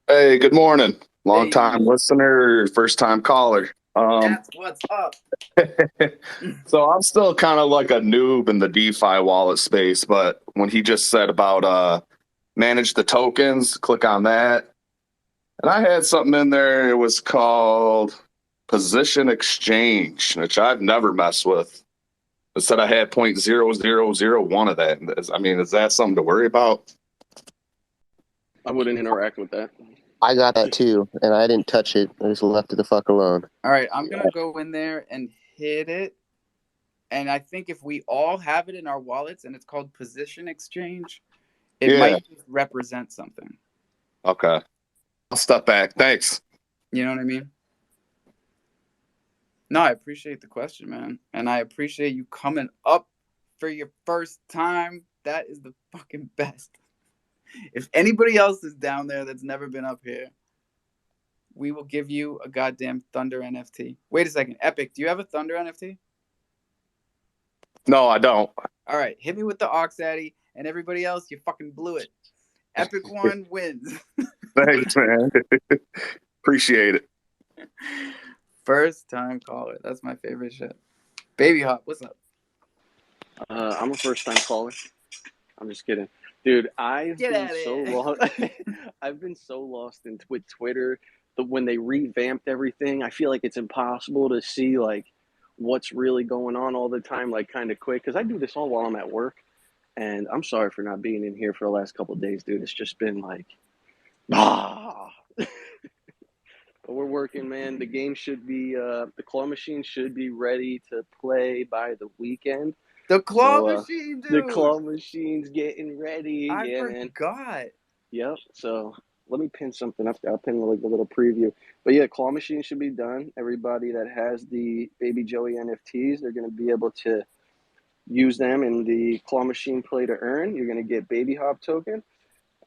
Hey, good morning. Long time listener, first time caller. That's what's up. So I'm still kind of like a noob in the DeFi wallet space, but when he just said about manage the tokens, click on that. And I had something in there, it was called Position Exchange, which I've never messed with. It said I had 0.0001 of that. I mean, is that something to worry about? I wouldn't interact with that. I got that too, and I didn't touch it. I just left it the fuck alone. All right, I'm going to go in there and hit it. And I think if we all have it in our wallets and it's called Position Exchange, it might just represent something. Okay. I'll step back. Thanks. You know what I mean? No, I appreciate the question, man. And I appreciate you coming up for your first time. That is the fucking best. If anybody else is down there that's never been up here, we will give you a goddamn Thunder NFT. Wait a second. Epic, do you have a Thunder NFT? No, I don't. All right. Hit me with the Oxaddy, and everybody else, you fucking blew it. Epic one wins. Thanks, man. Appreciate it. First time caller. That's my favorite shit. Baby Hop, what's up? I'm a first time caller. I'm just kidding, dude. I've Get been out of so here. lost. I've been so lost with Twitter. When they revamped everything, I feel like it's impossible to see like what's really going on all the time, like kind of quick. Because I do this all while I'm at work, and I'm sorry for not being in here for the last couple of days, dude. It's just been like, ah. But we're working, man. The game should be, the claw machine should be ready to play by the weekend. The claw So machine, the dude. claw machine's getting ready. I Yeah, man. forgot. Yep. So let me pin something up there. I'll pin like a little preview. But yeah, claw machine should be done. Everybody that has the Baby Joey NFTs, they're going to be able to use them in the claw machine play to earn. You're going to get baby hop token.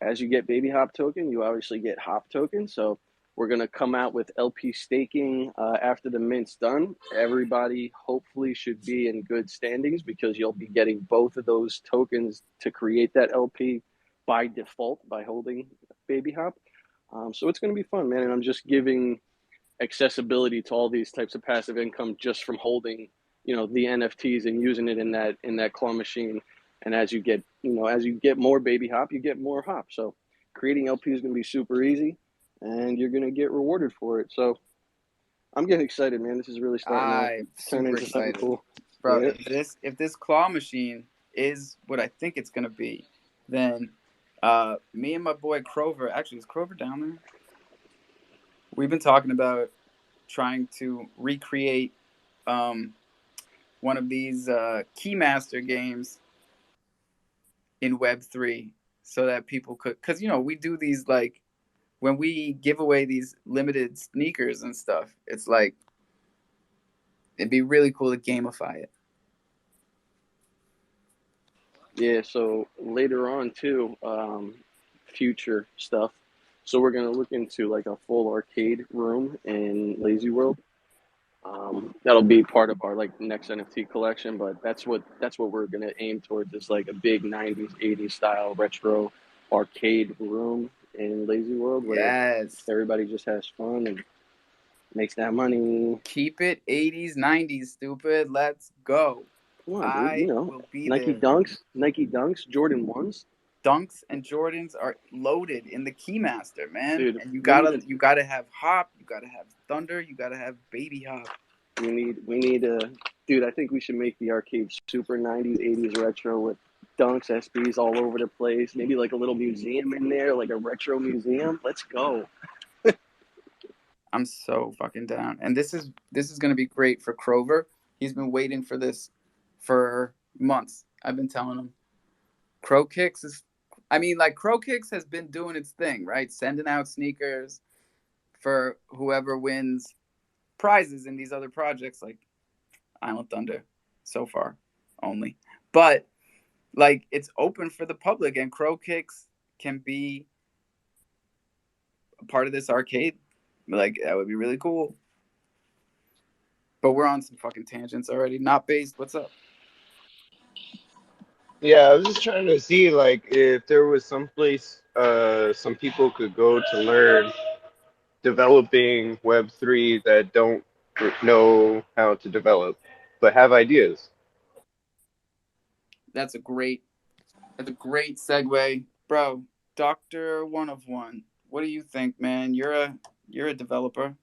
As you get baby hop token, you obviously get hop token. So we're going to come out with LP staking after the mint's done. Everybody hopefully should be in good standings because you'll be getting both of those tokens to create that LP by default by holding baby hop. So it's going to be fun, man. And I'm just giving accessibility to all these types of passive income just from holding, the NFTs and using it in that claw machine. And as you get more baby hop, you get more hop. So creating LP is going to be super easy, and you're going to get rewarded for it. So I'm getting excited, man. This is really starting to I'm turn super into something excited, cool. bro. Yeah. If this claw machine is what I think it's gonna be, then me and my boy Crover, actually, is Crover down there? We've been talking about trying to recreate one of these Keymaster games in Web3 so that people could, because we do these, like, when we give away these limited sneakers and stuff, it's like it'd be really cool to gamify it. Yeah, so later on too, future stuff. So we're gonna look into like a full arcade room in Lazy World. That'll be part of our like next NFT collection, but that's what we're gonna aim towards, is like a big '90s, '80s style retro arcade room in Lazy World where Yes. everybody just has fun and makes that money. Keep it 80s, 90s, stupid. Let's go. Come on, dude. I will be Nike there. Dunks, Jordan 1s. Dunks and Jordans are loaded in the Keymaster, man. Dude, and you gotta have hop, you gotta have thunder, you gotta have baby hop. We need a dude. I think we should make the arcade super '90s, '80s retro with Dunks, SBs all over the place. Maybe like a little museum in there, like a retro museum. Let's go. I'm so fucking down, and this is gonna be great for Crover. He's been waiting for this for months. I've been telling him. Crow Kicks has been doing its thing, right? Sending out sneakers for whoever wins prizes in these other projects like Island Thunder so far only. But like, it's open for the public, and Crow Kicks can be a part of this arcade. Like, that would be really cool. But we're on some fucking tangents already. Not based. What's up? Yeah, I was just trying to see like if there was some place some people could go to learn developing Web3 that don't know how to develop but have ideas. That's a great segue, bro. Dr. One of One. What do you think, man? You're a developer.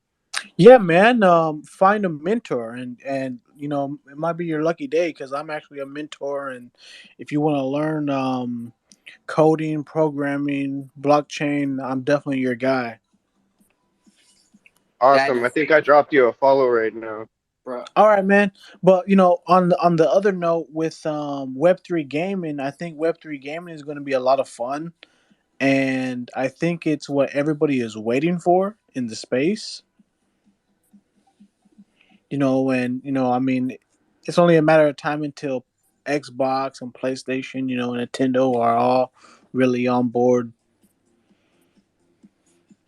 Yeah, man. Find a mentor, and it might be your lucky day because I'm actually a mentor. And if you want to learn coding, programming, blockchain, I'm definitely your guy. Awesome. I think I dropped you a follow right now. Bro. All right, man. But on the other note, with Web3 gaming, I think Web3 gaming is going to be a lot of fun, and I think it's what everybody is waiting for in the space. I mean, it's only a matter of time until Xbox and PlayStation, and Nintendo are all really on board,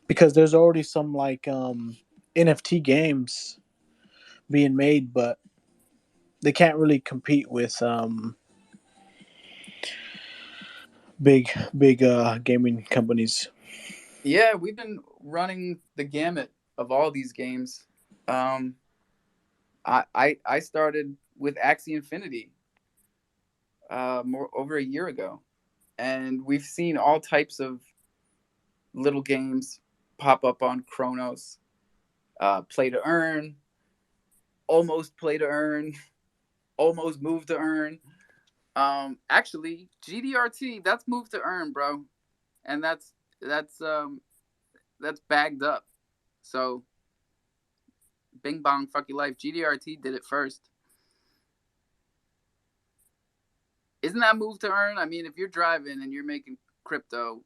because there's already some like NFT games being made, but they can't really compete with big gaming companies. Yeah, we've been running the gamut of all these games. I started with Axie Infinity over a year ago, and we've seen all types of little games pop up on Kronos. Play to earn, almost play to earn, almost move to earn. Actually, GDRT, that's move to earn, bro, and that's bagged up. So, bing bong, fuck your life. GDRT did it first. Isn't that move to earn? I mean, if you're driving and you're making crypto.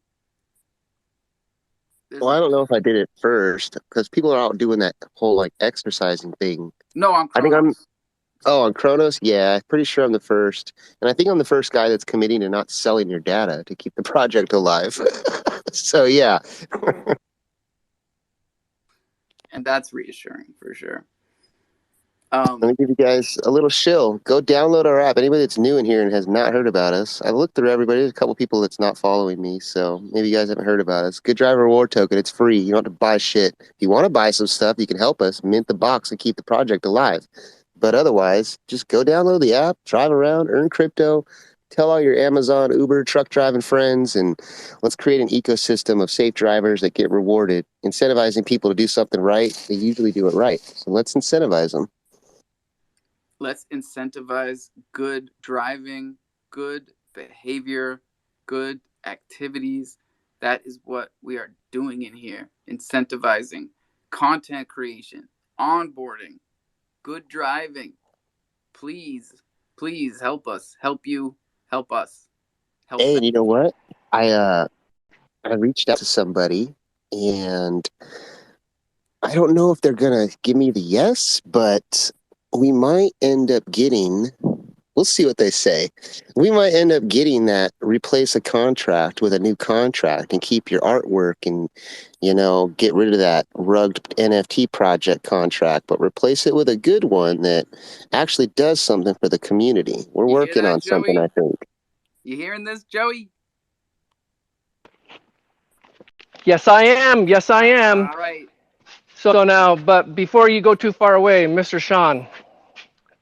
Well, I don't know if I did it first because people are out doing that whole like exercising thing. No, on Kronos. I think I'm. Oh, on Kronos? Yeah, I'm pretty sure I'm the first. And I think I'm the first guy that's committing to not selling your data to keep the project alive. So, yeah. And that's reassuring for sure. Let me give you guys a little shill. Go download our app. Anybody that's new in here and has not heard about us, I've looked through everybody. There's a couple people that's not following me, so maybe you guys haven't heard about us. Good Driver Reward Token. It's free. You don't have to buy shit. If you want to buy some stuff, you can help us mint the box and keep the project alive. But otherwise, just go download the app, drive around, earn crypto, tell all your Amazon, Uber, truck driving friends, and let's create an ecosystem of safe drivers that get rewarded. Incentivizing people to do something right, they usually do it right. So let's incentivize them. Let's incentivize good driving, good behavior, good activities. That is what we are doing in here. Incentivizing content creation, onboarding, good driving. Please help us. Help you. Help us. Help Hey, them. and you know what? I reached out to somebody, and I don't know if they're gonna give me the yes, but we might end up getting. We'll see what they say. We might end up getting that replace a contract with a new contract and keep your artwork and, get rid of that rugged NFT project contract, but replace it with a good one that actually does something for the community. We're working on something, I think. You hearing this, Joey? Yes, I am. Yes, I am. All right. So now, but before you go too far away, Mr. Sean,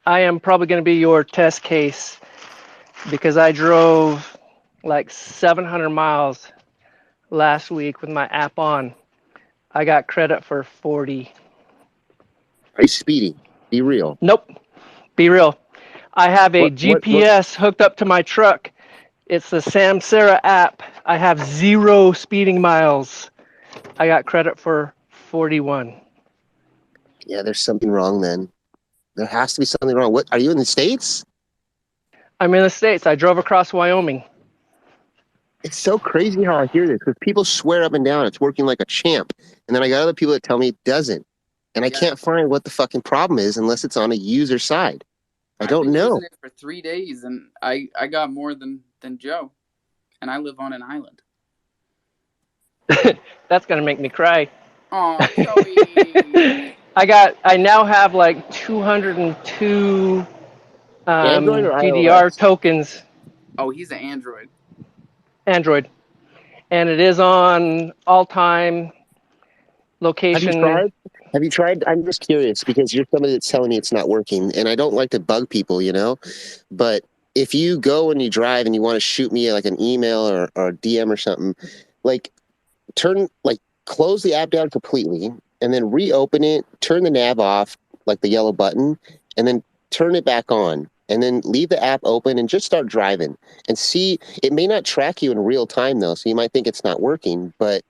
I am probably going to be your test case because I drove like 700 miles last week with my app on. I got credit for 40. Are you speeding? Be real. Nope. Be real. I have a What? GPS hooked up to my truck. It's the Samsara app. I have 0 speeding miles. I got credit for 41. Yeah, there's something wrong then. There has to be something wrong. What? Are you in the States? I'm in the States. I drove across Wyoming. It's so crazy how I hear this because people swear up and down it's working like a champ. And then I got other people that tell me it doesn't. And I can't find what the fucking problem is unless it's on a user side. I've been using it for 3 days, and I got more than Joe, and I live on an island. That's gonna make me cry. Oh, Joey. I now have like 202 Android or GDR iOS? tokens. Oh, he's an Android. Android, and it is on all-time location. Have you tried? I'm just curious because you're somebody that's telling me it's not working, and I don't like to bug people, But if you go and you drive and you want to shoot me like an email or a DM or something, close the app down completely and then reopen it, turn the nav off, like the yellow button, and then turn it back on. And then leave the app open and just start driving and see. It may not track you in real time though, so you might think it's not working, but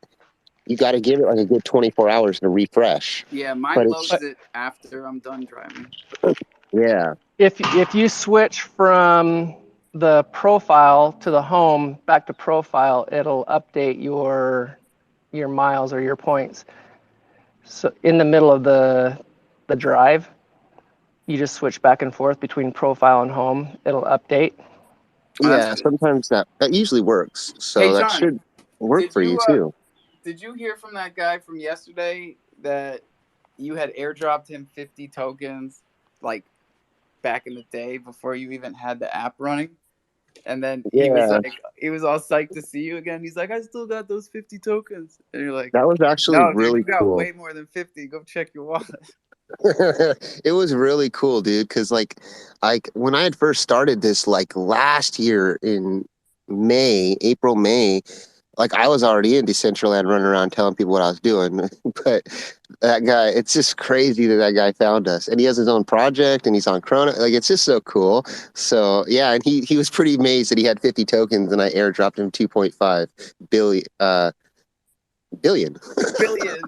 you got to give it like a good 24 hours to refresh. Yeah, mine loads it after I'm done driving. Yeah. If you switch from the profile to the home back to profile, it'll update your miles or your points. So in the middle of the drive, you just switch back and forth between profile and home. It'll update. Yeah, sometimes that usually works. So Hey, that John, should work for you too. Did you hear from that guy from yesterday that you had airdropped him 50 tokens like back in the day before you even had the app running? And then he was all psyched to see you again. He's like, I still got those 50 tokens. And you're like, that was actually really you got cool. way more than 50. Go check your wallet. It was really cool, dude. Because when I had first started this, last year in April, May, like I was already in Decentraland running around telling people what I was doing. But that guy, it's just crazy that guy found us. And he has his own project and he's on Chrono. Like, it's just so cool. So, yeah, and he was pretty amazed that he had 50 tokens and I airdropped him 2.5 billion. Billion. Billion.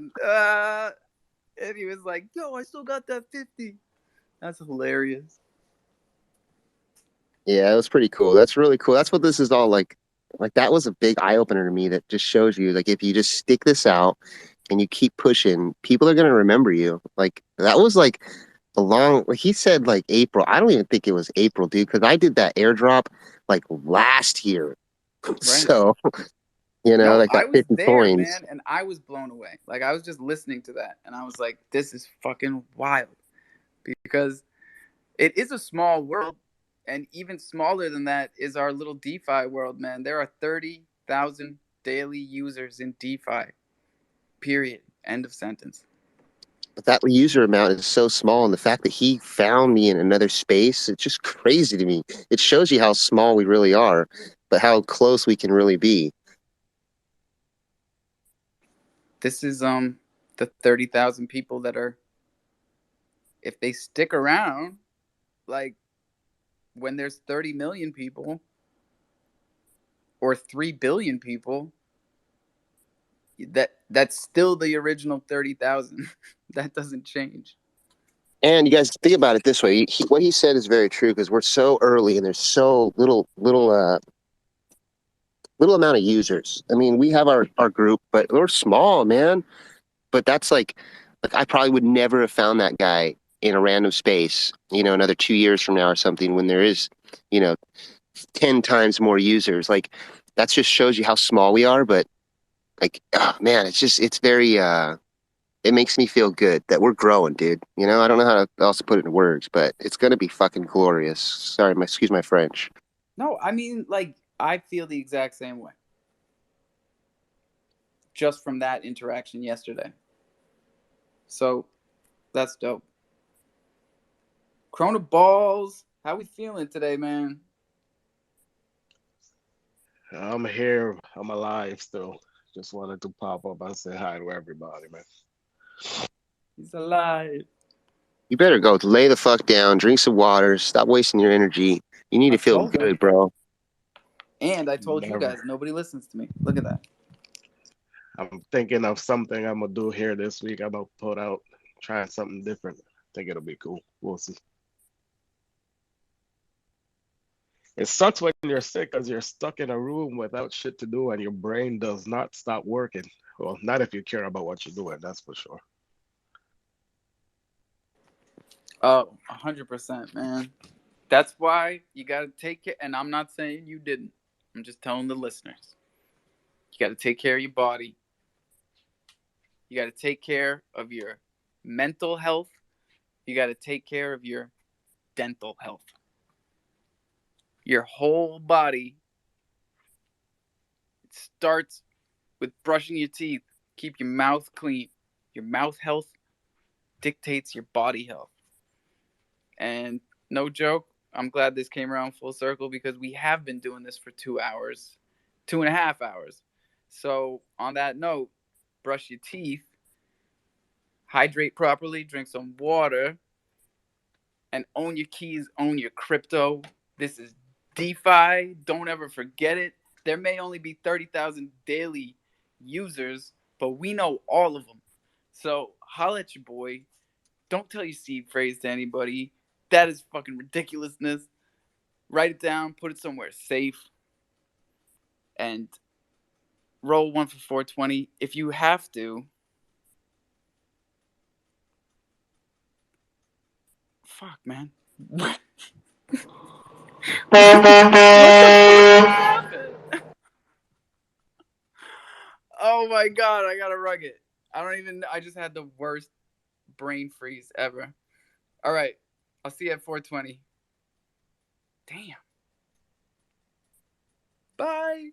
And he was like, yo, I still got that 50. That's hilarious. Yeah, it was pretty cool. That's really cool. That's what this is all like. Like, that was a big eye opener to me that just shows you, like, if you just stick this out and you keep pushing, people are going to remember you. Like, that was like he said like April. I don't even think it was April, dude, because I did that airdrop like last year. Right. So, No, like I that was 50 there, coins. man, and I was blown away. Like, I was just listening to that, and I was like, this is fucking wild. Because it is a small world, and even smaller than that is our little DeFi world, man. There are 30,000 daily users in DeFi, period. End of sentence. But that user amount is so small, and the fact that he found me in another space, it's just crazy to me. It shows you how small we really are, but how close we can really be. This is the 30,000 people that are, if they stick around, like when there's 30 million people or 3 billion people, that's still the original 30,000. That doesn't change. And you guys think about it this way: what he said is very true, because we're so early and there's so little amount of users. I mean, we have our group, but we're small, man. But that's like I probably would never have found that guy in a random space, another 2 years from now or something, when there is, 10 times more users. Like, that just shows you how small we are. But like, oh, man, it's very, it makes me feel good that we're growing, dude. I don't know how to else put it in words, but it's going to be fucking glorious. Sorry, excuse my French. No, I mean, like, I feel the exact same way. Just from that interaction yesterday. So, that's dope. Corona Balls, how we feeling today, man? I'm here. I'm alive still. Just wanted to pop up and say hi to everybody, man. He's alive. You better go lay the fuck down, drink some water, stop wasting your energy. You need to feel good, bro. And I told you Never. guys, nobody listens to me. Look at that. I'm thinking of something I'm gonna do here this week. I'm gonna put out, trying something different. I think it'll be cool. We'll see. It sucks when you're sick because you're stuck in a room without shit to do and your brain does not stop working. Well, not if you care about what you're doing, that's for sure. Oh, 100%, man. That's why you got to take it. And I'm not saying you didn't. I'm just telling the listeners. You got to take care of your body. You got to take care of your mental health. You got to take care of your dental health. Your whole body starts with brushing your teeth. Keep your mouth clean. Your mouth health dictates your body health. And no joke, I'm glad this came around full circle because we have been doing this for 2 hours, 2.5 hours. So on that note, brush your teeth, hydrate properly, drink some water, and own your keys, own your crypto. This is DeFi. Don't ever forget it. There may only be 30,000 daily users, but we know all of them. So holla at your boy. Don't tell your seed phrase to anybody. That is fucking ridiculousness. Write it down, put it somewhere safe, and roll one for 420. If you have to, fuck, man. What the fuck just happened? Oh my god, I gotta rug it. I just had the worst brain freeze ever. All right, I'll see you at 420. Damn. Bye.